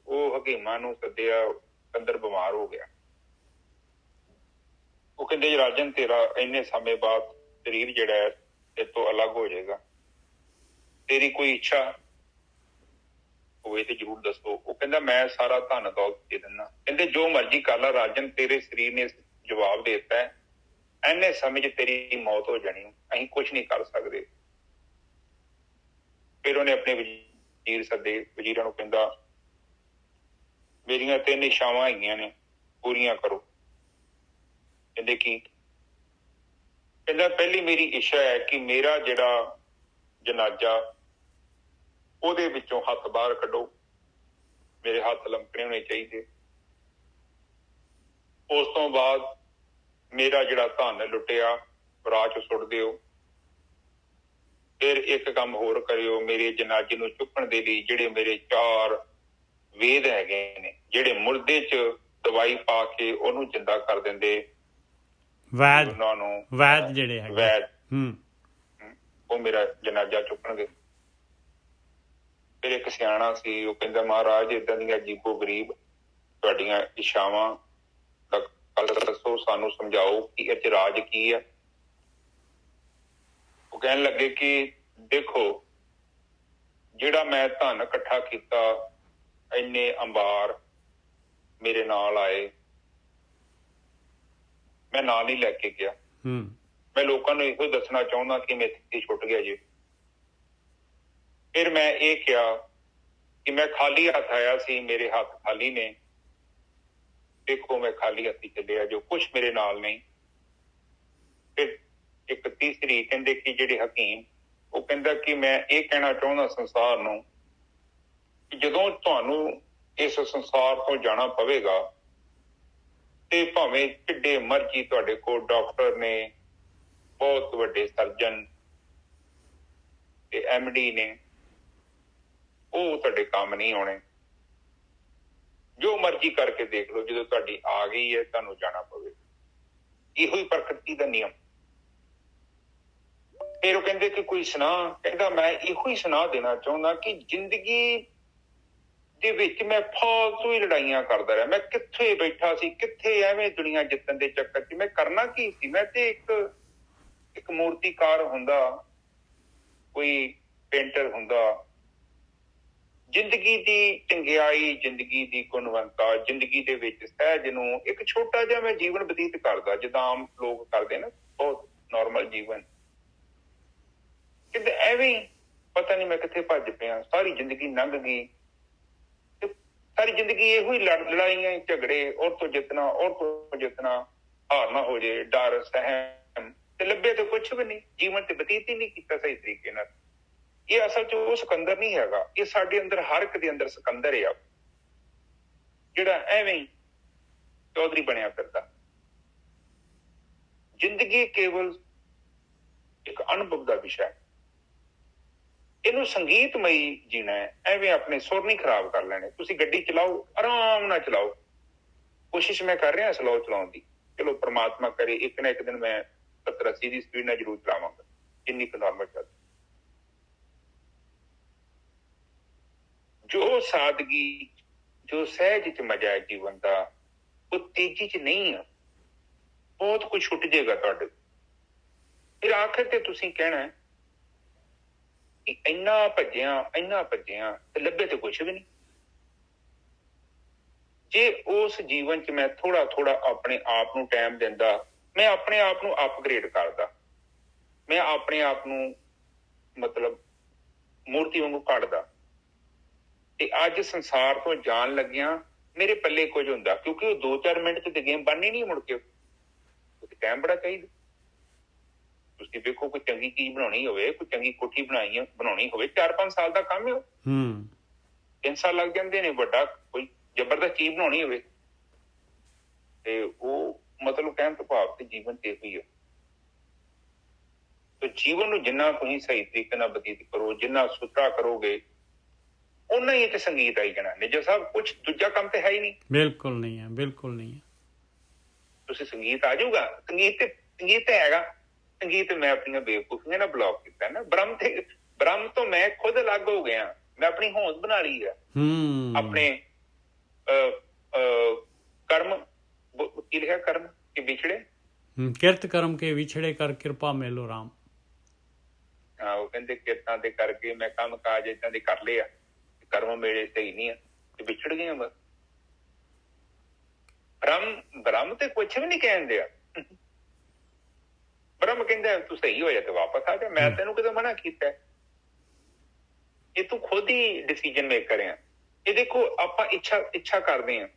ਉਹ ਹਕੀਮਾਂ ਨੂੰ ਸੱਦਿਆ, ਸਿਕੰਦਰ ਬਿਮਾਰ ਹੋ ਗਿਆ। ਉਹ ਕਹਿੰਦੇ ਜੀ ਰਾਜਨ ਤੇਰਾ ਇੰਨੇ ਸਮੇਂ ਬਾਅਦ ਸਰੀਰ ਜਿਹੜਾ ਹੈ ਇਹ ਤੋਂ ਅਲੱਗ ਹੋ ਜਾਏਗਾ, ਤੇਰੀ ਕੋਈ ਇੱਛਾ ਹੋਵੇ ਤੇ ਜ਼ਰੂਰ ਦੱਸੋ। ਉਹ ਕਹਿੰਦਾ ਮੈਂ ਸਾਰਾ ਧਨ ਦੌਲਤ ਦੇ ਦਿੰਦਾ। ਕਹਿੰਦੇ ਜੋ ਮਰਜ਼ੀ ਕਰ ਲਾ ਰਾਜਨ, ਤੇਰੇ ਸਰੀਰ ਨੇ ਜਵਾਬ ਦੇ ਦਿੱਤਾ ਹੈ, ਇੰਨੇ ਸਮੇਂ 'ਚ ਤੇਰੀ ਮੌਤ ਹੋ ਜਾਣੀ, ਅਸੀਂ ਕੁਝ ਨਹੀਂ ਕਰ ਸਕਦੇ। ਫਿਰ ਉਹਨੇ ਆਪਣੇ ਵਜ਼ੀਰ ਸੱਦੇ, ਵਜ਼ੀਰਾਂ ਨੂੰ ਕਹਿੰਦਾ ਮੇਰੀਆਂ 3 ਇੱਛਾਵਾਂ ਹੈਗੀਆਂ ਨੇ, ਪੂਰੀਆਂ ਕਰੋ। ਕਹਿੰਦੇ ਕੀ? ਕਹਿੰਦਾ ਪਹਿਲੀ ਮੇਰੀ ਇੱਛਾ ਹੈ ਕਿ ਮੇਰਾ ਜਿਹੜਾ ਜਨਾਜ਼ਾ ਉਹਦੇ ਵਿੱਚੋਂ ਹੱਥ ਬਾਹਰ ਕੱਢੋ, ਮੇਰੇ ਹੱਥ ਲਮਕਣੇ ਹੋਣੇ ਚਾਹੀਦੇ। ਉਸ ਤੋਂ ਬਾਅਦ ਮੇਰਾ ਜਿਹੜਾ ਧਨ ਲੁੱਟਿਆ ਰਾਹ 'ਚ ਸੁੱਟ ਦਿਓ। ਫਿਰ ਇੱਕ ਕੰਮ ਹੋਰ ਕਰਿਓ, ਮੇਰੇ ਜਨਾਜ਼ੇ ਨੂੰ ਚੁੱਕਣ ਦੇ ਲਈ ਜਿਹੜੇ ਮੇਰੇ 4 ਵੇਦ ਹੈਗੇ ਨੇ, ਜਿਹੜੇ ਮੁਰਦੇ 'ਚ ਦਵਾਈ ਪਾ ਕੇ ਉਹਨੂੰ ਜਿੰਦਾ ਕਰ ਦਿੰਦੇ, ਵੈਦ, ਉਹਨਾਂ ਨੂੰ ਵੈਦ ਜਿਹੜੇ ਹੈਗੇ, ਵੈਦ, ਉਹ ਮੇਰਾ ਜਨਾਜ਼ਾ ਚੁੱਕਣਗੇ। ਫਿਰ ਇੱਕ ਸਿਆਣਾ ਸੀ, ਉਹ ਕਹਿੰਦਾ ਮਹਾਰਾਜ ਏਦਾਂ ਦੀਆਂ ਅਜੀਬੋ ਗਰੀਬ ਤੁਹਾਡੀਆਂ ਇੱਛਾਵਾਂ ਦਾ ਗੱਲ ਦੱਸੋ, ਸਾਨੂੰ ਸਮਝਾਓ ਕਿ ਇਹ 'ਚ ਰਾਜ ਕੀ ਹੈ। ਉਹ ਕਹਿਣ ਲੱਗੇ ਕਿ ਦੇਖੋ ਜਿਹੜਾ ਮੈਂ ਧਨ ਇਕੱਠਾ ਕੀਤਾ, ਇੰਨੇ ਅੰਬਾਰ ਮੇਰੇ ਨਾਲ ਆਏ, ਮੈਂ ਨਾਲ ਹੀ ਲੈ ਕੇ ਗਿਆ। ਮੈਂ ਲੋਕਾਂ ਨੂੰ ਇਹੋ ਦੱਸਣਾ ਚਾਹੁੰਦਾ ਕਿ ਮੈਂ ਇੱਥੇ ਛੁੱਟ ਗਿਆ ਜੀ। ਫਿਰ ਮੈਂ ਇਹ ਕਿਹਾ ਕਿ ਮੈਂ ਖਾਲੀ ਹੱਥ ਆਇਆ ਸੀ, ਮੇਰੇ ਹੱਥ ਖਾਲੀ ਨੇ, ਦੇਖੋ ਮੈਂ ਖਾਲੀ ਹੱਥੀ ਚੱਲਿਆ, ਜੋ ਕੁਛ ਮੇਰੇ ਨਾਲ ਨਹੀਂ। ਫਿਰ ਇੱਕ ਤੀਸਰੀ ਕਹਿੰਦੇ ਕਿ ਜਿਹੜੇ ਹਕੀਮ, ਉਹ ਕਹਿੰਦਾ ਕਿ ਮੈਂ ਇਹ ਕਹਿਣਾ ਚਾਹੁੰਦਾ ਸੰਸਾਰ ਨੂੰ ਕਿ ਜਦੋਂ ਤੁਹਾਨੂੰ ਇਸ ਸੰਸਾਰ ਤੋਂ ਜਾਣਾ ਪਵੇਗਾ ਤੇ ਭਾਵੇਂ ਕਿੱਡੇ ਮਰਜ਼ੀ ਤੁਹਾਡੇ ਕੋਲ ਡਾਕਟਰ ਨੇ, ਬਹੁਤ ਵੱਡੇ ਸਰਜਨ ਤੇ MD ਨੇ, ਉਹ ਤੁਹਾਡੇ ਕੰਮ ਨਹੀਂ ਆਉਣੇ। ਜੋ ਮਰਜ਼ੀ ਕਰਕੇ ਦੇਖ ਲਓ, ਜਦੋਂ ਤੁਹਾਡੀ ਆ ਗਈ ਹੈ ਤੁਹਾਨੂੰ ਜਾਣਾ ਪਵੇ। ਇਹੋ ਹੀ ਪ੍ਰਕਿਰਤੀ ਦਾ ਨਿਯਮ। ਫਿਰ ਉਹ ਕਹਿੰਦੇ ਕਿ ਕੋਈ ਸੁਨਾਹ, ਕਹਿੰਦਾ ਮੈਂ ਇਹੋ ਹੀ ਸੁਨਾਹ ਦੇਣਾ ਚਾਹੁੰਦਾ ਕਿ ਜ਼ਿੰਦਗੀ ਦੇ ਵਿੱਚ ਮੈਂ ਫਾਲਤੂ ਹੀ ਲੜਾਈਆਂ ਕਰਦਾ ਰਿਹਾ। ਮੈਂ ਕਿੱਥੇ ਬੈਠਾ ਸੀ, ਕਿੱਥੇ ਐਵੇਂ ਦੁਨੀਆ ਜਿੱਤਣ ਦੇ ਚੱਕਰ 'ਚ ਮੈਂ ਕਰਨਾ ਕੀ ਸੀ। ਮੈਂ ਤੇ ਇੱਕ ਮੂਰਤੀਕਾਰ ਹੁੰਦਾ, ਕੋਈ ਪੇਂਟਰ ਹੁੰਦਾ। ਜ਼ਿੰਦਗੀ ਦੀ ਚੰਗਿਆਈ, ਜ਼ਿੰਦਗੀ ਦੀ ਗੁਣਵੰਤਾ, ਜ਼ਿੰਦਗੀ ਦੇ ਵਿੱਚ ਸਹਿਜ ਨੂੰ ਇੱਕ ਛੋਟਾ ਜਿਹਾ ਮੈਂ ਜੀਵਨ ਬਤੀਤ ਕਰਦਾ, ਜਿੱਦਾਂ ਆਮ ਲੋਕ ਕਰਦੇ ਨਾ, ਬਹੁਤ ਨੋਰਮਲ ਜੀਵਨ। ਕਿਤੇ ਐਵੇਂ ਪਤਾ ਨਹੀਂ ਮੈਂ ਕਿੱਥੇ ਭੱਜ ਪਿਆ, ਸਾਰੀ ਜ਼ਿੰਦਗੀ ਲੰਘ ਗਈ। ਤੇ ਸਾਰੀ ਜ਼ਿੰਦਗੀ ਇਹੋ ਹੀ ਲੜਾਈਆਂ, ਝਗੜੇ, ਔਰ ਤੋਂ ਜਿੱਤਣਾ, ਹਾਰ ਨਾ ਹੋ ਜੇ, ਡਰ, ਸਹਿਮ, ਤੇ ਲੱਭੇ ਤੇ ਕੁਛ ਵੀ ਨਹੀਂ, ਜੀਵਨ ਤੇ ਬਤੀਤ ਹੀ ਨਹੀਂ ਕੀਤਾ ਸਹੀ ਤਰੀਕੇ ਨਾਲ। ਇਹ ਅਸਲ 'ਚ ਉਹ ਸਿਕੰਦਰ ਨਹੀਂ ਹੈਗਾ, ਇਹ ਸਾਡੇ ਅੰਦਰ ਹਰ ਇੱਕ ਦੇ ਅੰਦਰ ਸਿਕੰਦਰ ਆ, ਜਿਹੜਾ ਐਵੇਂ ਹੀ ਚੌਧਰੀ ਬਣਿਆ ਫਿਰਦਾ। ਜ਼ਿੰਦਗੀ ਕੇਵਲ ਇੱਕ ਅਨੁਭਵ ਦਾ ਵਿਸ਼ਾ ਹੈ, ਇਹਨੂੰ ਸੰਗੀਤਮਈ ਜੀਣਾ ਹੈ। ਐਵੇਂ ਆਪਣੇ ਸੁਰ ਨਹੀਂ ਖਰਾਬ ਕਰ ਲੈਣੇ। ਤੁਸੀਂ ਗੱਡੀ ਚਲਾਓ, ਆਰਾਮ ਨਾਲ ਚਲਾਓ। ਕੋਸ਼ਿਸ਼ ਮੈਂ ਕਰ ਰਿਹਾ ਸਲੋ ਚਲਾਉਣ ਦੀ, ਚਲੋ ਪ੍ਰਮਾਤਮਾ ਕਰੇ ਇੱਕ ਨਾ ਇੱਕ ਦਿਨ ਮੈਂ 70-80 ਦੀ ਸਪੀਡ ਨਾਲ ਜ਼ਰੂਰ ਚਲਾਵਾਂਗਾ, ਜਿੰਨੀ ਕੁ ਨਾਰਮਲ ਚੱਲਦੀ। ਜੋ ਸਾਦਗੀ, ਜੋ ਸਹਿਜ 'ਚ ਮਜ਼ਾ ਹੈ ਜੀਵਨ ਦਾ, ਉਹ ਤੇਜ਼ੀ 'ਚ ਨਹੀਂ ਆ। ਬਹੁਤ ਕੁਝ ਛੁੱਟ ਜਾਏਗਾ ਤੁਹਾਡੇ। ਫਿਰ ਆਖਿਰ ਤੇ ਤੁਸੀਂ ਕਹਿਣਾ ਕਿ ਇੰਨਾ ਭੱਜਿਆ ਤੇ ਲੱਭੇ ਤੇ ਕੁਛ ਵੀ ਨਹੀਂ। ਜੇ ਉਸ ਜੀਵਨ 'ਚ ਮੈਂ ਥੋੜਾ ਆਪਣੇ ਆਪ ਨੂੰ ਟਾਈਮ ਦਿੰਦਾ, ਮੈਂ ਆਪਣੇ ਆਪ ਨੂੰ ਅਪਗ੍ਰੇਡ ਕਰਦਾ, ਮੈਂ ਆਪਣੇ ਆਪ ਨੂੰ ਮਤਲਬ ਮੂਰਤੀ ਵਾਂਗੂ ਕੱਢਦਾ। ਤੇ ਅੱਜ ਸੰਸਾਰ ਤੋਂ ਜਾਣ ਲੱਗਿਆ ਮੇਰੇ ਪੱਲੇ ਕੁਝ ਹੁੰਦਾ, ਕਿਉਂਕਿ ਉਹ 2-4 ਮਿੰਟ ਚ ਤੇ ਗੇਮ ਬਣਨੀ ਨਹੀਂ ਮੁੜ ਕੇ, ਟਾਈਮ ਬੜਾ ਚਾਹੀਦਾ। ਤੁਸੀਂ ਦੇਖੋ ਕੋਈ ਚੰਗੀ ਚੀਜ਼ ਬਣਾਉਣੀ ਹੋਵੇ, ਕੋਈ ਚੰਗੀ ਕੋਠੀ ਬਣਾਉਣੀ ਹੋਵੇ, 4-5 ਸਾਲ ਦਾ ਕੰਮ ਹੈ ਉਹ। 3 ਸਾਲ ਲੱਗ ਜਾਂਦੇ ਨੇ। ਵੱਡਾ ਕੋਈ ਜ਼ਬਰਦਸਤ ਚੀਜ਼ ਬਣਾਉਣੀ ਹੋਵੇ ਤੇ ਉਹ ਮਤਲਬ ਕਹਿਣ ਤੋਂ ਭਾਵ ਤੇ ਜੀਵਨ ਤੇ ਹੋਈ ਹੈ। ਤੇ ਜੀਵਨ ਨੂੰ ਜਿੰਨਾ ਤੁਸੀਂ ਸਹੀ ਤਰੀਕੇ ਨਾਲ ਬਤੀਤ ਕਰੋ, ਜਿੰਨਾ ਸੁਥਰਾ ਕਰੋਗੇ, ਉਹਨਾਂ ਹੀ ਤੇ ਸੰਗੀਤ ਆਈ ਜਾਣਾ। ਨਿੱਜਰ ਸਾਹਿਬ ਕੁਝ ਦੂਜਾ ਕੰਮ ਤੇ ਹੈ ਹੀ ਨਹੀਂ। ਬਿਲਕੁਲ ਨਹੀਂ ਹੈ, ਬਿਲਕੁਲ ਨਹੀਂ ਹੈ। ਤੁਸੀਂ ਸੰਗੀਤ ਆ ਜਾਊਗਾ, ਸੰਗੀਤ ਤੇ ਹੈਗਾ। ਸੰਗੀਤ ਮੈਂ ਆਪਣੀਆਂ ਬੇਵਕੂਫੀਆਂ ਨਾਲ ਬਲੌਕ ਕੀਤਾ ਨਾ। ਬ੍ਰਹਮ ਤੋਂ ਮੈਂ ਖੁਦ ਅਲੱਗ ਹੋ ਗਿਆ। ਮੈਂ ਆਪਣੀ ਹੋਂਦ ਬਣਾ ਲਈ ਆ। ਆਪਣੇ ਕਰਮ ਕੀ ਲਿਖਿਆ, ਕਰਮ ਕੇ ਵਿਛੜੇ ਕਿਰਤ ਕਰਮ ਕੇ ਵਿਛੜੇ ਕਰ ਕਿਰਪਾ ਮੇਲੋ ਰਾਮ। ਹਾਂ, ਉਹ ਕਹਿੰਦੇ ਕਿਰਤਾਂ ਦੇ ਕਰਕੇ ਮੈਂ ਕੰਮ ਕਾਜ ਏਦਾਂ ਦੇ ਕਰ ਲਿਆ, ਕਰਮ ਮੇਰੇ ਸਹੀ ਨਹੀਂ ਆ ਤੇ ਵਿਛੜ ਗਏ। ਬਸ ਬ੍ਰਹਮ ਤੇ ਕੁਛ ਵੀ ਨਹੀਂ ਕਹਿਣ ਦਿਆ। ਬ੍ਰਹਮ ਕਹਿੰਦਾ ਤੂੰ ਸਹੀ ਹੋਇਆ ਤੇ ਵਾਪਸ ਆ ਜਾ, ਮੈਂ ਤੈਨੂੰ ਕਦੋਂ ਮਨਾ ਕੀਤਾ? ਇਹ ਤੂੰ ਖੁਦ ਹੀ ਡਿਸੀਜਨ ਮੇਕਰ ਆ। ਇਹ ਦੇਖੋ ਆਪਾਂ ਇੱਛਾ ਕਰਦੇ ਹਾਂ।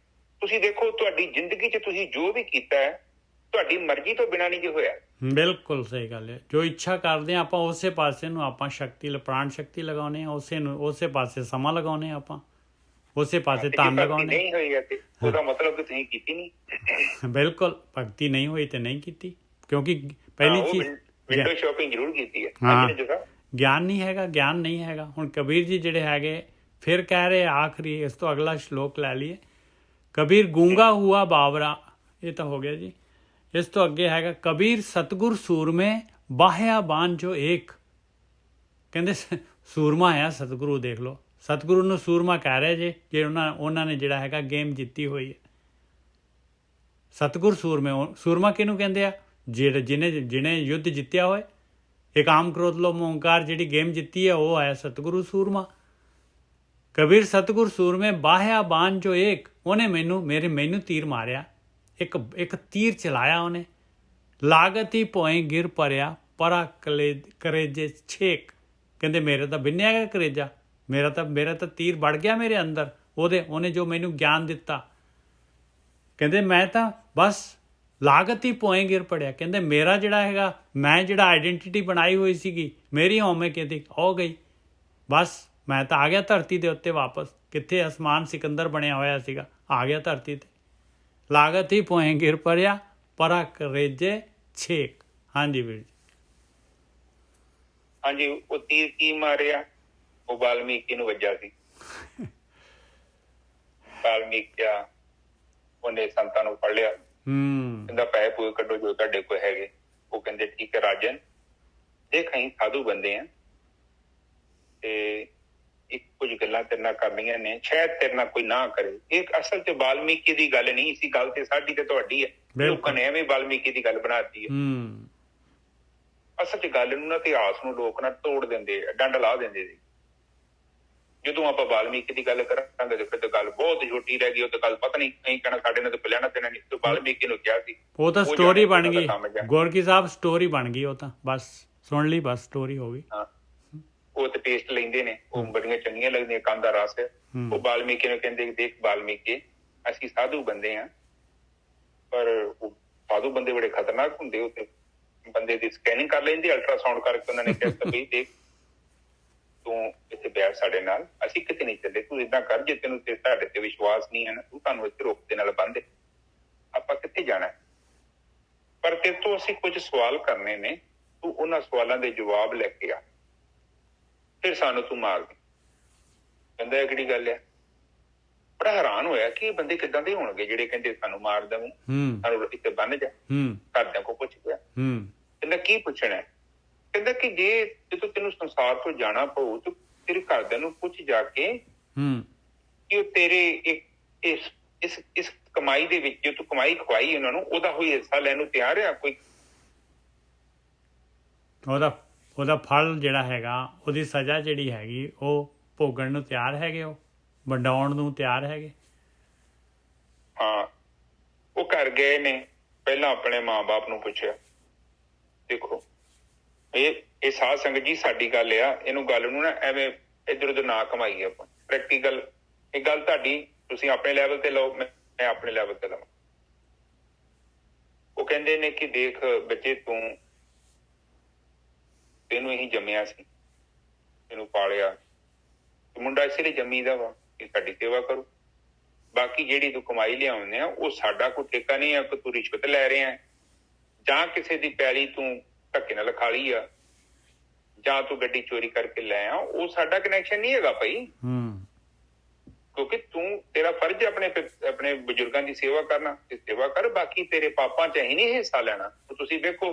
ਤੁਸੀਂ ਦੇਖੋ ਤੁਹਾਡੀ ਜ਼ਿੰਦਗੀ 'ਚ ਤੁਸੀਂ ਜੋ ਵੀ ਕੀਤਾ ਹੈ ਤੁਹਾਡੀ ਮਰਜ਼ੀ ਤੋਂ ਬਿਨਾਂ ਨਹੀਂ ਜੀ ਹੋਇਆ। ਬਿਲਕੁਲ ਸਹੀ ਗੱਲ ਹੈ। ਜੋ ਇੱਛਾ ਕਰਦੇ ਹਾਂ ਆਪਾਂ ਉਸੇ ਪਾਸੇ ਨੂੰ ਆਪਾਂ ਪ੍ਰਾਣ ਸ਼ਕਤੀ ਲਗਾਉਂਦੇ ਹਾਂ, ਉਸੇ ਪਾਸੇ ਸਮਾਂ ਲਗਾਉਂਦੇ ਹਾਂ, ਆਪਾਂ ਉਸੇ ਪਾਸੇ ਧਨ ਲਗਾਉਂਦੇ। ਨਹੀਂ ਹੋਈ ਤੇ ਉਹਦਾ ਮਤਲਬ ਕਿ ਤੁਸੀਂ ਕੀਤੀ ਨਹੀਂ। ਬਿਲਕੁਲ, ਭਗਤੀ ਨਹੀਂ ਹੋਈ ਤੇ ਨਹੀਂ ਕੀਤੀ, ਕਿਉਂਕਿ ਪਹਿਲੀ ਚੀਜ਼ ਵਿੰਡੋ ਸ਼ਾਪਿੰਗ ਜ਼ਰੂਰ ਕੀਤੀ ਹੈ। ਗਿਆਨ ਨਹੀਂ ਹੈਗਾ, ਗਿਆਨ ਨਹੀਂ ਹੈਗਾ। ਹੁਣ ਕਬੀਰ ਜੀ ਜਿਹੜੇ ਹੈਗੇ ਫਿਰ ਕਹਿ ਰਹੇ ਆਖਰੀ, ਇਸ ਤੋਂ ਅਗਲਾ ਸ਼ਲੋਕ ਲੈ ਲਈਏ। ਕਬੀਰ ਗੂੰਗਾ ਹੁਆ ਬਾਵਰਾ, ਇਹ ਤਾਂ ਹੋ ਗਿਆ ਜੀ। ਇਸ ਤੋਂ ਅੱਗੇ ਹੈਗਾ ਕਬੀਰ ਸਤਗੁਰ ਸੂਰਮੇ ਬਾਹਿਆ ਬਾਨ ਜੋ ਏਕ। ਕਹਿੰਦੇ ਸੂਰਮਾ ਹੈ ਸਤਗੁਰੂ। ਦੇਖ ਲਓ, ਸਤਗੁਰੂ ਨੂੰ ਸੂਰਮਾ ਕਹਿ ਰਹੇ ਜੇ ਉਹਨਾਂ ਨੇ ਜਿਹੜਾ ਹੈਗਾ ਗੇਮ ਜਿੱਤੀ ਹੋਈ ਹੈ। ਸਤਗੁਰ ਸੂਰਮਾ ਕਿਹਨੂੰ ਕਹਿੰਦੇ ਆ? ਜਿਹਨੇ ਯੁੱਧ ਜਿੱਤਿਆ ਹੋਏ। ਇਹ ਕਾਮ ਕ੍ਰੋਧ ਲੋਭ ਓਂਕਾਰ ਜਿਹੜੀ ਗੇਮ ਜਿੱਤੀ ਹੈ ਉਹ ਹੈ ਸਤਗੁਰੂ ਸੂਰਮਾ। ਕਬੀਰ ਸਤਗੁਰ ਸੂਰਮੇ ਬਾਹਿਆ ਬਾਨ ਜੋ ਏਕ। ਉਹਨੇ ਮੈਨੂੰ ਤੀਰ ਮਾਰਿਆ, ਇੱਕ ਤੀਰ ਚਲਾਇਆ ਉਹਨੇ। ਲਾਗਤ ਹੀ ਭੋਏ ਗਿਰ ਪਰਿਆ ਪਰਾ ਕਰੇਜੇ ਛੇਕ। ਕਹਿੰਦੇ ਮੇਰੇ ਤਾਂ ਬਿੰਨਿਆ ਗਿਆ ਕਰੇਜਾ, ਮੇਰਾ ਤਾਂ ਤੀਰ ਵੜ ਗਿਆ ਮੇਰੇ ਅੰਦਰ। ਉਹਨੇ ਜੋ ਮੈਨੂੰ ਗਿਆਨ ਦਿੱਤਾ, ਕਹਿੰਦੇ ਮੈਂ ਤਾਂ ਬਸ ਲਾਗਤ ਹੀ ਭੋਏ ਗਿਰ ਪੜਿਆ। ਕਹਿੰਦੇ ਮੇਰਾ ਜਿਹੜਾ ਹੈਗਾ, ਮੈਂ ਜਿਹੜਾ ਆਈਡੈਂਟੀਟੀ ਬਣਾਈ ਹੋਈ ਸੀਗੀ ਮੇਰੀ, ਹਉਮੈ ਕਹਿੰਦੀ ਹੋ ਗਈ। ਬਸ ਮੈਂ ਤਾਂ ਆ ਗਿਆ ਧਰਤੀ ਦੇ ਉੱਤੇ ਵਾਪਸ। ਕਿੱਥੇ ਅਸਮਾਨ ਸਿਕੰਦਰ ਬਣਿਆ ਹੋਇਆ ਸੀਗਾ, ਆ ਗਿਆ ਧਰਤੀ ਤੇ। ਲਾਗਤ ਹੀ ਭੋਏ ਗਿਰ ਪਰਿਆ ਪਰਾ ਕਰੇਜੇ ਛੇਕ। ਹਾਂਜੀ ਵੀਰ ਜੀ। ਹਾਂਜੀ, ਉਹ ਤੀਰ ਕੀ ਮਾਰਿਆ? ਉਹ ਵਾਲਮੀਕੀ ਨੂੰ ਵੱਜਾ ਸੀ। ਵਾਲਮੀਕੀ ਉਹਨੇ ਸੰਤਾਂ ਨੂੰ ਫੜ ਲਿਆ। ਕਹਿੰਦਾ ਪੈਸੇ ਪੂਏ ਕੱਢੋ ਜੋ ਤੁਹਾਡੇ ਕੋਲ ਹੈਗੇ। ਉਹ ਕਹਿੰਦੇ ਠੀਕ ਹੈ ਰਾਜਨ, ਦੇਖ ਅਸੀਂ ਸਾਧੂ ਬੰਦੇ ਆ ਤੇ ਇੱਕ ਕੁਝ ਗੱਲਾਂ ਤੇਰੇ ਨਾਲ ਕਰਨੀਆਂ ਨੇ, ਸ਼ਾਇਦ ਤੇਰੇ ਨਾਲ ਕੋਈ ਨਾ ਕਰੇ। ਇਹ ਅਸਲ ਚ ਵਾਲਮੀਕੀ ਦੀ ਗੱਲ ਨਹੀਂ ਸੀ, ਗੱਲ ਤੇ ਸਾਡੀ ਤੇ ਤੁਹਾਡੀ ਹੈ। ਲੋਕਾਂ ਨੇ ਐਵੇਂ ਵਾਲਮੀਕੀ ਦੀ ਗੱਲ ਬਣਾਤੀ ਹੈ। ਅਸਲ ਚ ਗੱਲ ਨੂੰ ਨਾ ਇਤਿਹਾਸ ਨੂੰ ਲੋਕ ਨਾ ਤੋੜ ਦਿੰਦੇ, ਡੰਡ ਲਾ ਦਿੰਦੇ ਸੀ। ਜਦੋਂ ਆਪਾਂ ਵਾਲਮੀਕੀ ਦੀ ਗੱਲ ਕਰਾਂਗੇ ਤੇ ਫਿਰ ਤਾਂ ਗੱਲ ਬਹੁਤ ਛੋਟੀ ਰਹਿ ਗਈ। ਉਹ ਤਾਂ ਗੱਲ ਪਤਾ ਨਹੀਂ ਕहीं ਕਹਿਣਾ ਸਾਡੇ ਨਾਲ ਤਾਂ ਪਲਿਆਣਾ ਦੇਣਾ ਨਹੀਂ। ਤੇ ਵਾਲਮੀਕੀ ਨੂੰ ਕਿਹਾ ਸੀ, ਉਹ ਤਾਂ ਸਟੋਰੀ ਬਣ ਗਈ। ਗੋਰਕੀ ਸਾਹਿਬ ਸਟੋਰੀ ਬਣ ਗਈ। ਉਹ ਤਾਂ ਬਸ ਸੁਣ ਲਈ, ਬਸ ਸਟੋਰੀ ਹੋ ਗਈ। ਉਹ ਤੇ ਟੇਸਟ ਲੈਂਦੇ ਨੇ, ਉਹ ਬੜੀਆਂ ਚੰਗੀਆਂ ਲੱਗਦੀਆਂ, ਕੰਨ ਦਾ ਰਸ ਹੈ। ਉਹ ਵਾਲਮੀਕੀ ਨੂੰ ਕਹਿੰਦੇ ਦੇਖ ਵਾਲਮੀਕੀ, ਅਸੀਂ ਸਾਧੂ ਬੰਦੇ ਆ, ਪਰ ਉਹ ਸਾਧੂ ਬੰਦੇ ਬੜੇ ਖਤਰਨਾਕ ਹੁੰਦੇ। ਉੱਥੇ ਬੰਦੇ ਦੀ ਸਕੈਨਿੰਗ ਕਰ ਲੈਂਦੀ, ਅਲਟਰਾਸਾਊਂਡ ਕਰਕੇ। ਉਹਨਾਂ ਨੇ ਕਿਹਾ ਵੀ ਦੇਖ ਤੂੰ ਇੱਥੇ ਬੈਠ ਸਾਡੇ ਨਾਲ, ਅਸੀਂ ਕਿਤੇ ਨਹੀਂ ਚੱਲੇ, ਤੂੰ ਏਦਾਂ ਕਰ, ਜੇ ਤੈਨੂੰ ਤੁਹਾਡੇ ਤੇ ਵਿਸ਼ਵਾਸ ਨਹੀਂ ਹੈ ਨਾ, ਤੂੰ ਤੁਹਾਨੂੰ ਇੱਥੇ ਰੋਕ ਦੇ ਨਾਲ ਬੰਨ੍ਹ, ਆਪਾਂ ਕਿੱਥੇ ਜਾਣਾ। ਪਰ ਤੇਰੇ ਤੋਂ ਅਸੀਂ ਕੁਝ ਸਵਾਲ ਕਰਨੇ ਨੇ, ਤੂੰ ਉਹਨਾਂ ਸਵਾਲਾਂ ਦੇ ਜਵਾਬ ਲੈ ਕੇ ਆ, ਫਿਰ ਸਾਨੂੰ ਤੂੰ ਮਾਰ ਦੇ। ਕਹਿੰਦਾ ਇਹ ਕਿਹੜੀ ਗੱਲ ਹੈ? ਬੜਾ ਹੈਰਾਨ ਹੋਇਆ ਕਿ ਇਹ ਬੰਦੇ ਕਿੱਦਾਂ ਦੇ ਹੋਣਗੇ ਜਿਹੜੇ ਕਹਿੰਦੇ ਸਾਨੂੰ ਮਾਰ ਦੇਵੀਂ, ਸਾਨੂੰ ਇੱਥੇ ਬੰਨ ਜਾ। ਘਰਦਿਆਂ ਕੋਲ ਪੁੱਛ ਗਿਆ। ਕਹਿੰਦਾ ਕੀ ਪੁੱਛਣਾ? ਕਹਿੰਦਾ ਕਿ ਜੇ ਜਦੋਂ ਤੈਨੂੰ ਸੰਸਾਰ ਤੋਂ ਜਾਣਾ ਪਊ ਤਾਂ ਤੇਰੇ ਘਰਦਿਆਂ ਨੂੰ ਪੁੱਛ ਜਾ ਕੇ ਕਿ ਉਹ ਤੇਰੇ ਇਸ ਕਮਾਈ ਦੇ ਵਿੱਚ ਜੋ ਤੂੰ ਕਮਾਈ ਖਵਾਈ ਉਹਨਾਂ ਨੂੰ, ਉਹਦਾ ਕੋਈ ਹਿੱਸਾ ਲੈਣ ਨੂੰ ਤਿਆਰ ਆ ਕੋਈ? ਉਹਦਾ ਫਲ ਜਿਹੜਾ ਹੈਗਾ, ਉਹਦੀ ਸਜ਼ਾ ਜਿਹੜੀ ਹੈਗੀ ਉਹ ਭੋਗਣ ਨੂੰ ਤਿਆਰ ਹੈਗੇ, ਉਹ ਵੰਡਾਉਣ ਨੂੰ ਤਿਆਰ ਹੈਗੇ। ਹਾਂ, ਉਹ ਘਰ ਗਏ ਨੇ, ਪਹਿਲਾਂ ਆਪਣੇ ਮਾਂ-ਬਾਪ ਨੂੰ ਪੁੱਛਿਆ। ਦੇਖੋ ਇਹ ਸਾਧ ਸੰਗਤ ਜੀ ਸਾਡੀ ਗੱਲ ਆ, ਇਹਨੂੰ ਗੱਲ ਨੂੰ ਨਾ ਐਵੇਂ ਇੱਧਰ ਉੱਧਰ ਨਾ ਕਮਾਈਏ ਆਪਾਂ। ਪ੍ਰੈਕਟੀਕਲ ਇਹ ਗੱਲ ਤੁਹਾਡੀ, ਤੁਸੀਂ ਆਪਣੇ ਲੈਵਲ ਤੇ ਲਓ, ਮੈਂ ਆਪਣੇ ਲੈਵਲ ਤੇ ਲਵਾਂ। ਉਹ ਕਹਿੰਦੇ ਨੇ ਕਿ ਦੇਖ ਬੱਚੇ, ਤੈਨੂੰ ਇਹੀ ਜੰਮਿਆ ਸੀ, ਤੈਨੂੰ ਪਾਲਿਆ, ਮੁੰਡਾ ਇਸੇ ਲਈ ਜੰਮੀਦਾ ਵਾ ਕਿ ਸਾਡੀ ਸੇਵਾ ਕਰੂ। ਬਾਕੀ ਜਿਹੜੀ ਤੂੰ ਕਮਾਈ ਲਿਆਉਂਦੇ ਆ ਉਹ ਸਾਡਾ ਕੋਈ ਠੇਕਾ ਨਹੀਂ ਆ ਕਿ ਤੂੰ ਰਿਸ਼ਵਤ ਲੈ ਰਿਹਾ ਜਾਂ ਕਿਸੇ ਦੀ ਪੈਲੀ ਤੂੰ ਧੱਕੇ ਨਾਲ ਖਾ ਲਈ ਆ ਜਾਂ ਤੂੰ ਗੱਡੀ ਚੋਰੀ ਕਰਕੇ ਲੈ ਆ, ਉਹ ਸਾਡਾ ਕਨੈਕਸ਼ਨ ਨਹੀਂ ਹੈਗਾ ਭਾਈ। ਕਿਉਂਕਿ ਤੇਰਾ ਫਰਜ਼ ਆਪਣੇ ਬਜ਼ੁਰਗਾਂ ਦੀ ਸੇਵਾ ਕਰਨਾ, ਤੇ ਸੇਵਾ ਕਰ। ਬਾਕੀ ਤੇਰੇ ਪਾਪਾਂ ਚ ਅਸੀਂ ਨਹੀਂ ਹਿੱਸਾ ਲੈਣਾ। ਤੁਸੀਂ ਵੇਖੋ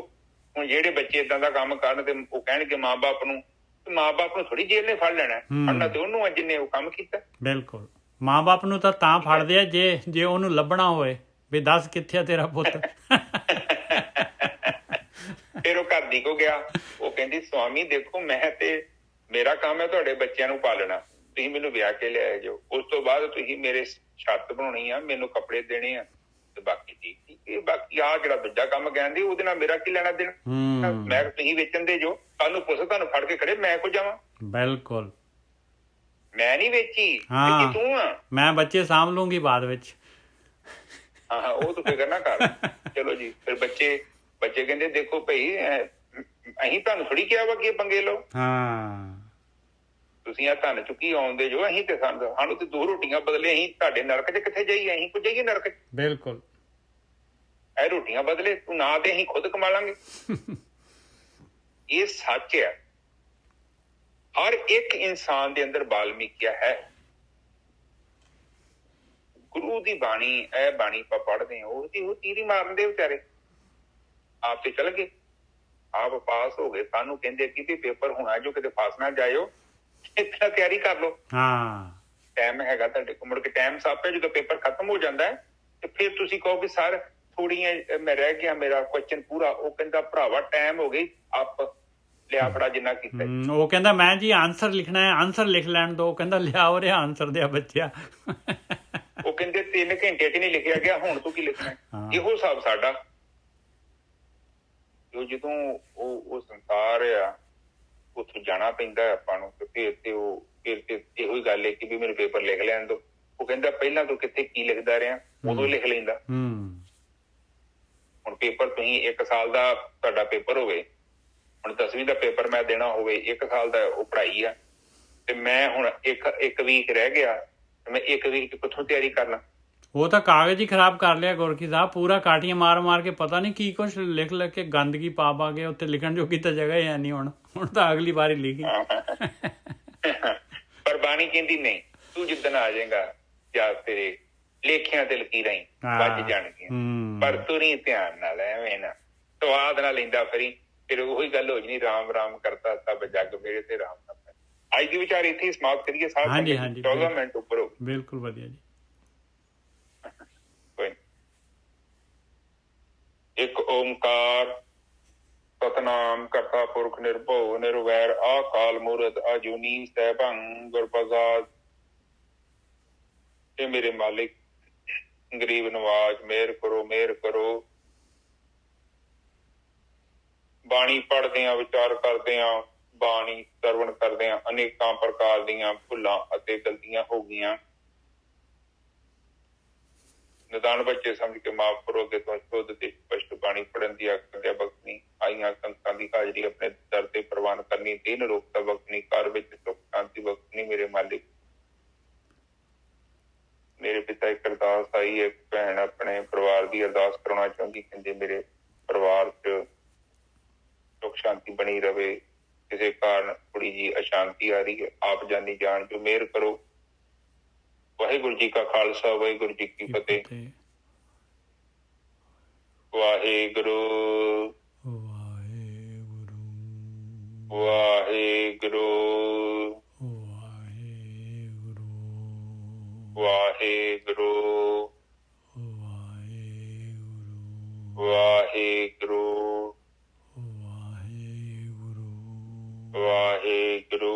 ਹੁਣ ਜਿਹੜੇ ਬੱਚੇ ਏਦਾਂ ਦਾ ਕੰਮ ਕਰਨ ਤੇ ਉਹ ਕਹਿਣਗੇ ਮਾਂ-ਬਾਪ ਨੂੰ ਥੋੜੀ ਜੇਲ੍ਹ ਨੇ ਫੜ ਲੈਣਾ, ਫੜਨਾ ਤੇ ਉਹਨੂੰ ਆ ਜਿਹਨੇ ਉਹ ਕੰਮ ਕੀਤਾ। ਬਿਲਕੁਲ, ਮਾਂ-ਬਾਪ ਨੂੰ ਤਾਂ ਫੜਦੇ ਆ ਜੇ ਉਹਨੂੰ ਲੱਭਣਾ ਹੋਵੇ ਵੀ ਦੱਸ ਕਿੱਥੇ ਆ ਤੇਰਾ ਪੁੱਤ। ਫਿਰ ਉਹ ਘਰ ਦੀ ਕੋ ਗਿਆ, ਉਹ ਕਹਿੰਦੀ ਸਵਾਮੀ ਦੇਖੋ ਮੇਰਾ ਕੰਮ ਹੈ ਤੁਹਾਡੇ ਬੱਚਿਆਂ ਨੂੰ ਪਾਲਣਾ, ਤੁਸੀਂ ਮੈਨੂੰ ਵਿਆਹ ਕੇ ਲਿਆਏ ਜੋ, ਉਸ ਤੋਂ ਬਾਅਦ ਤੁਸੀਂ ਮੇਰੇ ਛੱਤ ਬਣਾਉਣੀ ਆ, ਮੈਨੂੰ ਕੱਪੜੇ ਦੇਣੇ ਆ, ਤੇ ਬਾਕੀ ਠੀਕ ਇਹ ਬਾਕੀ ਆ ਜਿਹੜਾ ਦੂਜਾ ਕੰਮ ਕਹਿੰਦੇ ਉਹਦੇ ਨਾਲ ਮੇਰਾ ਕੀ ਲੈਣਾ ਦੇਣਾ। ਮੈਂ ਤੁਸੀਂ ਵੇਚਣ ਦੇ ਜੋ, ਕੱਲ ਨੂੰ ਪੁੱਛ ਤੁਹਾਨੂੰ ਫੜ ਕੇ ਖੜੇ, ਮੈਂ ਕੋ ਜਾਵਾਂ? ਬਿਲਕੁਲ, ਮੈਂ ਨਹੀਂ ਵੇਚੀ, ਤੂੰ ਆ, ਮੈਂ ਬੱਚੇ ਸਾਂਭ ਲੂੰਗੀ ਬਾਅਦ ਵਿੱਚ। ਹਾਂ ਉਹ ਤੂੰ ਫਿਕਰ ਨਾ ਕਰ। ਚਲੋ ਜੀ, ਫਿਰ ਬੱਚੇ ਕਹਿੰਦੇ ਦੇਖੋ ਭਾਈ ਅਸੀਂ ਤੁਹਾਨੂੰ ਥੋੜੀ ਕਿਹਾ ਵਾ ਕਿ ਪੰਗੇ ਲਓ, ਤੁਸੀਂ ਆ ਧਨ ਚੁੱਕੀ ਆਉਂਦੇ ਜੋ, ਅਸੀਂ ਤੇ ਸਾਨੂੰ ਤੇ 2 ਰੋਟੀਆਂ ਬਦਲੇ ਅਸੀਂ ਤੁਹਾਡੇ ਨਰਕ ਚ ਕਿੱਥੇ ਜਾਈਏ? ਅਸੀਂ ਕੁਝ ਜਾਈਏ ਨਰਕ ਚ? ਬਿਲਕੁਲ, ਇਹ ਰੋਟੀਆਂ ਬਦਲੇ ਤੂੰ ਨਾ ਤੇ ਅਸੀਂ ਖੁਦ ਕਮਾ ਲਾਂਗੇ। ਇਹ ਸੱਚ ਹੈ। ਹਰ ਇੱਕ ਇਨਸਾਨ ਦੇ ਅੰਦਰ ਬਾਲਮੀਕਿਆ ਹੈ। ਗੁਰੂ ਦੀ ਬਾਣੀ, ਇਹ ਬਾਣੀ ਆਪਾਂ ਪੜ੍ਹਦੇ ਹਾਂ, ਉਹ ਤੀਰ ਹੀ ਮਾਰਨ ਦੇ ਵਿਚਾਰੇ। ਆਪ ਤੇ ਚਲ ਗਏ, ਆਪ ਪਾਸ ਹੋ ਗਏ, ਸਾਨੂੰ ਕਹਿੰਦੇ ਕਿ ਵੀ ਪੇਪਰ ਹੋਣਾ ਜੋ ਕਿਤੇ ਫਸ ਨਾ ਜਾਇਓ, ਇਤਨਾ ਤਿਆਰੀ ਕਰ ਲਓ, ਟਾਈਮ ਹੈਗਾ ਤੁਹਾਡੇ ਕੋਲ। ਮੁੜ ਕੇ ਟਾਈਮ ਸਾਪੇ ਜਦੋਂ ਪੇਪਰ ਖਤਮ ਹੋ ਜਾਂਦਾ ਹੈ ਤੇ ਫਿਰ ਤੁਸੀਂ ਕਹੋ ਕਿ ਸਰ ਥੋੜੀਆਂ ਮੈਂ ਰਹਿ ਗਿਆ, ਮੇਰਾ ਕੁਐਸਚਨ ਪੂਰਾ। ਉਹ ਕਹਿੰਦਾ ਭਰਾਵਾ ਟਾਈਮ ਹੋ ਗਈ, ਆਪ ਲਿਆ ਫੜਾ ਜਿੰਨਾ ਕੀਤਾ। ਉਹ ਕਹਿੰਦਾ ਮੈਂ ਜੀ ਆਨਸਰ ਲਿਖਣਾ ਹੈ, ਆਨਸਰ ਲਿਖ ਲੈਣ ਦੋ। ਕਹਿੰਦਾ ਲਿਆ ਉਹ ਰਿਹਾ ਆਨਸਰ ਦਿਆ ਬੱਚਿਆ। ਉਹ ਕਹਿੰਦੇ 3 ਘੰਟੇ ਚ ਨਹੀਂ ਲਿਖਿਆ ਗਿਆ, ਹੁਣ ਤੂੰ ਕੀ ਲਿਖਣਾ? ਇਹੋ ਹਿਸਾਬ ਸਾਡਾ। ਜਦੋਂ ਉਹ ਸੰਸਾਰ ਆ ਉੱਥੋਂ ਜਾਣਾ ਪੈਂਦਾ ਆਪਾਂ ਨੂੰ, ਤੇ ਫਿਰ ਤੇ ਇਹੋ ਹੀ ਗੱਲ ਹੈ ਕਿ ਵੀ ਮੈਨੂੰ ਪੇਪਰ ਲਿਖ ਲੈਣ ਦੋ। ਉਹ ਕਹਿੰਦਾ ਪਹਿਲਾਂ ਤੂੰ ਕਿੱਥੇ ਕੀ ਲਿਖਦਾ ਰਿਹਾ, ਉਦੋਂ ਲਿਖ ਲੈਂਦਾ। ਹੁਣ ਪੇਪਰ ਤੁਸੀਂ 1 ਸਾਲ ਦਾ ਤੁਹਾਡਾ ਪੇਪਰ ਹੋਵੇ, ਹੁਣ 10ਵੀਂ ਦਾ ਪੇਪਰ ਮੈਂ ਦੇਣਾ ਹੋਵੇ, 1 ਸਾਲ ਦਾ ਉਹ ਪੜ੍ਹਾਈ ਆ, ਤੇ ਮੈਂ ਹੁਣ ਇੱਕ ਵੀਕ ਰਹਿ ਗਿਆ, ਮੈਂ 1 ਵੀਕ ਚ ਕਿੱਥੋਂ ਤਿਆਰੀ ਕਰਨਾ? ਉਹ ਤਾਂ ਕਾਗਜ਼ ਹੀ ਖਰਾਬ ਕਰ ਲਿਆ ਗੋਰਖੀ ਸਾਹਿਬ, ਪੂਰਾ ਕਾਟੀਆਂ ਮਾਰ ਕੇ ਪਤਾ ਨਹੀਂ ਕੀ ਕੁਛ ਲਿਖ ਕੇ ਗੰਦਗੀ ਪਾ ਕੇ ਉੱਥੇ ਲਿਖਣ ਜੋਗੀ ਤਾਂ ਜਗ੍ਹਾ ਹੀ ਹੈ ਨਹੀਂ। ਹੁਣ ਤਾਂ ਅਗਲੀ ਵਾਰੀ ਲਿਖੀ। ਪਰ ਬਾਣੀ ਕਹਿੰਦੀ ਨਹੀਂ, ਤੂੰ ਜਿੱਦਣ ਆ ਜਾਏਗਾ ਜਾਂ ਤੇਰੇ ਲੇਖਿਆਂ ਤੇ ਲਕੀਰਾਂ ਹੀ ਵੱਜ ਜਾਣਗੀਆਂ, ਪਰ ਤੂੰ ਨਹੀਂ ਧਿਆਨ ਨਾਲ, ਐਵੇਂ ਨਾ ਸਵਾਦ ਨਾਲ ਲੈਂਦਾ ਫਿਰ ਉਹੀ ਗੱਲ ਹੋ ਜਣੀ, ਰਾਮ ਰਾਮ ਕਰਤਾ ਸਭ ਜੱਗ ਮੇਰੇ ਤੇ ਰਾਮ ਨਾ। ਅੱਜ ਦੀ ਵਿਚਾਰ ਇੱਥੇ ਸਮਾਪਤ ਕਰੀਏ। 14 ਮਿੰਟ ਉੱਪਰ ਹੋ। ਬਿਲਕੁਲ ਵਧੀਆ ਜੀ। ਇੱਕ ਓਮਕਾਰ ਸਤਨਾਮ ਕਰਤਾ ਪੁਰਖ ਨਿਰਭਉ ਨਿਰਵੈਰ ਅਕਾਲ ਮੂਰਤ ਅਜੂਨੀ ਸੈਭੰ ਗੁਰ ਪ੍ਰਸਾਦ। ਇਹ ਮੇਰੇ ਮਾਲਿਕ ਗਰੀਬ ਨਵਾਜ ਮਿਹਰ ਕਰੋ। ਬਾਣੀ ਪੜ੍ਹਦੇ ਆ, ਵਿਚਾਰ ਕਰਦੇ ਆ, ਬਾਣੀ ਸਰਵਣ ਕਰਦੇ ਆ, ਅਨੇਕਾਂ ਪ੍ਰਕਾਰ ਦੀਆਂ ਭੁੱਲਾਂ ਅਤੇ ਗਲਤੀਆਂ ਹੋ ਗਈਆਂ। ਨਿਦਾਨ ਬੱਚੇ ਸਮਝ ਕੇ ਮਾਫ ਕਰੋ। ਅੱਗੇ ਤੋਂ ਸ਼ੁੱਧ ਤੇ ਸਪਸ਼ਟ ਬਾਣੀ ਪੜ੍ਹਨ ਦੀ ਆਗਿਆ ਬਖਸ਼ਣੀ। ਆਈਆਂ ਸੰਗਤਾਂ ਦੀ ਹਾਜ਼ਰੀ ਆਪਣੇ ਦਰ ਤੇ ਪ੍ਰਵਾਨ ਕਰਨੀ। ਦਿਨ ਰੋਕਤਾ ਬਖਸ਼ਣੀ। ਘਰ ਵਿੱਚ ਸੁੱਖ ਸ਼ਾਂਤੀ ਬਖਸ਼ਣੀ। ਮੇਰੇ ਮਾਲਿਕ ਮੇਰੇ ਪਿਤਾ ਇੱਕ ਅਰਦਾਸ ਆਈ, ਇੱਕ ਭੈਣ ਆਪਣੇ ਪਰਿਵਾਰ ਦੀ ਅਰਦਾਸ ਕਰਾਉਣਾ ਚਾਹੁੰਦੀ। ਕਹਿੰਦੇ ਮੇਰੇ ਪਰਿਵਾਰ ਚ ਸੁੱਖ ਸ਼ਾਂਤੀ ਬਣੀ ਰਵੇ, ਕਿਸੇ ਕਾਰਨ ਥੋੜੀ ਜੀ ਅਸ਼ਾਂਤੀ ਆ ਰਹੀ ਹੈ, ਆਪ ਜਾਨੀ ਜਾਣ ਜੋ ਮਿਹਰ ਕਰੋ। ਵਾਹਿਗੁਰੂ ਜੀ ਕਾ ਖਾਲਸਾ, ਵਾਹਿਗੁਰੂ ਜੀ ਕੀ ਫਤਿਹ। ਵਾਹਿਗੁਰੂ ਵਾਹਿਗੁਰੂ ਵਾਹਿਗੁਰੂ ਵਾਹਿਗੁਰੂ ਵਾਹਿਗੁਰੂ ਵਾਹਿਗੁਰੂ ਵਾਹਿਗੁਰੂ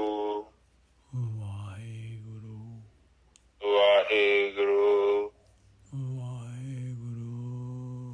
ਵਾਹਿਗੁਰੂ ਵਾਹਿਗੁਰੂ